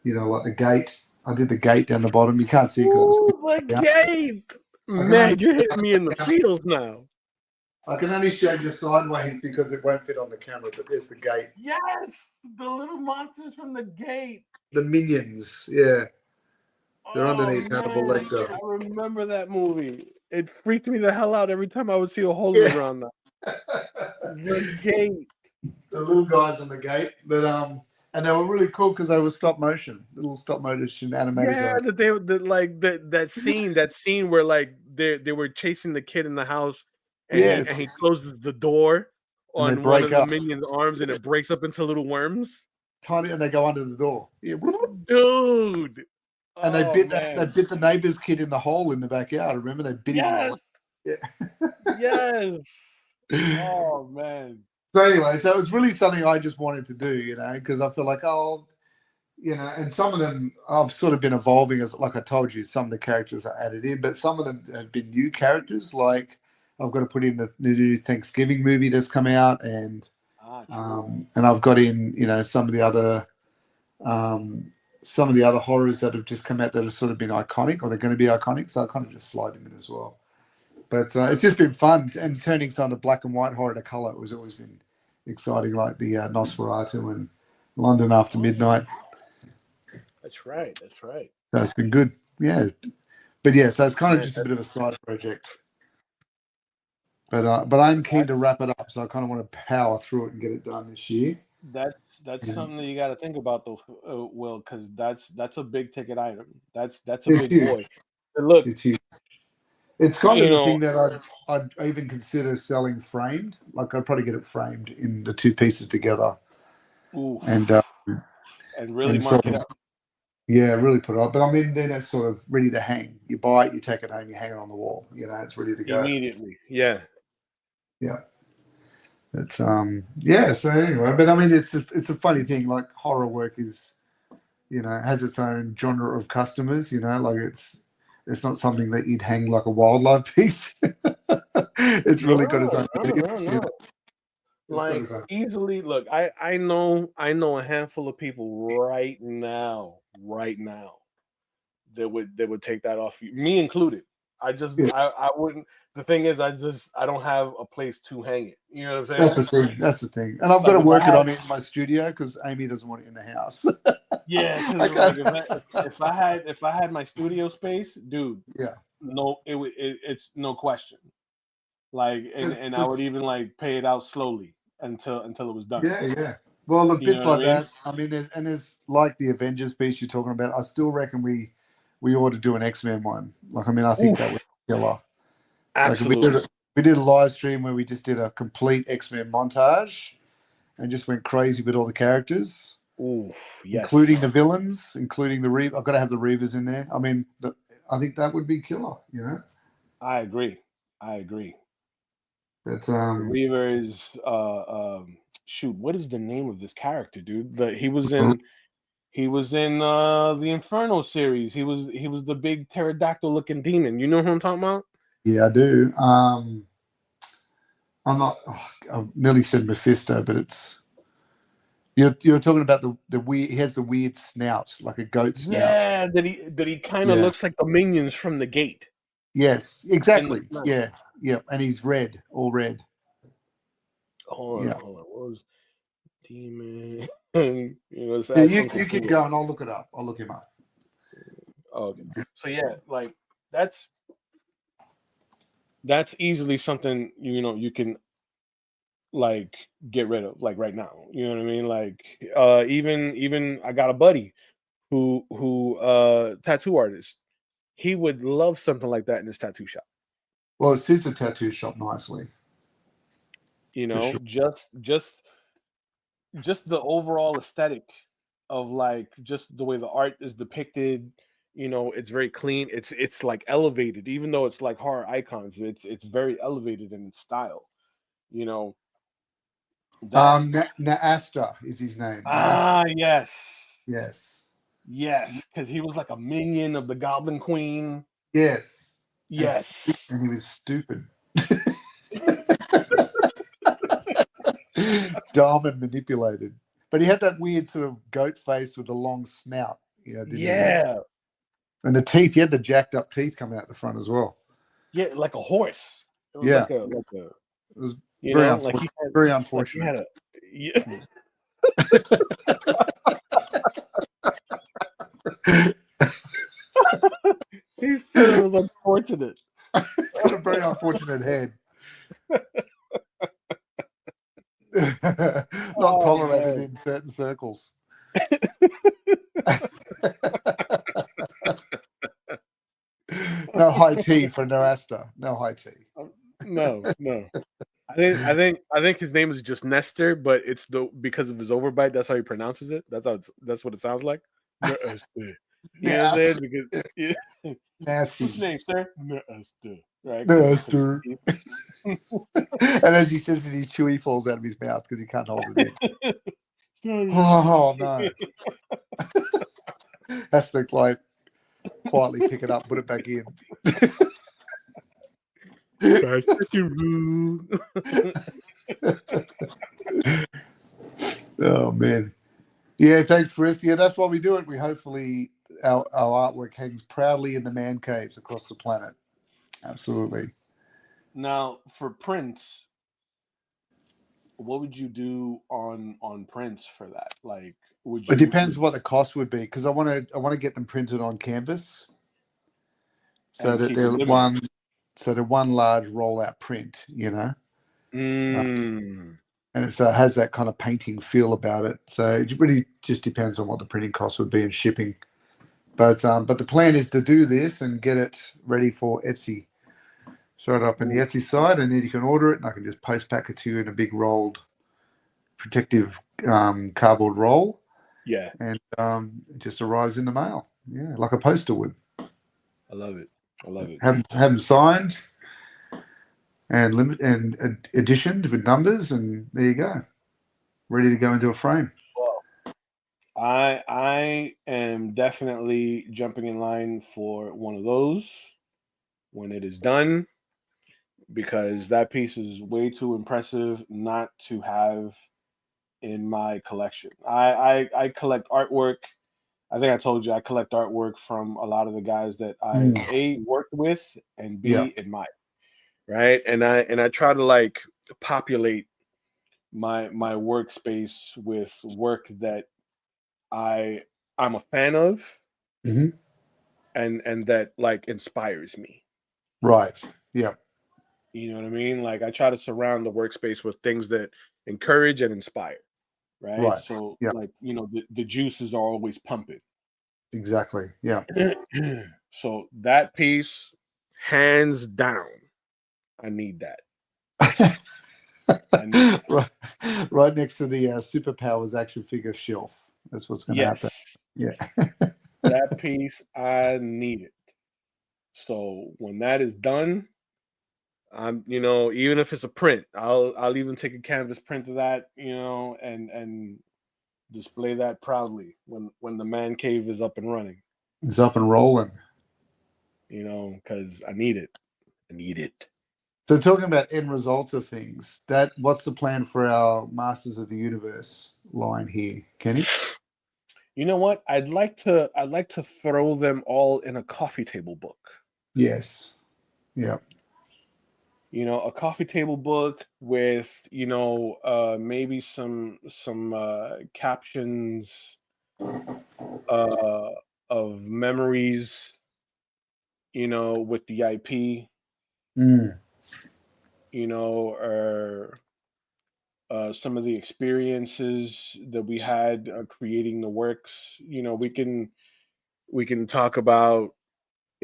like the gate. I did the gate down the bottom. You can't see it because it was Ooh, the down. gate. I can only Man, you're hitting me in the feels now. I can only show you sideways because it won't fit on the camera. But there's the gate. Yes, the little monsters from the gate. The minions, yeah, they're Oh underneath Hannibal man, Lecter. I remember that movie. It freaked me the hell out every time I would see a hole in the Yeah, ground. Now. The gate. the little guys on the gate, but and they were really cool because they were stop motion, little stop motion animated Yeah, guys. that scene where like they were chasing the kid in the house, and he Yes, closes the door and they on one break of the up, minions' arms, and it breaks up into little worms. tiny, and they go under the door. Yeah, Dude. and they Oh bit that they man. bit the neighbor's kid in the hole in the backyard. Remember they bit him in the Yes. leg. Yeah. Yes. Oh man. So anyway, so it was really something I just wanted to do, because I feel like, and some of them I've sort of been evolving as, like I told you, some of the characters are added in, but some of them have been new characters. Like I've got to put in the new Thanksgiving movie that's come out, and True. and I've got in, some of the other, um, some of the other horrors that have just come out that have sort of been iconic, or they're going to be iconic. So I kind of just slide them in as well. But it's just been fun, and turning some of black and white horror to color has always been exciting, like the Nosferatu and London After Midnight. That's right. That's right. So it's been good. Yeah. But yeah, so it's kind of Man, just a bit of a side project. But I'm keen to wrap it up, so I kind of want to power through it and get it done this year. that's something that you got to think about, though, Will, because that's a big ticket item. That's a big boy. And look, It's huge. It's kind of you the know, thing that I'd even consider selling framed. Like I'd probably get it framed in the two pieces together, oof, and really and mark sort it of, up yeah, really put it up. But I mean, then it's sort of ready to hang. You buy it, you take it home, you hang it on the wall. You know, it's ready to go. immediately. Yeah. Yeah. It's yeah. So anyway, but I mean, it's a funny thing. Like horror work is, has its own genre of customers. Like it's not something that you'd hang like a wildlife piece. It's really got its own audience. No. Like easily, look, I know a handful of people right now that would take that off you, me included. Yeah. I wouldn't. The thing is, I don't have a place to hang it. You know what I'm saying? That's the thing. And I've got to work it on it in my studio because Amy doesn't want it in the house. Yeah, because like if I had my studio space, dude, yeah, no, it's no question. Like, and I would even like pay it out slowly until it was done. yeah. Well, look, You bits know what like I mean? that. I mean, there's like the Avengers piece you're talking about. I still reckon we ought to do an X-Men one. Like, I mean, I think that was killer. Like, Absolutely. we did a live stream where we just did a complete X-Men montage and just went crazy with all the characters. Ooh, yes. Including the villains, including the Reaver. I've got to have the Reavers in there. I mean, I think that would be killer. I agree. But Reaver is shoot, what is the name of this character, dude? He was in the Inferno series. He was the big pterodactyl looking demon. You know who I'm talking about? yeah, I do. I'm not. I nearly said Mephisto, but it's you're talking about the weird. He has the weird snout, like a goat snout. Yeah, that he kind of looks like the minions from the Gate. Yes, exactly. Yeah, and he's red, all red. Hold on. What was demon? You keep going. I'll look it up. I'll look him up. Okay. So yeah, like that's easily something you can like get rid of like right now. You know what I mean? Like even I got a buddy who tattoo artist. He would love something like that in his tattoo shop. Well, it suits a tattoo shop nicely. Sure. just the overall aesthetic of like just the way the art is depicted. It's very clean. It's like elevated, even though it's like horror icons. It's very elevated in style. Naasta is his name. Yes. Yes, because he was like a minion of the Goblin Queen. Yes. And he was stupid. Dumb and manipulated. But he had that weird sort of goat face with a long snout. Didn't he? And the teeth, he had the jacked up teeth coming out the front as well. Yeah, like a horse. It was yeah. It was very unfortunate. Very unfortunate. Like yeah. He said it was unfortunate. Got a very unfortunate head. Not tolerated in certain circles. No high tea for Narasta. No high tea. No. I think his name is just Nestor, but it's because of his overbite. That's how he pronounces it. That's what it sounds like. Nestor. Yeah, because nasty. What's his name, sir? Nestor. Right. Nestor. And as he says it, his chewy falls out of his mouth because he can't hold it in. Oh no. Has to like quietly pick it up, put it back in. That's such a rude. Oh man. Yeah, thanks, Chris. Yeah, that's why we do it. We hopefully our artwork hangs proudly in the man caves across the planet. Absolutely. Now, for prints, what would you do on prints for that? Like, It depends would what the cost would be because I want to get them printed on canvas so and that keep it they're living? one large rollout print, uh, Mm, and it has that kind of painting feel about it. So it really just depends on what the printing cost would be and shipping. But the plan is to do this and get it ready for Etsy. Throw it up in the ooh, Etsy site, and then you can order it, and I can just post pack it to you in a big rolled protective cardboard roll, yeah, and it just arrives in the mail. Yeah, like a poster would. I love it. I love it. Have them signed and editioned with numbers, and there you go, ready to go into a frame. Well, I am definitely jumping in line for one of those when it is done because that piece is way too impressive not to have in my collection. I collect artwork. I think I told you I collect artwork from a lot of the guys that I Mm. A worked with and Yeah. B admire. Right. And I try to like populate my workspace with work that I I'm a fan of Hmm. and that like inspires me. Right. Yeah. You know what I mean? Like I try to surround the workspace with things that encourage and inspire. Right. Right. So Yeah. like, the juices are always pumping. Exactly. Yeah. So that piece, hands down, I need that. I need that. right, right next to the superpowers action figure shelf. That's what's going to happen. Yes, Yeah. that piece, I need it. So when that is done, even if it's a print, I'll even take a canvas print of that, and display that proudly when the man cave is up and running, It's up and rolling. because I need it. I need it. So talking about end results of things, that what's the plan for our Masters of the Universe line here, Kenny? You know what? I'd like to throw them all in a coffee table book. Yes. Yeah. A coffee table book with, maybe some captions uh of memories, with the IP, Mm. or some of the experiences that we had creating the works. We can talk about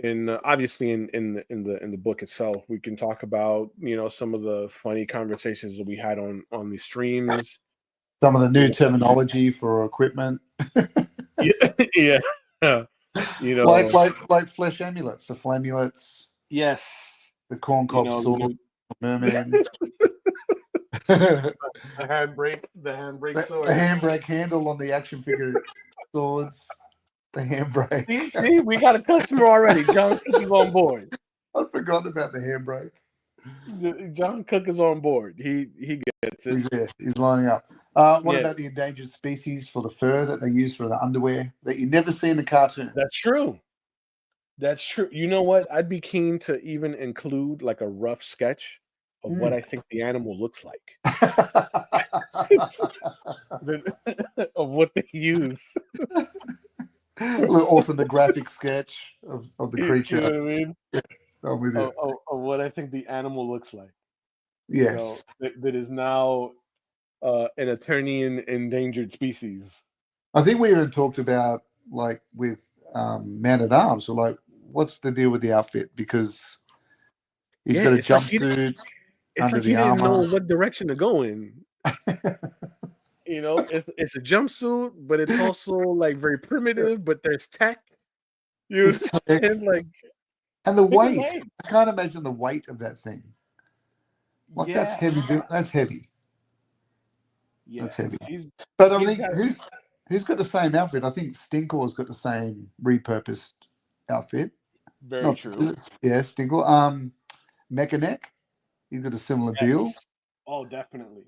in obviously in the book itself. We can talk about some of the funny conversations that we had on the streams. Some of the you new know terminology for equipment, yeah, yeah. you like know like like flesh amulets, the flamulets, yes, the corn cob the sword, new merman, the, the handbrake the sword. handbrake handle on the action figure swords, the handbrake. See, we got a customer already. John Cook is on board. I'd forgotten about the handbrake. John Cook is on board. He gets it. He's there. He's lining up. What Yeah, about the endangered species for the fur that they use for the underwear that you never see in the cartoon? that's true. That's true. You know what? I'd be keen to even include like a rough sketch of what Mm. I think the animal looks like. Of what they use. A little orthographic sketch of the You creature. know what I mean? I'm with you. Of what I think the animal looks like. Yes. That is now an Eternian endangered species. I think we even talked about like with Man at Arms, or like, what's the deal with the outfit? Because he's Yeah, got a jumpsuit it's under like the he didn't know armor. what direction to go in. It's a jumpsuit, but it's also like very primitive, but there's tech. You know It's what I'm tech. saying? Like And the pick a weight. lane. I can't imagine the weight of that thing. Like that's Yeah, heavy. That's heavy. yeah. That's heavy. He's But I he's think got who's got the same outfit? I think Stinkor's got the same repurposed outfit. very Not true. yeah, Stinkor. Mechaneck, he's got a similar deal. Yes. Oh, definitely.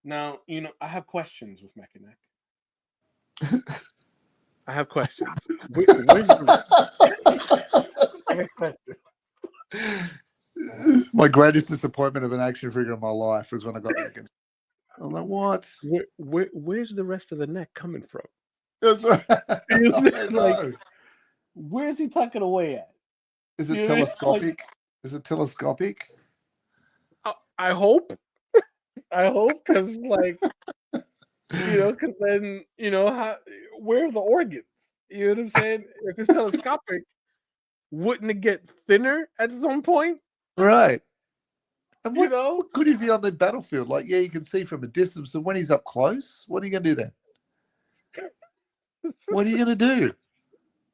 Now, I have questions with Mechanic. I have questions. Where's the? I got questions. My greatest disappointment of an action figure in my life was when I got the again. I was like, what? Where's the rest of the neck coming from? I don't Like, know. where's he tucking away at? Is it You know what I mean? telescopic? Is it telescopic? I hope. I hope, because because then where are the organs? You know what I'm saying? If it's telescopic, wouldn't it get thinner at some point? Right. And You what know, good is he on the battlefield? Like, yeah, you can see from a distance. So when he's up close, what are you going to do then? What are you going to do?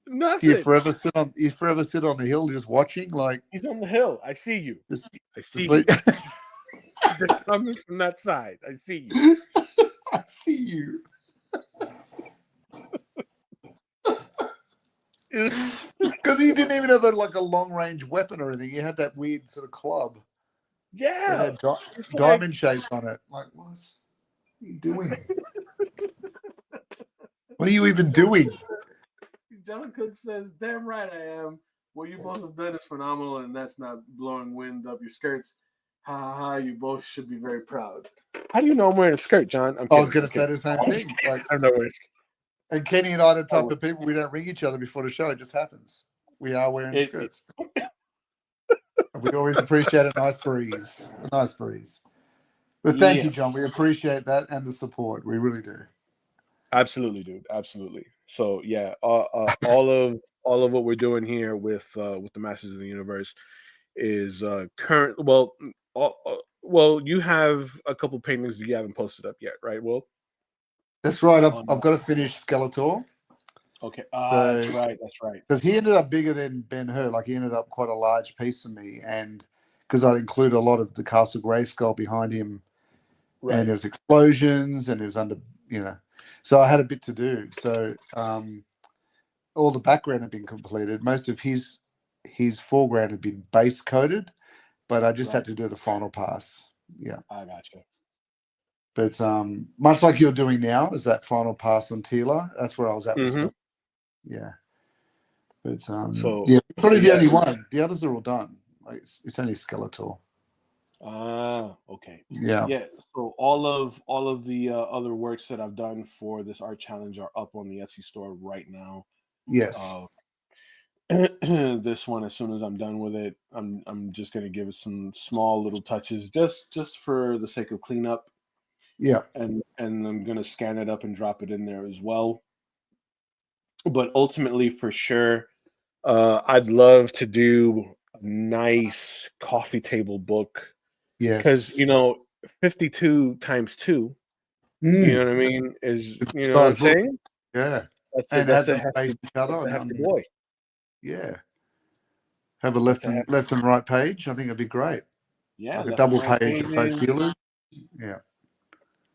nothing. You forever sit on the hill just watching, like He's on the hill. I see you. just, I just see like, you. They're coming from that side. I see you. I see you. Because he didn't even have a long range weapon or anything. He had that weird sort of club that Yeah. had It's diamond shapes on it. Like, what are you doing? What are you even doing? John Cook says, "Damn right I am. What you both have done is phenomenal, and that's not blowing wind up your skirts. Ha ha ha! You both should be very proud." How do you know I'm wearing a skirt, John? I'm kidding. I was going to say the same thing. Like, I know it's and Kenny and I are the type of people, we don't ring each other before the show. It just happens. We are wearing skirts. We always appreciate a nice breeze. A nice breeze. But thank you, John. We appreciate that and the support. We really do. Absolutely, dude. Absolutely. So yeah, all of what we're doing here with the Masters of the Universe is current. Well, you have a couple paintings that you haven't posted up yet, right? Well, that's right. I've got to finish Skeletor. Okay. So, that's right. That's right. Because he ended up bigger than Ben-Hur. Like, he ended up quite a large piece of me, and because I'd include a lot of the Castle Grayskull behind him, and there was explosions, and it was under, so I had a bit to do. So all the background had been completed. Most of his foreground had been base coated, but I just had to do the final pass. Yeah, I got you. But much like you're doing now, is that final pass on Teela. That's where I was at. Yeah. But probably the only one. The others are all done. Like, it's only Skeletor. Okay. Yeah. Yeah. So all of the other works that I've done for this art challenge are up on the Etsy store right now. Yes. This one, as soon as I'm done with it, I'm just gonna give it some small little touches, just for the sake of cleanup. Yeah. And I'm gonna scan it up and drop it in there as well. But ultimately, for sure, I'd love to do a nice coffee table book. Yes. Because 52 times 2, you know what I mean, is what I'm saying? Yeah. That's a hefty boy. Yeah. Have a left and right page. I think it'd be great. Yeah, like a double page of both healers. Yeah.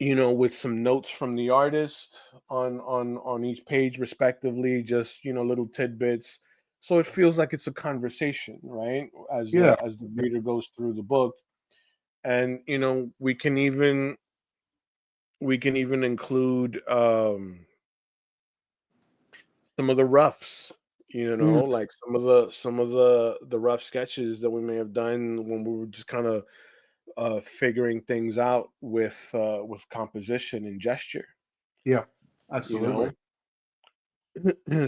With some notes from the artist on each page respectively, just little tidbits, so it feels like it's a conversation, right? As the reader goes through the book, and we can even include some of the roughs, like some of the rough sketches that we may have done when we were just kind of figuring things out with composition and gesture. Yeah, absolutely.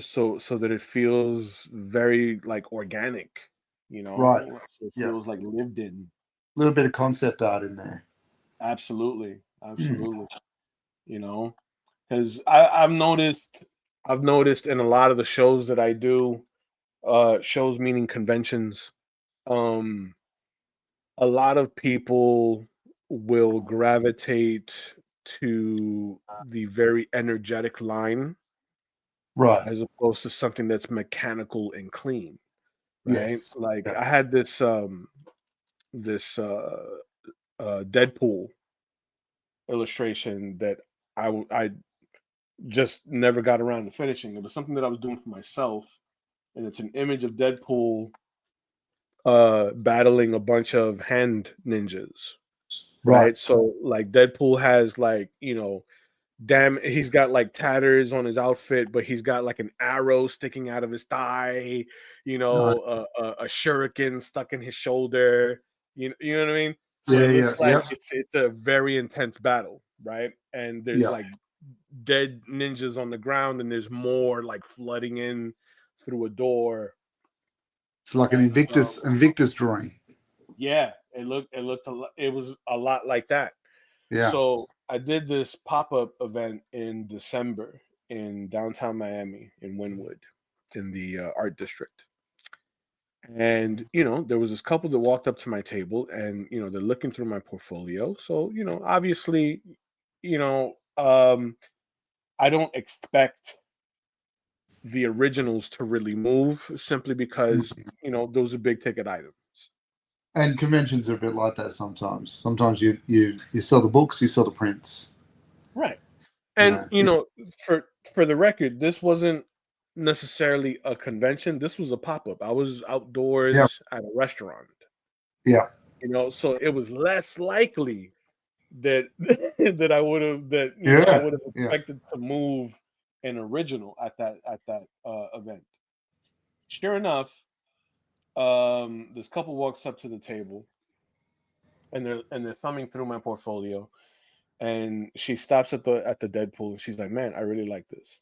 So that it feels very like organic, right? So it feels like lived in. A little bit of concept art in there. Absolutely. Because I've noticed in a lot of the shows that I do, shows meaning conventions, a lot of people will gravitate to the very energetic line, right, as opposed to something that's mechanical and clean, right? Yes. Like, I had this Deadpool illustration that I just never got around to finishing. It was something that I was doing for myself, and it's an image of Deadpool battling a bunch of hand ninjas, right? So like Deadpool has damn, he's got like tatters on his outfit, but he's got like an arrow sticking out of his thigh, Nice. a shuriken stuck in his shoulder. You know what I mean? So Yeah, it yeah, looks like yeah, it's a very intense battle, right? And there's yeah. like dead ninjas on the ground, and there's more like flooding in through a door. It's like an And Invictus drawing. yeah, it was a lot like that. Yeah. So I did this pop-up event in December in downtown Miami in Wynwood in the art district. And there was this couple that walked up to my table, and they're looking through my portfolio. So obviously, you know I don't expect the originals to really move, simply because those are big ticket items. And conventions are a bit like that sometimes. Sometimes you sell the books, you sell the prints. Right. You And know. for the record, this wasn't necessarily a convention. This was a pop-up. I was Yeah, outdoors at a restaurant, yeah, so it was less likely that that I yeah, would have yeah. expected to move an original at that event. Sure enough, this couple walks up to the table, and they're thumbing through my portfolio, and she stops at the Deadpool, and she's like, "Man, I really like this."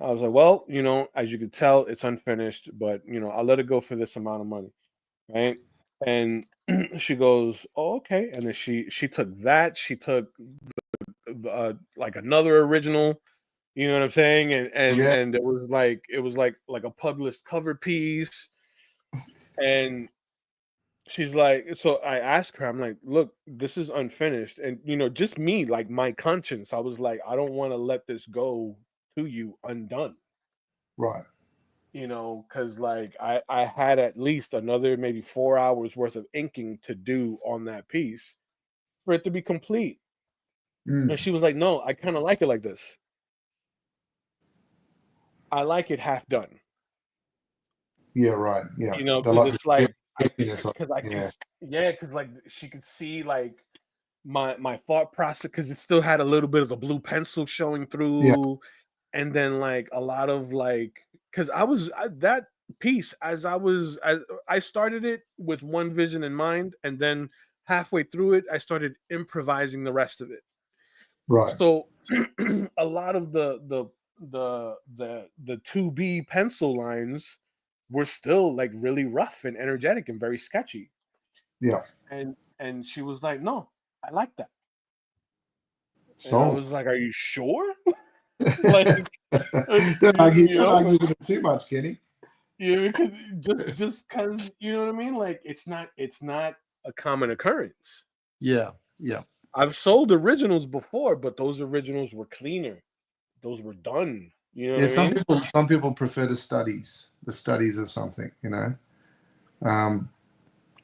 I was like, "Well, as you can tell, it's unfinished, but I'll let it go for this amount of money, right?" And she goes, "Oh, okay." And then she took that. She took like another original. You know what I'm saying? Yeah. And it was like a published cover piece. And she's like, so I asked her, I'm like, "Look, this is unfinished." And just me, like my conscience, I was like, I don't want to let this go to you undone. Right. Because like I had at least another maybe 4 hours worth of inking to do on that piece for it to be complete. And Mm. she was like, "No, I kind of like it like this. I like it half done." Yeah. Right. Yeah. They Because like the it's like, happiness of because it. I could, Yeah. yeah, because like she could see like my thought process, because it still had a little bit of the blue pencil showing Yeah. through, and then like a lot of like, because that piece, I started it with one vision in mind, and then halfway through it I started improvising the rest of it. Right. So a lot of the 2B pencil lines were still like really rough and energetic and very sketchy. Yeah. And she was like, "No, I like that." And I Sold. was like, "Are you sure?" Like, Don't argue with it too much, Kenny. because just because you know what I mean. Like, it's not a common occurrence. Yeah. Yeah. I've sold originals before, but those originals were cleaner. Those were done. You know what Yeah. I mean? Some people prefer the studies of something. Um,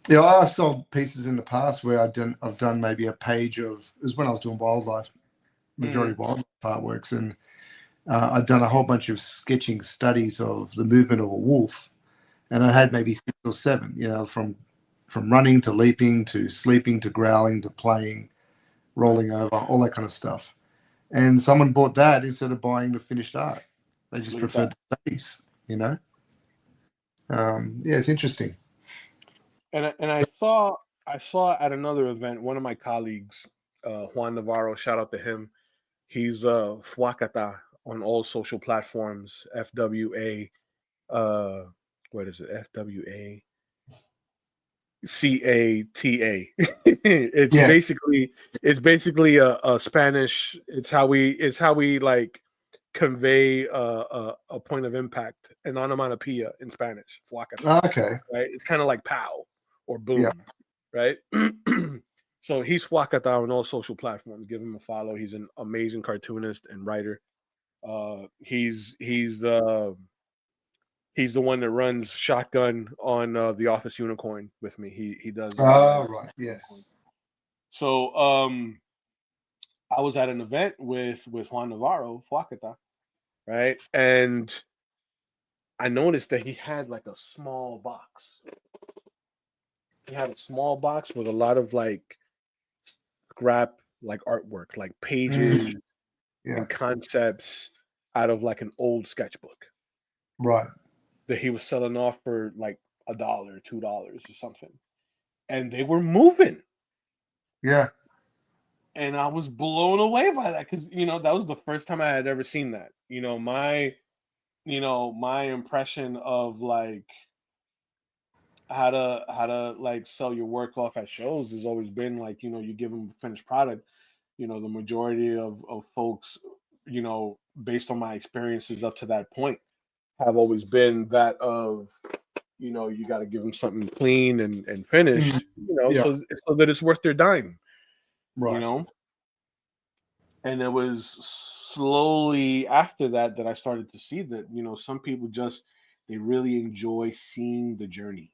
Yeah, I've sold pieces in the past where I've done maybe a page of, it was when I was doing wildlife, majority Mm, wildlife artworks, and I'd done a whole bunch of sketching studies of the movement of a wolf, and I had mm. maybe 6 or 7, from running to leaping to sleeping to growling to playing, Right. rolling over, all that kind of stuff. And someone bought that instead of buying the finished art. They just Look at preferred that. the studies, you know. Yeah, it's interesting. And I saw at another event, one of my colleagues, Juan Navarro, shout out to him. He's Fuacata on all social platforms. FWA. What is it? FWACATA. it's Yeah, basically it's basically a Spanish. It's how we like convey a point of impact, an onomatopoeia in Spanish. Fuacata. okay, Right? It's kind of like pow or yeah. boom, right? So he's Fuacata on all social platforms. Give him a follow. He's an amazing cartoonist and writer. He's the one that runs Shotgun on the Office Unicorn with me. He does Oh, right, Unicorn. yes. So I was at an event with Juan Navarro, Fuacata, right? And I noticed that he had like a small box. He had a small box with a lot of like scrap like artwork, like pages, Mm, and concepts out of like an old sketchbook. Right. That he was selling off for like $1, $2 or something. And they were moving. Yeah. And I was blown away by that because, that was the first time I had ever seen that. My impression of like how to like sell your work off at shows has always been like, you give them a finished product. The majority of folks, based on my experiences up to that point, have always been that of, you got to give them something clean and finished, so that it's worth their dime, Right. And it was slowly after that I started to see that, some people just, they really enjoy seeing the journey.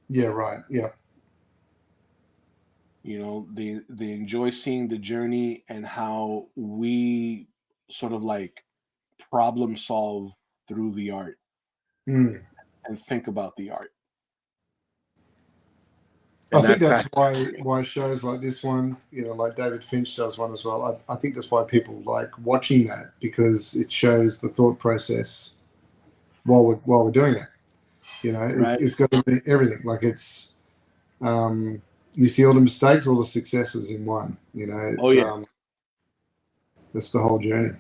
Yeah, right. Yeah. They enjoy seeing the journey and how we sort of like problem solve through the art Mm. and think about the art. I think that's why shows like this one, like David Finch does one as well. I think that's why people like watching that, because it shows the thought process while we're doing it. Right. It's got everything. Like it's you see all the mistakes, all the successes in one. That's the whole journey.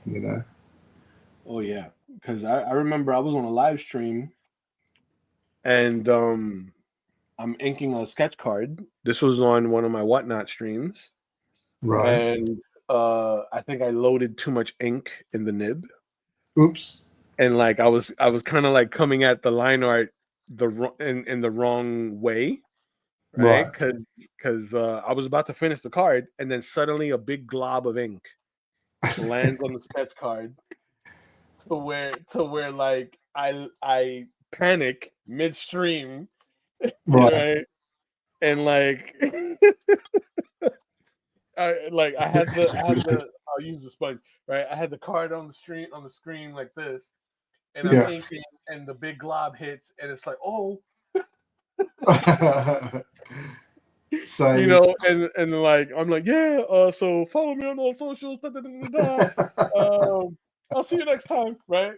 Oh yeah, because I remember I was on a live stream and I'm inking a sketch card. This was on one of my Whatnot streams. Right. And I think I loaded too much ink in the nib. Oops. And like I was kind of like coming at the line art in the wrong way, right? Because I was about to finish the card, and then suddenly a big glob of ink lands on the sketch card to where like I panic midstream, right? And like I had the I'll use the sponge, right? I had the card on the screen like this, and I'm inking, and the big glob hits, and it's like, oh, so and like I'm like, yeah, so follow me on all socials, I'll see you next time, right?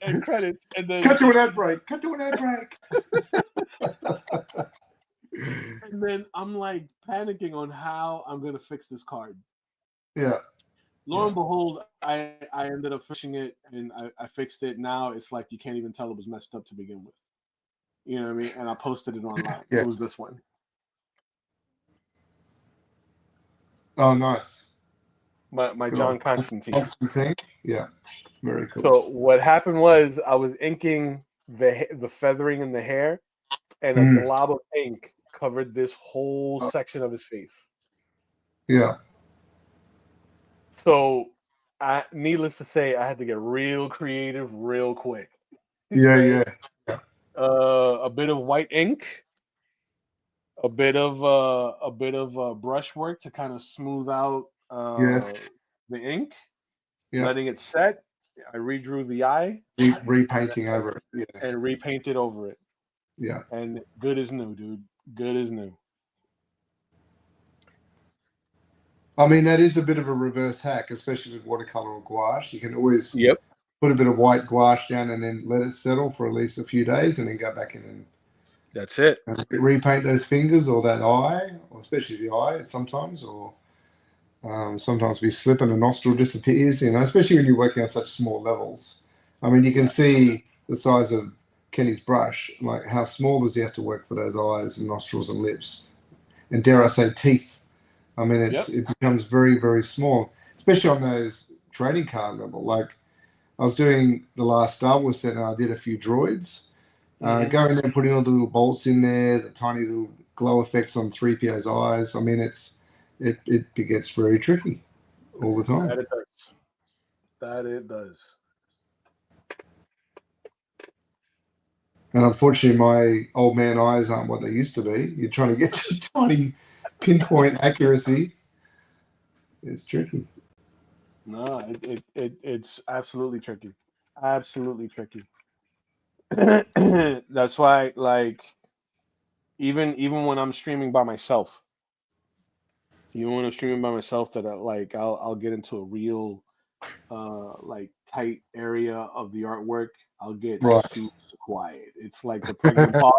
And credits, and then cut to an ad break. And then I'm like panicking on how I'm gonna fix this card. Yeah. Lo and behold, I ended up fixing it, and I fixed it. Now it's like you can't even tell it was messed up to begin with. You know what I mean? And I posted it online. Yeah. It was this one. Oh, nice. My John Constantine. Yeah. Very cool. So what happened was I was inking the feathering in the hair, and a glob of ink covered this whole section of his face. Yeah. So, needless to say, I had to get real creative real quick. Yeah, right? yeah. A bit of white ink, a bit of brushwork to kind of smooth out the ink, letting it set. I redrew the eye, repainting over it, and repainted over it. Yeah, and good as new, dude. Good as new. I mean, that is a bit of a reverse hack, especially with watercolor or gouache. You can always put a bit of white gouache down and then let it settle for at least a few days, and then go back in and that's it. And repaint those fingers or that eye, or especially the eye sometimes, or sometimes we slip and a nostril disappears. Especially when you're working on such small levels. I mean, you can see the size of Kenny's brush. Like, how small does he have to work for those eyes and nostrils and lips, and dare I say teeth? I mean, it becomes very, very small, especially on those trading card level. Like, I was doing the last Star Wars set, and I did a few droids. Going there and putting all the little bolts in there, the tiny little glow effects on 3PO's eyes. I mean, it gets very tricky all the time. That it does. That it does. And unfortunately, my old man eyes aren't what they used to be. You're trying to get to tiny pinpoint accuracy. It's tricky. No, it's absolutely tricky. Absolutely tricky. That's why, like, even when I'm streaming by myself, You know, when I'm streaming by myself, that I'll get into a real like tight area of the artwork. I'll get Right. super quiet. It's like the pregnant pause.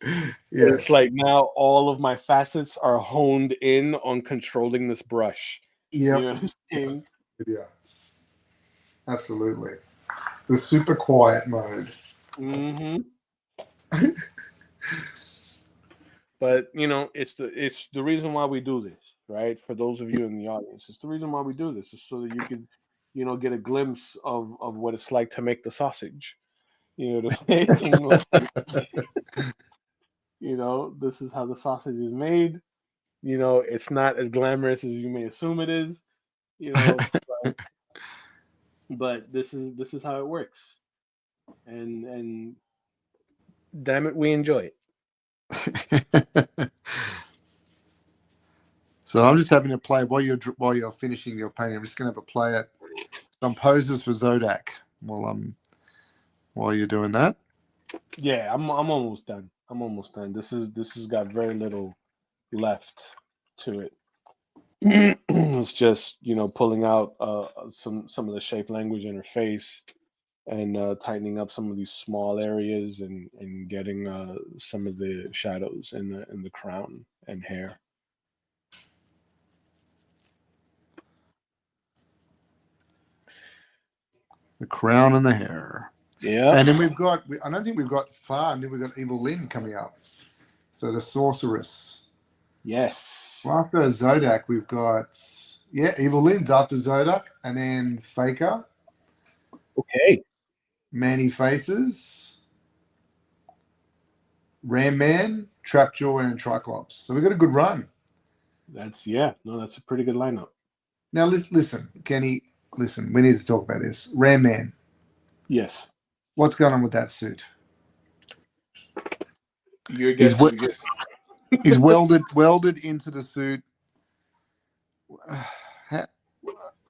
It's Yes. like now all of my facets are honed in on controlling this brush. You Yep. know what I'm saying? Yeah. Absolutely. The super quiet mode. Mm-hmm. But you know, it's the reason why we do this, right? For those of you in the audience, it's the reason why we do this is so that you can, you know, get a glimpse of what it's like to make the sausage. You know what I'm saying? Like, you know, this is how the sausage is made. You know, it's not as glamorous as you may assume it is. You know, but this is how it works, and damn it, we enjoy it. So I'm just having to play while you're finishing your painting. I'm just going to have a play at some poses for Zodak while you're doing that. Yeah, I'm almost done. I'm almost done. This has got very little left to it. It's just, you know, pulling out some of the shape language in her face, and tightening up some of these small areas, and getting some of the shadows in the crown and hair. The crown and the hair. Yeah. And then I don't think we've got far, and then we've got Evil Lyn coming up. So the sorceress. Yes. Well, after Zodak, we've got, Evil Lyn's after Zodak, and then Faker, Okay. Manny Faces, Ram Man, Trapjaw, and Triclops. So we've got a good run. That's no, that's a pretty good lineup. Now, listen, Kenny, listen, we need to talk about this. Ram Man, Yes. what's going on with that suit? Your He's guess is good. he's welded into the suit.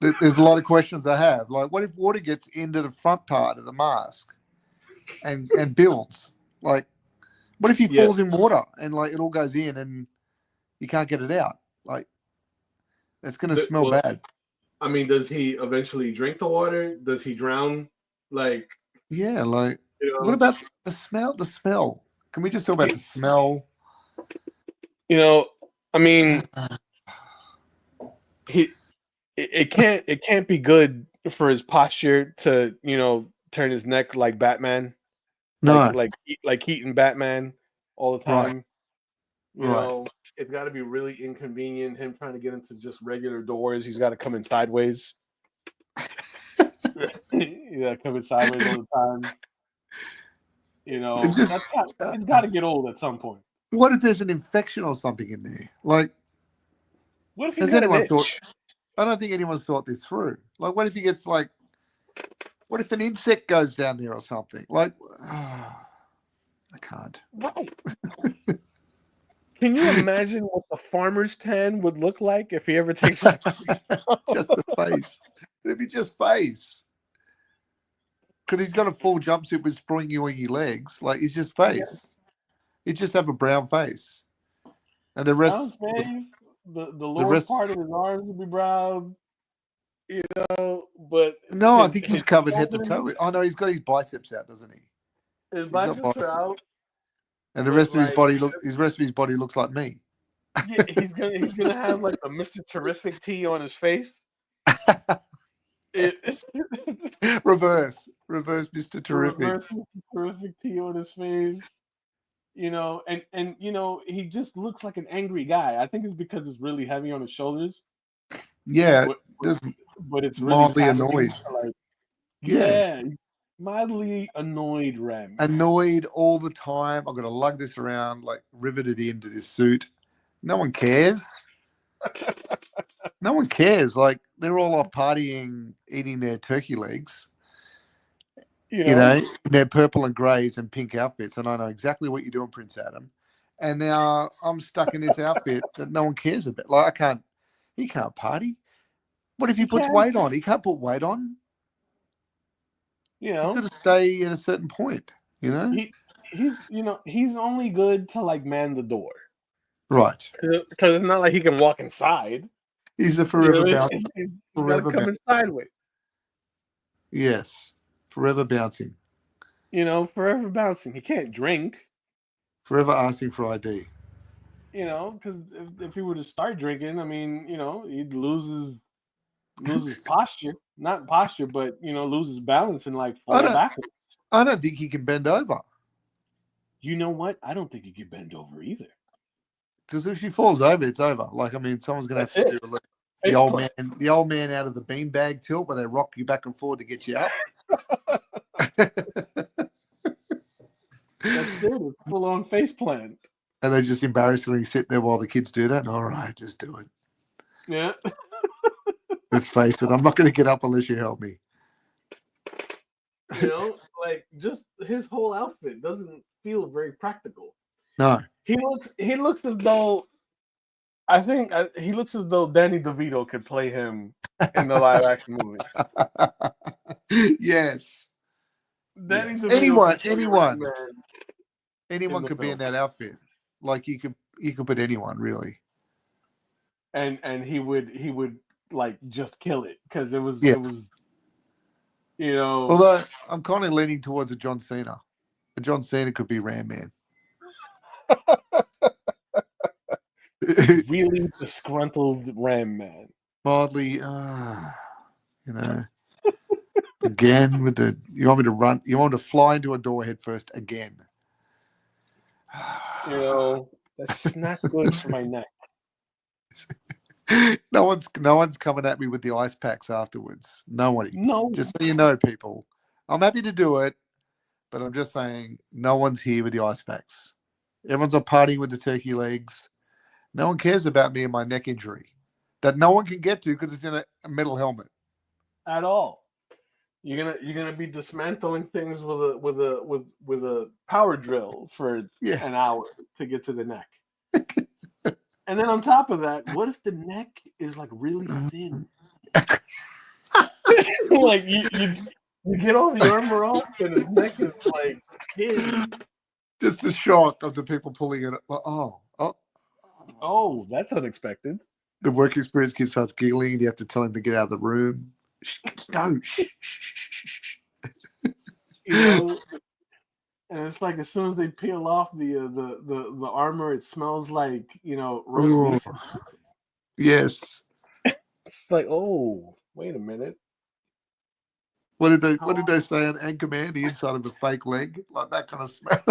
There's a lot of questions I have. Like, what if water gets into the front part of the mask and builds? Like, what if he Yes. falls in water and like it all goes in and you can't get it out? Like, it's going to smell Well, bad. I mean, does he eventually drink the water? Does he drown? Like, Yeah, like, you what know, about the smell? The smell. Can we just talk about the smell? you know, I mean, he it can't be good for his posture to, you know, turn his neck like Batman, No, like Keaton Batman all the right, time. You right. know, it's got to be really inconvenient. Him trying to get into just regular doors, he's got to come in sideways. Yeah, coming sideways all the time. You It know, just, it's got to get old at some point. what if there's an infection or something in there? Like, What if he's has got an anyone thought? itch? I don't think anyone's thought this through. Like, what if he gets like, what if an insect goes down there or something? Like, I can't. Right. Can you imagine what the farmer's tan would look like if he ever takes that? Just the face. It'd be just face. Because he's got a full jumpsuit with springy wingy legs. Like, he's just Yeah, face. He'd just have a brown face. And the brown rest, face. The the lower rest. part of his arms would be brown. You know, but No, I think he's his covered head to shoulders, toe. Oh, no, he's got his biceps out, doesn't he? his He's got biceps are biceps. out. And the But rest of his like, body looks like me. yeah, he's gonna have like a Mr. Terrific T on his face. It's Reverse Mr. a Terrific. reverse Mr. Terrific T on his face. You know, and you know, he just looks like an angry guy. I think it's because it's really heavy on his shoulders, Yeah, but just but it's really mildly tasking annoyed. to like, Yeah, yeah, mildly annoyed Rem. annoyed all the time. I've got to lug this around, like riveted into this suit. No one cares. No one cares. Like, they're all off partying, eating their turkey legs, You you know, know, in their purple and greys and pink outfits. And I know exactly what you're doing, Prince Adam. And now I'm stuck in this outfit that no one cares about. Like, he can't party. What if he he puts can, weight on? He can't put weight on. you He's got know, to stay at a certain point, you know? he he's you know he's only good to like man the door. Right. Because it's not like he can walk inside. He's a You forever know, bouncing. you got to come in sideways. Yes. Forever bouncing. You know, forever bouncing. He can't drink. Forever asking for ID. You know, because if he were to start drinking, I mean, you know, he'd lose his posture. Not posture, but you know, lose his balance and like I fall don't. backwards. I don't think he can bend over. You know what? I don't think he could bend over either. Because if he falls over, it's over. Like, I mean, someone's going to That's have to it. do Face plant. the old man out of the beanbag tilt where they rock you back and forward to get you up. That's it. It's full on face plant. And they just embarrassingly sit there while the kids do that. All right, just do it. Yeah. Let's face it. I'm not going to get up unless you help me. You know, like just his whole outfit doesn't feel very practical. No. He looks as though he looks as though Danny DeVito could play him in the live action movie. Yes. Danny Yes. DeVito Anyone could be in that outfit. Like you could put anyone really. And he would like just kill it because it was Yes. you know. Although I'm kind of leaning towards a John Cena. A John Cena could be Ram Man. Really disgruntled Ram Man. Mildly, you know, again with the you want me to run? You want me to fly into a door head first again? You know, that's not good for my neck. No one's coming at me with the ice packs afterwards. Nobody. No. Just so you know, people. I'm happy to do it, but I'm just saying no one's here with the ice packs. Everyone's on partying with the turkey legs. No one cares about me and my neck injury that no one can get to because it's in a metal helmet. At all. You're gonna be dismantling things with a power drill for an hour to get to the neck. And then on top of that, what if the neck is like really thin? Like you get all the armor off and his neck is like thin. Just the shock of the people pulling it. Oh, that's unexpected. The work experience kid starts giggling and you have to tell him to get out of the room. No. You know, and it's like as soon as they peel off the armor, it smells like, you know, roast beef. Yes. It's like, oh, wait a minute. What did they say on Anchorman? The inside of a fake leg, like that kind of smell.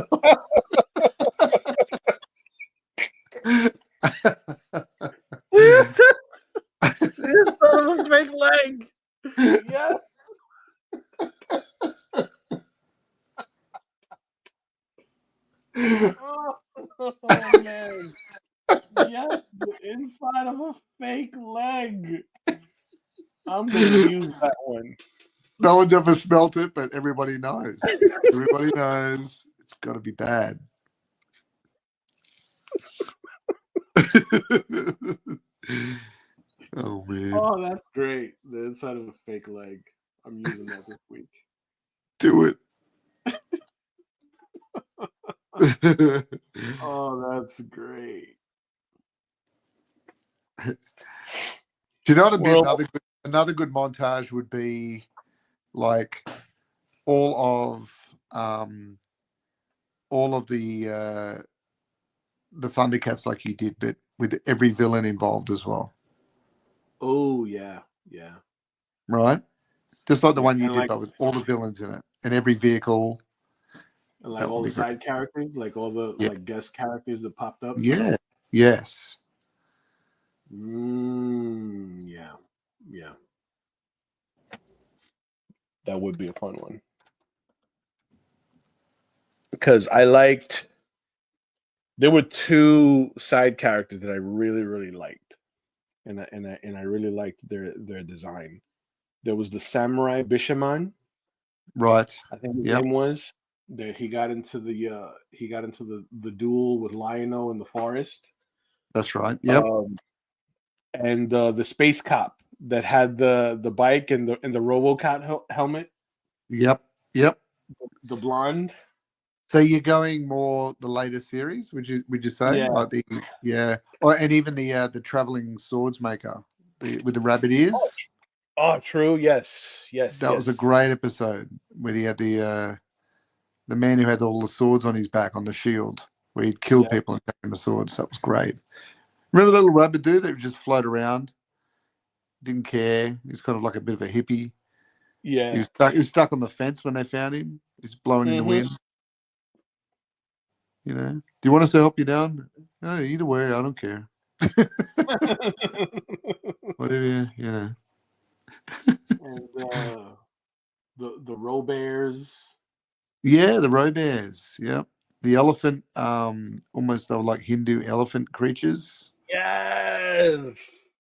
This son of a fake leg. Yeah. Oh man. Yes, the inside of a fake leg. I'm gonna use that one. No one's ever smelt it, but everybody knows. Everybody knows it's got to be bad. Oh man! Oh, that's great. The inside of a fake leg. I'm using that this week. Do it. Oh, that's great. Do you know what would be another good montage would be like all of the Thundercats like you did, but with every villain involved as well. Oh yeah. Right? Just like the one you did, like, but with all the villains in it and every vehicle. And like all the side characters, like all the like guest characters that popped up. Yeah. Yes. Yeah. That would be a fun one. Because there were two side characters that I really, really liked. And I really liked their design. There was the samurai Bishamon. Right. I think his name was. There he got into the duel with Lion-O in the forest. That's right. Yep. And the space cop that had the bike and the RoboCop helmet. Yep. The blonde. So you're going more the later series, would you say? Yeah. Like and even the traveling swords maker, with the rabbit ears. Oh, true. Yes. Yes. That was a Yes. great episode where he had the man who had all the swords on his back on the shield, where he'd kill Yeah. people and taken the swords. That was great. Remember the little rabbit dude that would just float around, didn't care. He's kind of like a bit of a hippie. He Yeah. was stuck. He was stuck on the fence when they found him. He's blowing in the Mm-hmm. wind. You know. Do you want us to help you down? No, either way, I don't care. Whatever, And the Robears. Yeah, the robears. Yep. The elephant, almost they were like Hindu elephant creatures. Yes.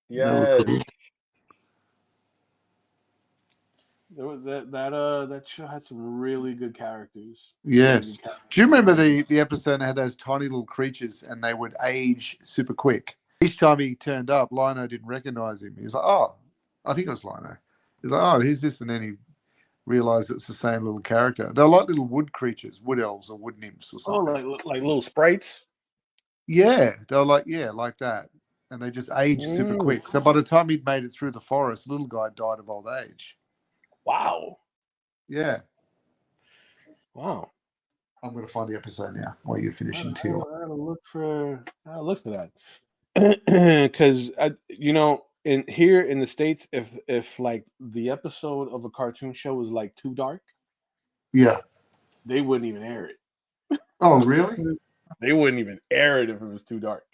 They were Yes. cool. There was that show had some really good characters. Really Yes. good character Do you remember design. the episode that had those tiny little creatures and they would age super quick? Each time he turned up, Lino didn't recognize him. He was like, "Oh, I think it was Lino." He's like, "Oh, who's this?" And then he realized it's the same little character. They're like little wood creatures, wood elves or wood nymphs or Oh, something. like little sprites. Yeah, they were like that. And they just aged super Mm, quick. So by the time he'd made it through the forest, little guy died of old age. wow. Yeah. Wow. I'm going to find the episode now while you're finishing Teela. I gotta look for that. Because in here in the States, if like the episode of a cartoon show was like too dark, Yeah. they wouldn't even air it. Oh, really? They wouldn't even air it if it was too dark.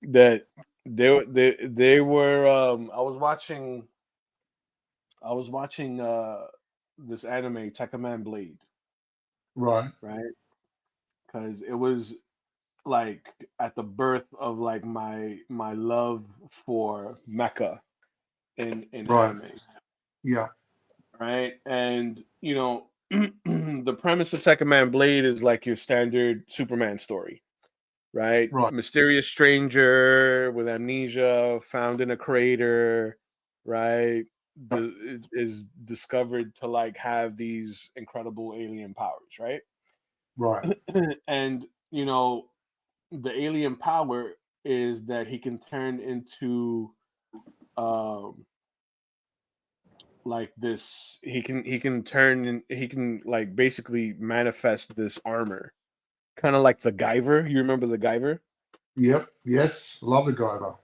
That they were I was watching this anime Tekkaman Blade, Right. right? Because it was like at the birth of like my love for mecha in Right. anime, Yeah. right? And the premise of Tekkaman Blade is like your standard Superman story, right? Right. Mysterious stranger with amnesia found in a crater, right? Is discovered to like have these incredible alien powers, right? Right. And the alien power is that he can turn into um like this he can turn and he can like basically manifest this armor, kind of like the Guyver. You remember the Guyver? Yep. Yes. Love the Guyver.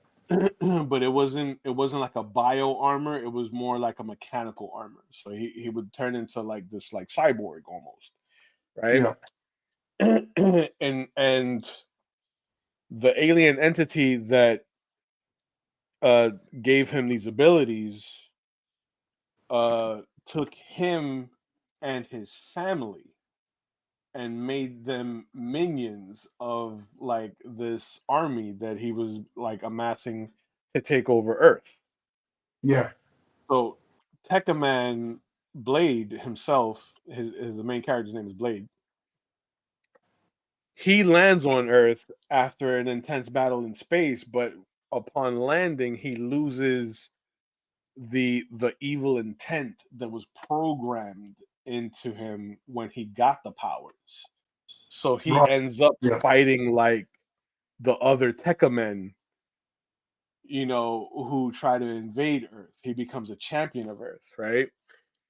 But it wasn't like a bio armor, it was more like a mechanical armor, so he would turn into like this like cyborg almost, right? Yeah. And the alien entity that uh gave him these abilities took him and his family and made them minions of like this army that he was like amassing to take over Earth. Yeah. So Tekkaman Blade himself, his the main character's name is Blade. He lands on Earth after an intense battle in space, but upon landing, he loses the evil intent that was programmed into him when he got the powers. So he Right. ends up Yeah. fighting like the other Tekka men, who try to invade Earth. He becomes a champion of Earth, right?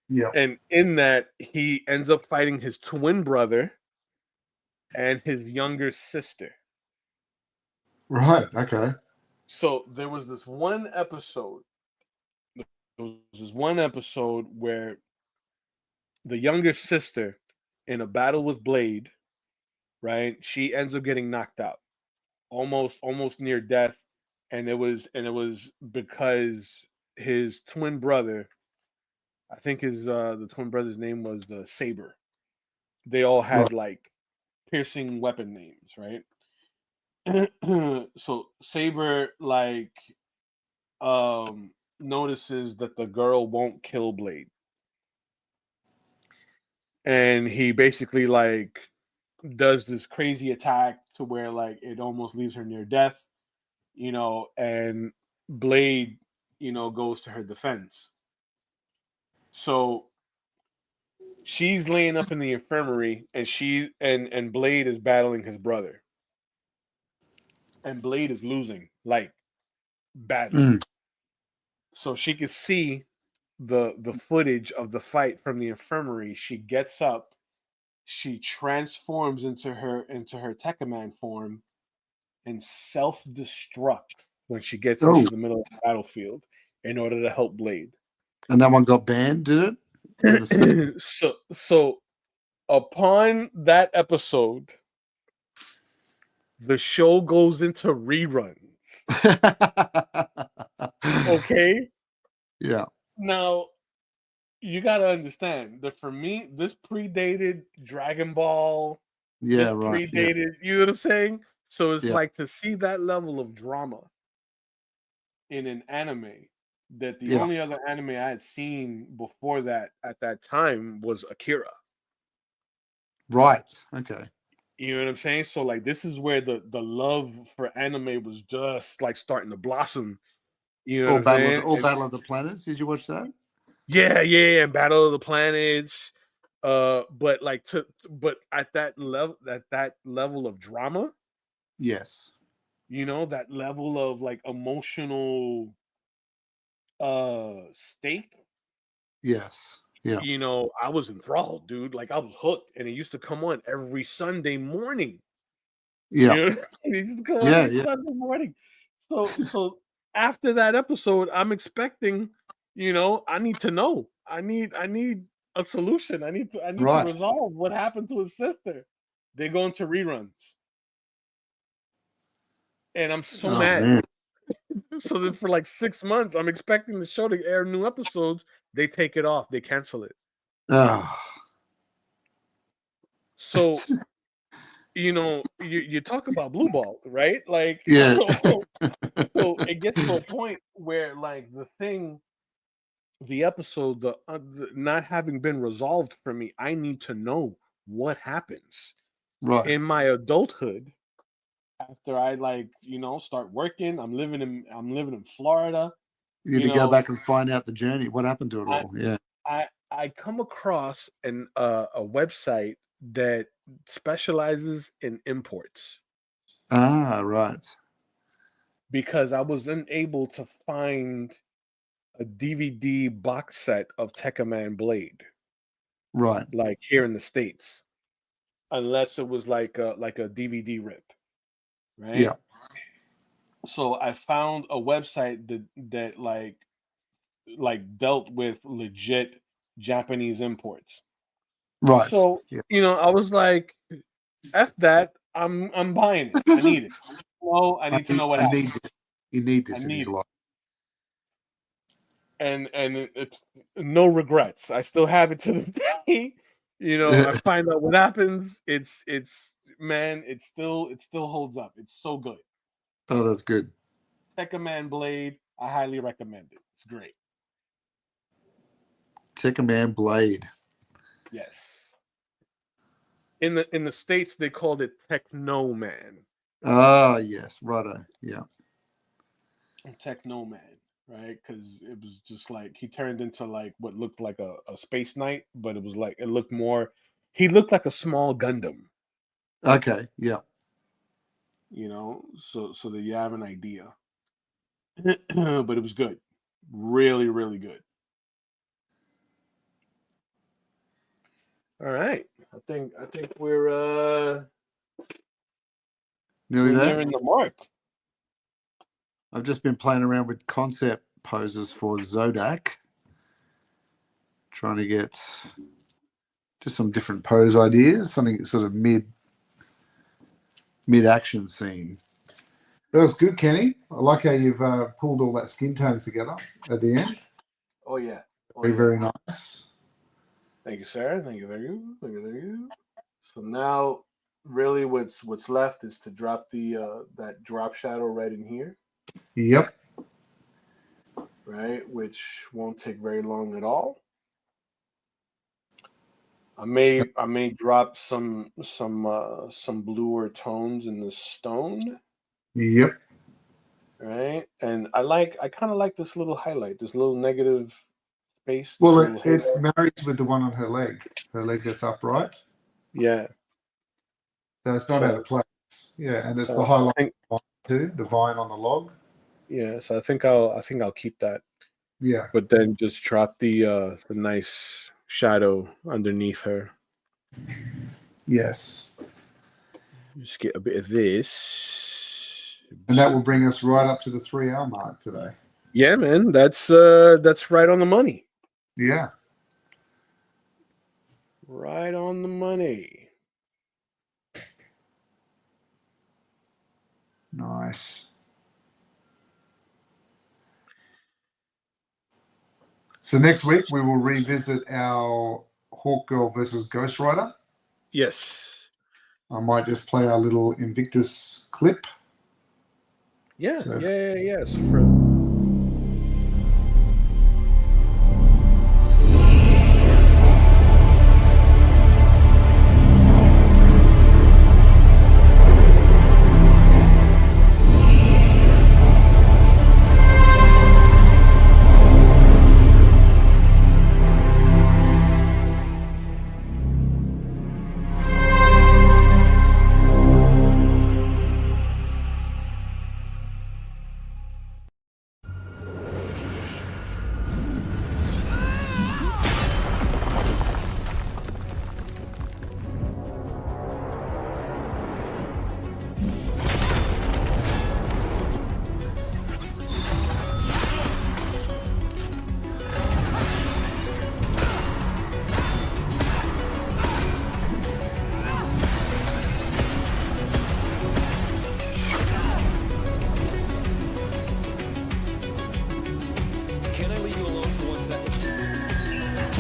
Yeah. And in that, he ends up fighting his twin brother and his younger sister. Right. Okay. So there was this one episode where the younger sister, in a battle with Blade, right? She ends up getting knocked out, almost near death, and it was because his twin brother, I think the twin brother's name was the Saber. They all Right. had like piercing weapon names, right? So Saber like notices that the girl won't kill Blade, and he basically like does this crazy attack to where like it almost leaves her near death, and Blade, goes to her defense. So She's laying up in the infirmary, and and Blade is battling his brother, and Blade is losing like badly. Mm. So she could see the footage of the fight from the infirmary. She gets up, she transforms into her Tekkaman form, and self destructs when she gets Oh, into the middle of the battlefield in order to help Blade. and that one got banned, did it? In the States? So upon that episode, the show goes into reruns. Okay. Yeah. Now you gotta understand that for me, this predated Dragon Ball. Yeah, This right. Yeah. predated, you know what I'm saying? So it's Yeah. like to see that level of drama in an anime that the Yeah. only other anime I had seen before that at that time was Akira. Right. Okay. You know what I'm saying? So like this is where the love for anime was just like starting to blossom. You know what I'm saying? All Battle of the Planets. Did you watch that? Yeah, Battle of the Planets. But like but at that level of drama, Yes. you know, that level of like emotional stake, Yes. Yeah. you know, I was enthralled, dude. Like I was hooked, and it used to come on every Sunday morning. Yeah. You know, it used to come on Yeah. every Yeah. Sunday morning. So after that episode, I'm expecting, you know, I need to know. I need a solution. I need to Right. resolve what happened to his sister. They go into reruns, and I'm so Oh mad. man. So then for like 6 months, I'm expecting the show to air new episodes. They take it off. They cancel it. Oh. So you know, you talk about blue ball, right? Like Yeah. so it gets to a point where like the episode, the not having been resolved for me, I need to know what happens Right. in my adulthood after I like, you know, start working. I'm living in Florida. You need You to go know, back and find out the journey. What happened to it I all? Yeah. I come across a website that specializes in imports Ah, right. because I was unable to find a DVD box set of Tekkaman Blade Right. like here in the States, unless it was like a DVD rip, right? Yeah. So I found a website that like dealt with legit Japanese imports. Right. So, Yeah. you know, I was like, F that, I'm buying it. I need it. No, I need to know what I need happened. this. You need I this in his need it. life. And it's no regrets. I still have it to the day. You know, I find out what happens. It's man, it still holds up. It's so good. Oh, that's good. Tekkaman Blade, I highly recommend it. It's great. Take a man blade. Yes. In the States they called it Techno Man. Ah, yes. Righto. Yeah. Techno Man, right? Because it was just like he turned into like what looked like a space knight, but it was like it looked more he looked like a small Gundam, Okay. Yeah. you know, so that you have an idea. But it was good. Really, really good. All right. I think Nearly we're there. nearing the mark. I've just been playing around with concept poses for Zodak, trying to get just some different pose ideas, something sort of mid action scene. That was good, Kenny. I like how you've pulled all that skin tones together at the end. Oh yeah. Oh Very, yeah. very nice. Thank you, Sarah. Thank you, thank you, thank you, thank you. So now really what's left is to drop the that drop shadow right in here, Yep. right? Which won't take very long at all. I may drop some bluer tones in the stone, Yep. right? And I kind of like this little highlight, this little negative based Well, to it Halo. marries with the one on her leg. Her leg gets upright, Yeah. so it's not out of So place. Yeah, and it's the I highlight think too, the vine on the log. yeah. So I think I'll keep that, Yeah. but then just drop the nice shadow underneath her. Yes. Just get a bit of this. And that will bring us right up to the 3 hour mark today. Yeah, man. That's right on the money. Yeah. Right on the money. Nice. So next week we will revisit our Hawk Girl versus Ghost Rider. Yes. I might just play our little Invictus clip. Yeah. So Yes. Can I leave you alone for 1 second?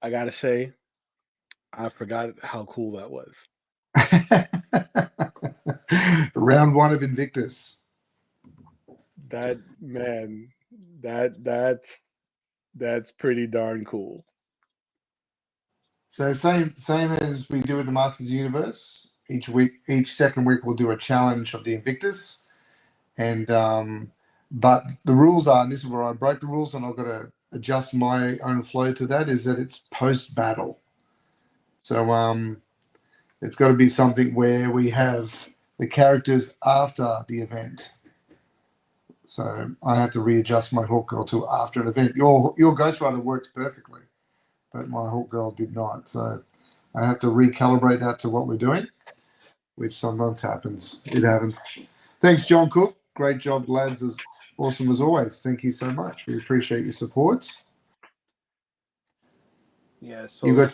I gotta say, I forgot how cool that was. round one of Invictus. That man, that's pretty darn cool. So same as we do with the Masters Universe. Each second week, we'll do a challenge of the Invictus, and but the rules are, and this is where I break the rules, and I've got to adjust my own flow to that. Is that it's post battle, so it's got to be something where we have the characters after the event. So I have to readjust my Hawk Girl to after an event. Your Ghost Rider works perfectly, but my Hawk Girl did not. So I have to recalibrate that to what we're doing, which sometimes happens. It happens. Thanks, John Cook. Great job, lads. As awesome as always. Thank you so much. We appreciate your support. Yeah, You so got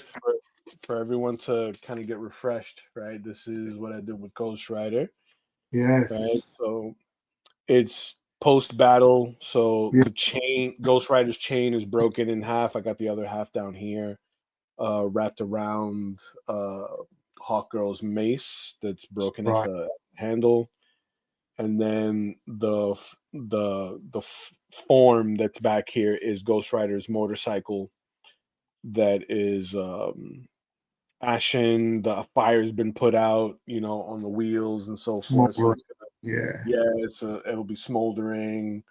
for everyone to kind of get refreshed, right? This is what I did with Ghost Rider, right? yes. So it's post battle. So Yeah, the chain, Ghost Rider's chain is broken in half. I got the other half down here, wrapped around Hawk Girl's mace that's broken at right. the handle, and then the form that's back here is Ghost Rider's motorcycle that is ashen. The fire's been put out, on the wheels and so Small forth. So group. it's gonna, Yeah. yeah, it'll be smoldering.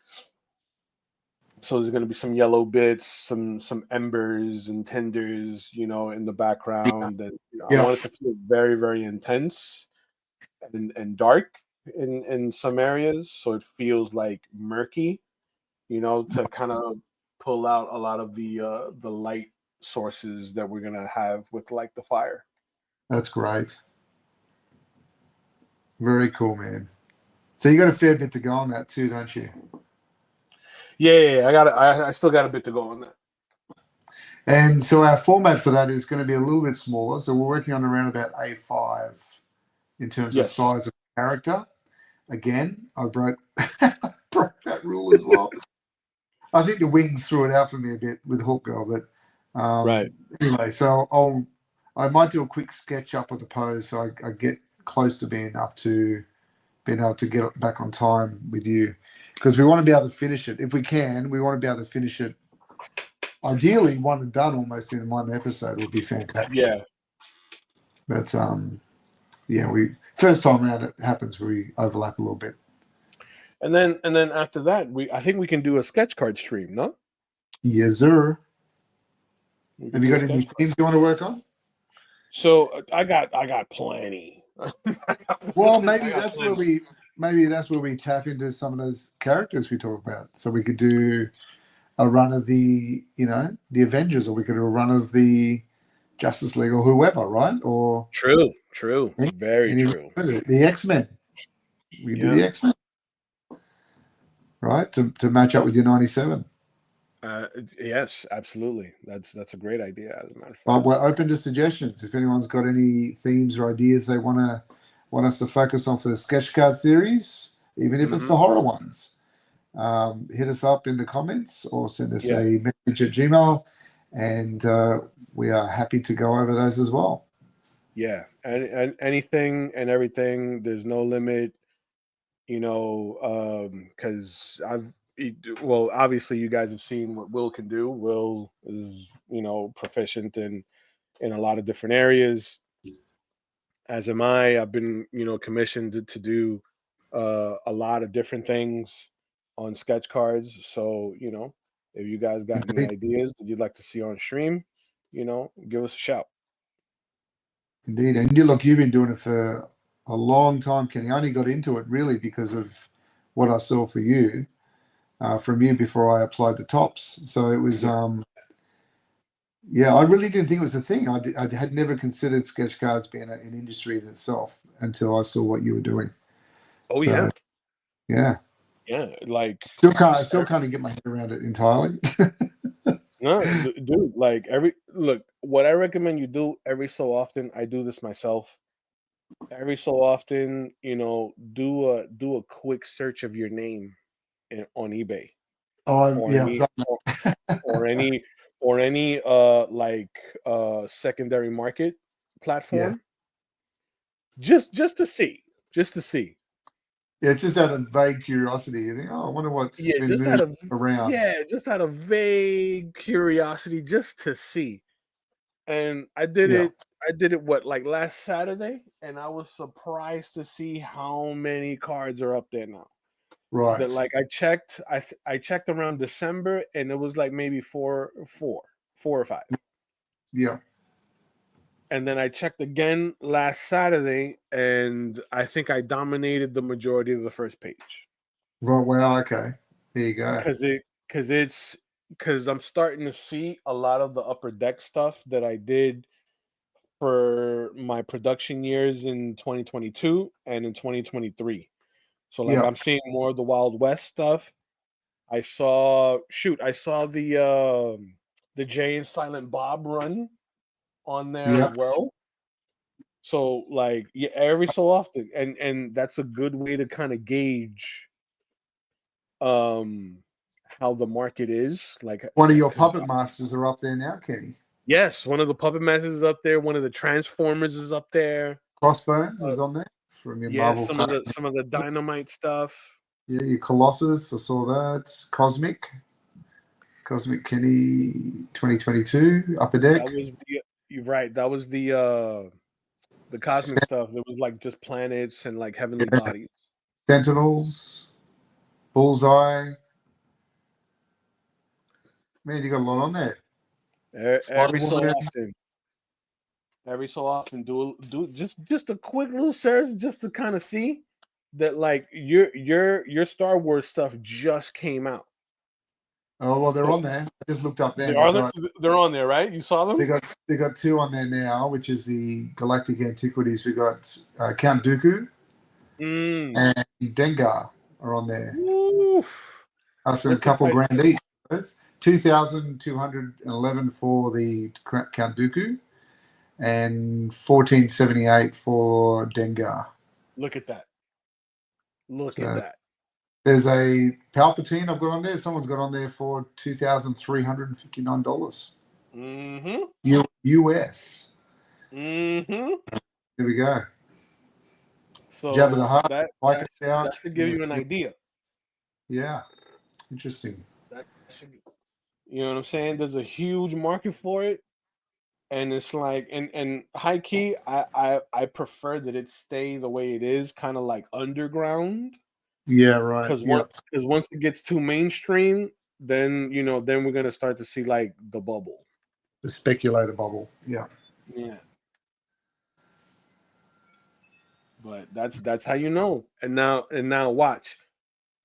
So there's going to be some yellow bits, some embers and tenders, in the background, and I Yeah, want it to feel very, very intense and dark in some areas, so it feels like murky, to kind of pull out a lot of the light sources that we're gonna have with like the fire. that's great. Very cool, man. So you got a fair bit to go on that too, don't you? Yeah, I still got a bit to go on that. And so our format for that is going to be a little bit smaller. So we're working on around about A5 in terms of Yes. size of character. Again, I broke broke that rule as well. I think the wings threw it out for me a bit with Hook Girl, but Right. anyway, so I might do a quick sketch up of the pose so I get close to being able to get back on time with you, because we want to be able to finish it if we can. We want to be able to finish it. Ideally, one and done almost in one episode would be fantastic. Yeah. But yeah, we first time around it happens we overlap a little bit. And then after that, I think we can do a sketch card stream, no? Yes, sir. We can Have you do a got any sketch card. themes you want to work on? So I got plenty. Well, I got plenty. maybe that's where we tap into some of those characters we talk about. So we could do a run of the the Avengers, or we could do a run of the Justice League, or whoever, right? Or True, very any true. the X-Men. We can do the Yeah. X-Men, right? To match up with your 97. Yes, absolutely. That's a great idea, as a matter of But fact. we're open to suggestions. If anyone's got any themes or ideas they want us to focus on for the sketch card series, even if it's the horror ones, hit us up in the comments or send us a message at Gmail, and we are happy to go over those as well. Yeah, and anything and everything. There's no limit, because obviously you guys have seen what Will can do. Will is proficient in a lot of different areas, as am I. I've been commissioned to do a lot of different things on sketch cards. So if you guys got any Indeed. ideas that you'd like to see on stream, give us a shout. Indeed. And you've been doing it for a long time, Kenny. I only got into it really because of what I saw for you, from you before I applied the tops. So it was, I really didn't think it was a thing. I had never considered sketch cards being an industry in itself until I saw what you were doing. Oh, so, yeah. Yeah, like Still can't get my head around it entirely. no, dude. Like what I recommend you do every so often. I do this myself. Every so often, do a quick search of your name on eBay, Oh, or yeah. any or any secondary market platform. Just to see. Yeah, it's just out of vague curiosity. You think, I wonder what's been moved around. Yeah, just out of vague curiosity, just to see. And I did it like last Saturday, and I was surprised to see how many cards are up there now. Right. That like I checked around December, and it was like maybe four or five. Yeah. And then I checked again last Saturday, and I think I dominated the majority of the first page. Right. Well, okay. There you go. Because I'm starting to see a lot of the upper deck stuff that I did for my production years in 2022 and in 2023. So like I'm seeing more of the Wild West stuff. I saw the Jay and Silent Bob run on there as well. So like every so often, and that's a good way to kind of gauge how the market is. Like one of your puppet masters are up there now, Kenny. Yes, one of the puppet masters is up there. One of the Transformers is up there. Crossbones is on there from your Marvel. Some of the Dynamite stuff. Yeah, your Colossus. I saw that. Cosmic Kenny 2022 upper deck. You're right. That was the cosmic stuff. It was like just planets and like heavenly bodies. Sentinels, Bullseye. Man, you got a lot on there. Every so Spider-Woman. often. Every so often, do just a quick little search just to kind of see that like your Star Wars stuff just came out. Oh well, they're So on there. I just looked up they them. are they're on there, right? You saw them? They got two on there now, which is the Galactic Antiquities. We got Count Dooku Mm. and Dengar are on there. Woo. So a What's the couple price grand point? each. 2,211 for the Count Dooku and 1,478 for Dengar. Look at that. Look at So that. there's a Palpatine I've got on there. Someone's got on there for $2,359 Mm-hmm. US. Mm-hmm. Here we go. Jabba the So Hutt, that Micah Stout. should give you an idea. Yeah, interesting. That should, you know what I'm saying? There's a huge market for it. And it's like, and high key, I prefer that it stay the way it is, kind of like underground. Yeah, right. Because Yeah, once it gets too mainstream, then then we're gonna start to see like the bubble. the speculator bubble. Yeah. Yeah. But that's how you know. And now watch.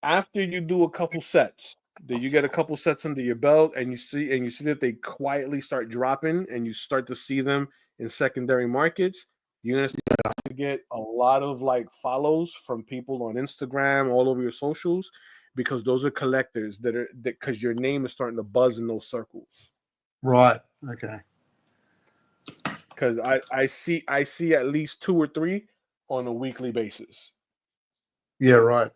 After you do a couple sets, that you get a couple sets under your belt and you see that they quietly start dropping and you start to see them in secondary markets, you're gonna start to get a lot of like follows from people on Instagram, all over your socials, because those are collectors that because your name is starting to buzz in those circles. Right. Okay. Because I see at least 2 or 3 on a weekly basis. Yeah, right.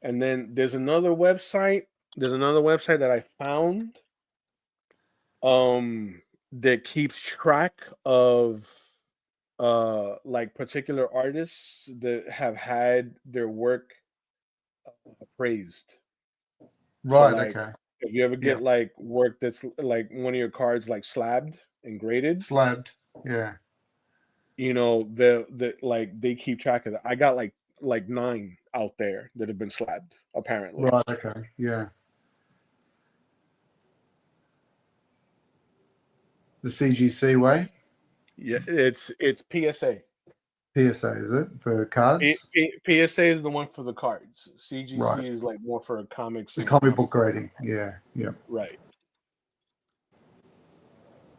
And then there's another website. There's another website that I found that keeps track of like particular artists that have had their work praised. So Right. like Okay. if you ever Yeah. get like work that's like one of your cards like slabbed and graded, Slabbed. Yeah. the like they keep track of that. I got like 9 out there that have been slabbed apparently. Right. Okay. Yeah. The CGC way. Yeah, it's PSA. PSA is it for cards? PSA is the one for the cards. Right. CGC is like more for comics The and comic book comic book. grading. Yeah. Yeah. Right.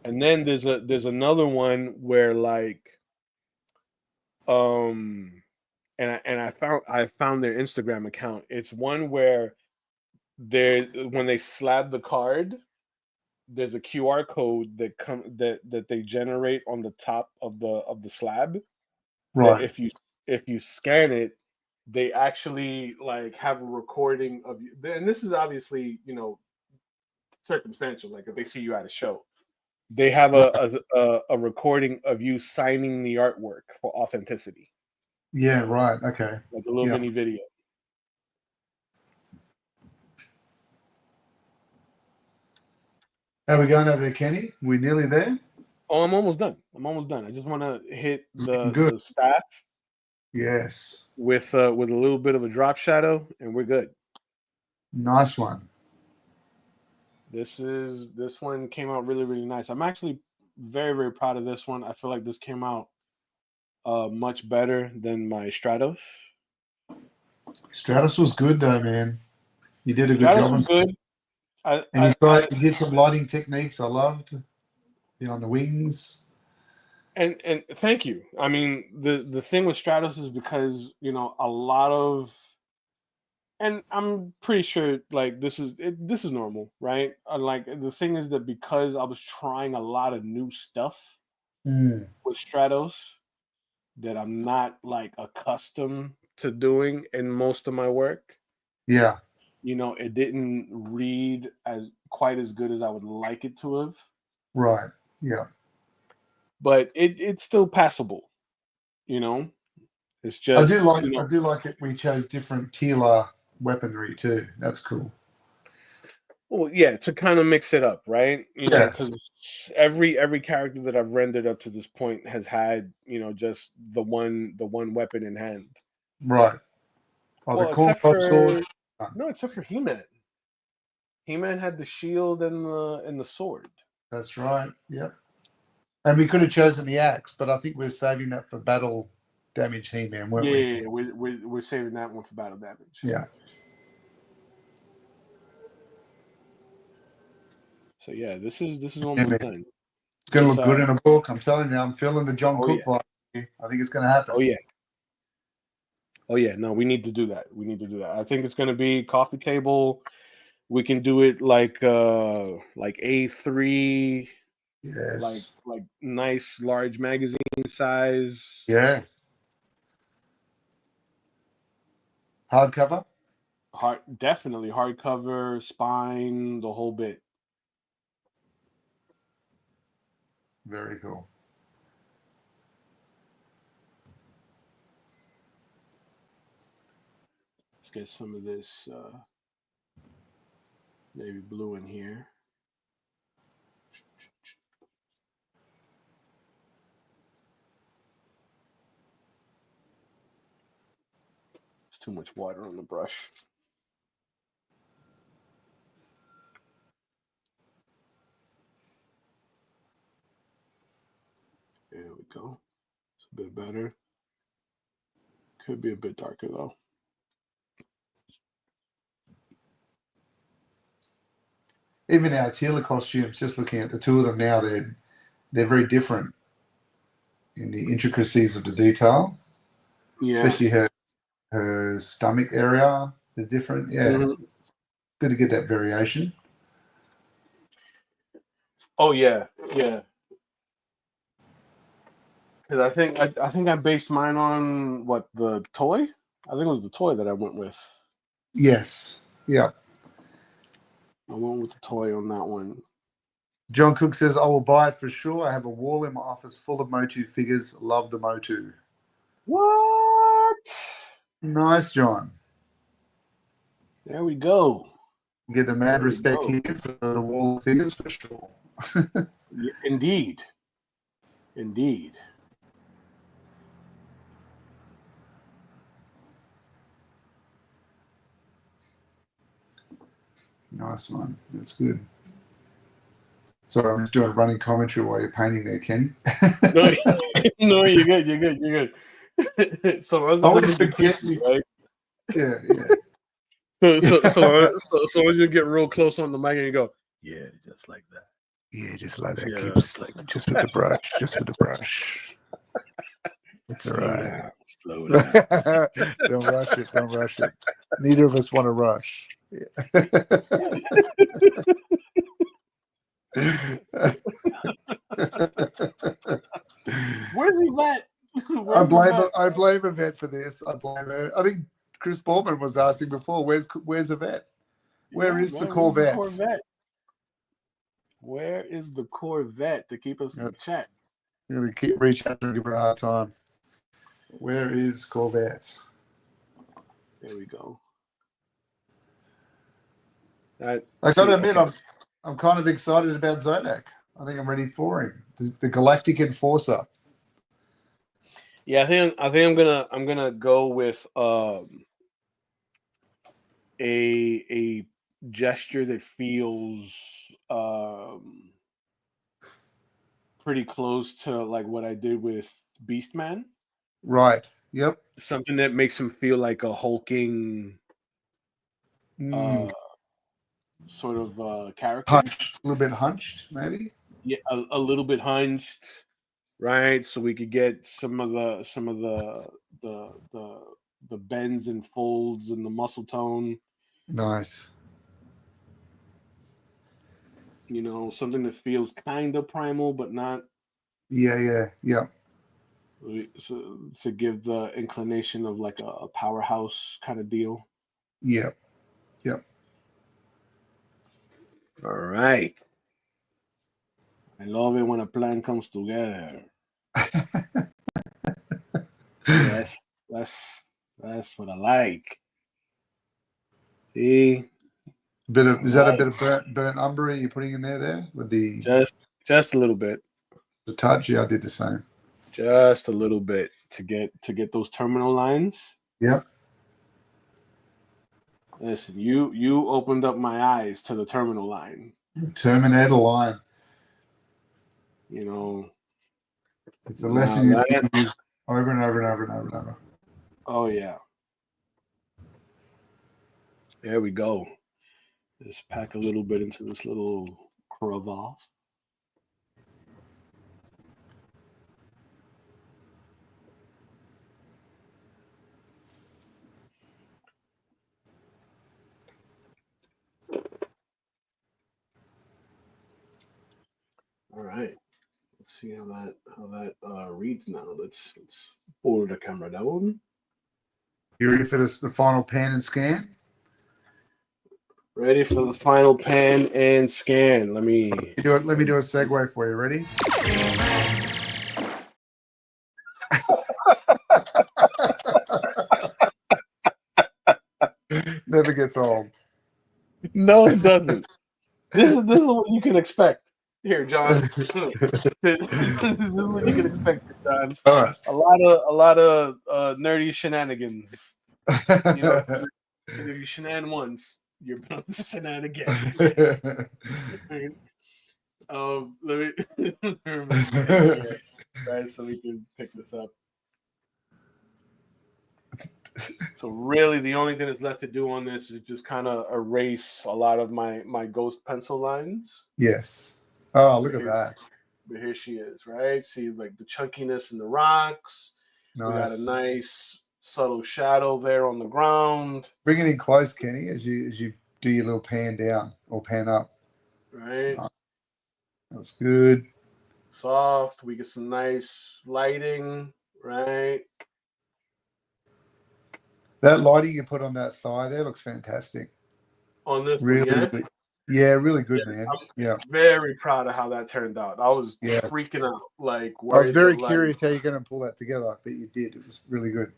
And then there's another one where like um and I found their Instagram account. It's one where when they slab the card, there's a QR code that they generate on the top of the slab that Right. if you scan it, they actually like have a recording of you. And this is obviously circumstantial. Like if they see you at a show, they have a recording of you signing the artwork for authenticity, Yeah. Right. Okay. like a little Yeah. mini video. How are we going over there, Kenny? We're nearly there. Oh, I'm almost done. I just want to hit Good. the staff Yes. with a little bit of a drop shadow, and we're good. Nice one. This one came out really, really nice. I'm actually very, very proud of this one. I feel like this came out much better than my Stratos. Stratus was good though, man. You did a good Stratos job. was good. And you did some lighting techniques I loved. On the wings. And thank you. I mean, the thing with Stratos is because a lot of, and I'm pretty sure like this is normal, right? Like the thing is that because I was trying a lot of new stuff with Stratos that I'm not like accustomed to doing in most of my work. Yeah. It didn't read as quite as good as I would like it to have. Right. Yeah. But it's still passable. It's just I do like it. We chose different Teela weaponry too. That's cool. Well, yeah, to kind of mix it up, right? Yeah. Because every character that I've rendered up to this point has had just the one weapon in hand. Right. Oh, Well, the corn sword. except for He-Man. He-Man had the shield and the sword. That's right. Yep. And we could have chosen the axe, but I think we're saving that for battle damage He-Man, weren't we? Yeah, we're saving that one for battle damage. Yeah. So yeah, this is almost man. done. It's going to It's, look good in a book. I'm telling you, I'm feeling the John Oh, Cook yeah. vibe here. I think it's going to happen. Oh yeah. Oh yeah. No, we need to do that. We need to do that. I think it's going to be coffee table. We can do it like A3, Yes. like nice large magazine size. Yeah. Hardcover? Definitely hardcover, spine, the whole bit. Very cool. Let's get some of this navy blue in here. It's too much water on the brush. There we go. It's a bit better. Could be a bit darker though. Even our Teela costumes, just looking at the two of them now, they're very different in the intricacies of the detail. Yeah. Especially her stomach area is different. Yeah. Mhm. It's good to get that variation. Oh yeah, yeah. Because I think I based mine on what, the toy. I think it was the toy that I went with. Yes. Yeah. I went with the toy on that one. John Cook says, I will buy it for sure. I have a wall in my office full of Motu figures. Love the Motu. What? Nice, John. There we go. Get the mad There we respect go. here for the wall of figures for sure. Yeah, indeed. Indeed. Nice one. That's good. Sorry, I'm just doing running commentary while you're painting there, Kenny. No, no, you're good. You're good. You're good. So as long as you get right. Yeah. So as you get real close on the mic and you go, yeah, just like that. Yeah, just like that. Just like that. Just with the brush. Just with the brush. It's all Slow right. down. Slow down. Don't rush it. Don't rush it. Neither of us want to rush. Where's Yvette? I blame Yvette for this. I blame her. I think Chris Ballman was asking before, where's Yvette? Where is the Corvette? Where is the Corvette to keep us in check? Really keep reaching out and give her a hard time. Where is Corvette? There we go. I got to admit, I'm kind of excited about Zodak. I think I'm ready for him. The Galactic Enforcer. Yeah, I think I'm gonna go with a gesture that feels pretty close to like what I did with Beastman. Right. Yep. Something that makes him feel like a hulking sort of character. Hunched, a little bit hunched, maybe. Yeah, a little bit hunched, right? So we could get some of the bends and folds and the muscle tone. Nice. You know, something that feels kind of primal, but not. Yeah. So, to give the inclination of like a powerhouse kind of deal. Yep. All right. I love it when a plan comes together. Yes, that's what I like. See, Is that a bit of burnt umber you're putting in there with the just a little bit. The touch? Yeah, I did the same. Just a little bit to get those terminal lines. Yep. Listen, you opened up my eyes to the terminal line. The Terminator line. You know. It's a Now lesson you that, use over and over and over and over and over. oh yeah. There we go. Just pack a little bit into this little crevasse. All right. Let's see how that reads now. Let's pull the camera down. You ready for this, the final pan and scan? Ready for the final pan and scan. Let me Let me do a segue for you. Ready? Never gets old. No, it doesn't. This is what you can expect. Here, John. This is what you can expect, John. All right. A lot of nerdy shenanigans. You know, if you shenan once, you're bound to shenan again. Let me remove the camera here, right, so we can pick this up. So really, the only thing that's left to do on this is just kind of erase a lot of my ghost pencil lines. Yes. Oh, look at that. But here she is, right? See, like the chunkiness in the rocks. Nice. We got a nice subtle shadow there on the ground. Bring it in close, Kenny, as you do your little pan down or pan up. Right. That's good. Soft. We get some nice lighting, right? That lighting you put on that thigh there looks fantastic. On this really, one, yeah? really, yeah, really good, man. I'm very proud of how that turned out. I was freaking out. Like, I was very curious how you're going to pull that together, but you did. It was really good.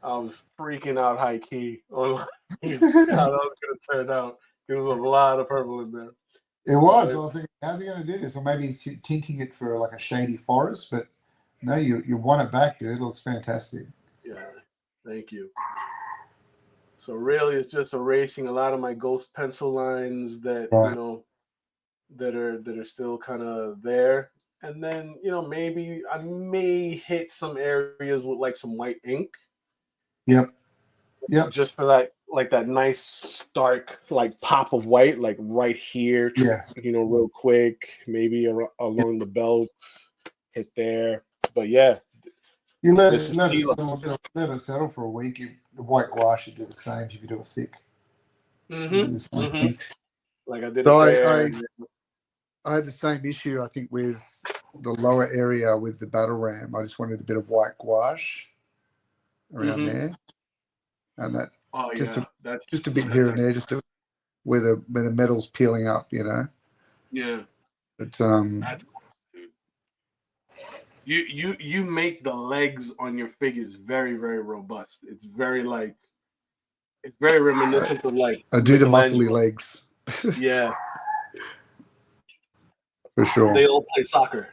I was freaking out high key on how that was going to turn out. There was a lot of purple in there. It was. I was thinking, how's he going to do this? Or maybe he's tinting it for like a shady forest, but no, you won it back, dude. It looks fantastic. Yeah, thank you. So really, it's just erasing a lot of my ghost pencil lines that that are still kind of there, and then maybe I may hit some areas with like some white ink. Yep. Just for that, like that nice stark like pop of white, like right here. Yes. Real quick, maybe along the belt, hit there. But yeah. You let it settle for a week. The white gouache, you do the same if you do it thick. Like I did so there. I had the same issue, I think, with the lower area with the battle ram. I just wanted a bit of white gouache around there, and that that's just a bit here and there, just where the metal's peeling up, Yeah. But that's cool, dude. You make the legs on your figures very, very robust. It's very reminiscent of like I do the muscly legs. Yeah. For sure. They all play soccer.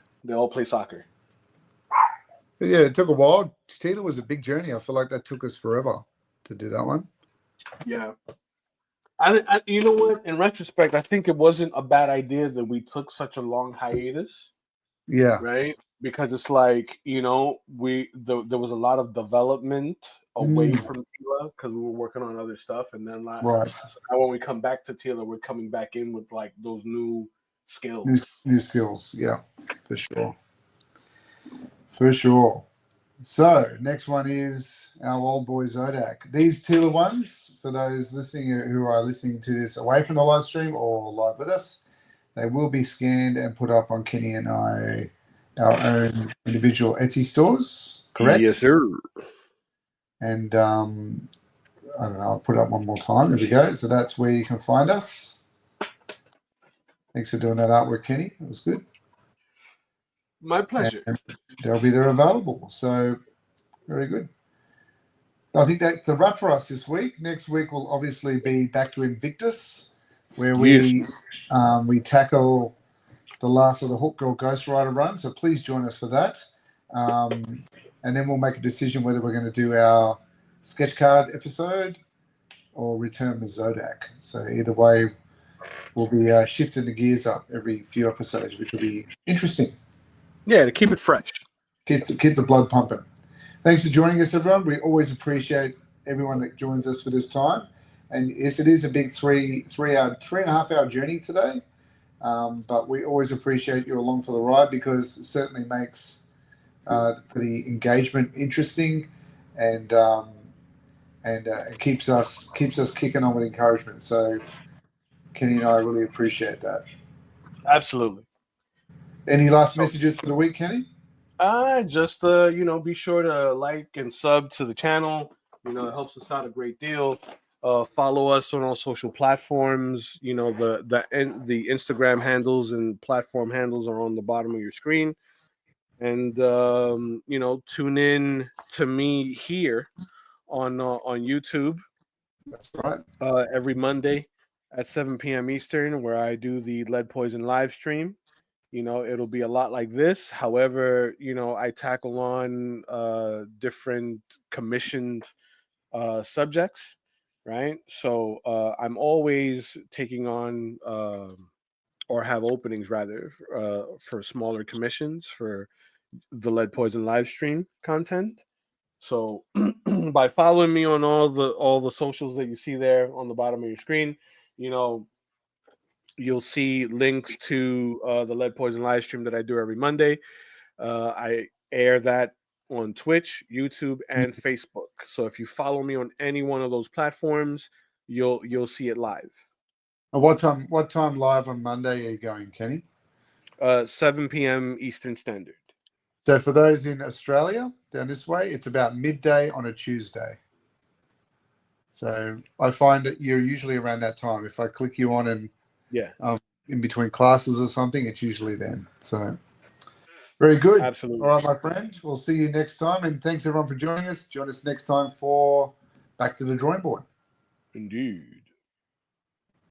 But yeah, it took a while. Teela was a big journey. I feel like that took us forever to do that one. Yeah. I you know what? In retrospect, I think it wasn't a bad idea that we took such a long hiatus. Yeah. Right? Because it's like, there was a lot of development away from Teela because we were working on other stuff, and then so now when we come back to Teela, we're coming back in with like those new skills. New skills, yeah, for sure. So next one is our old boy Zodak. These Teela ones, for those listening who are listening to this away from the live stream or live with us, they will be scanned and put up on Kenny and our own individual Etsy stores, correct? Yes, sir. And I don't know, I'll put it up one more time. There we go. So that's where you can find us. Thanks for doing that artwork, Kenny. It was good. My pleasure. And they'll be there available. So very good. I think that's a wrap for us this week. Next week will obviously be back to Invictus, where we tackle the last of the Hook Girl Ghost Rider run. So please join us for that. And then we'll make a decision whether we're going to do our sketch card episode or return with Zodak. So either way, we'll be shifting the gears up every few episodes, which will be interesting. Yeah, to keep it fresh. Keep the blood pumping. Thanks for joining us, everyone. We always appreciate everyone that joins us for this time. And yes, it is a big 3.5 hour journey today. But we always appreciate you along for the ride, because it certainly makes for the engagement interesting, and it keeps us kicking on with encouragement. So Kenny and I really appreciate that. Absolutely. Any last messages for the week, Kenny? Just be sure to like and sub to the channel. It helps us out a great deal. Follow us on all social platforms. The Instagram handles and platform handles are on the bottom of your screen. And tune in to me here on YouTube. That's right. Every Monday at 7 p.m. Eastern, where I do the Lead Poison live stream. It'll be a lot like this. However, I tackle on different commissioned subjects, right? So I'm always taking on or have openings rather for smaller commissions for the Lead Poison live stream content. So by following me on all the socials that you see there on the bottom of your screen, you'll see links to the Lead Poison live stream that I do every Monday. I air that on Twitch, YouTube, and Facebook. So if you follow me on any one of those platforms, you'll see it live. And what time live on Monday are you going, Kenny? 7 p.m. Eastern Standard. So for those in Australia down this way, it's about midday on a Tuesday. So I find that you're usually around that time. If I click you on and in between classes or something, it's usually then. So very good. Absolutely. All right, my friend. We'll see you next time. And thanks everyone for joining us. Join us next time for Back to the Drawing Board. Indeed.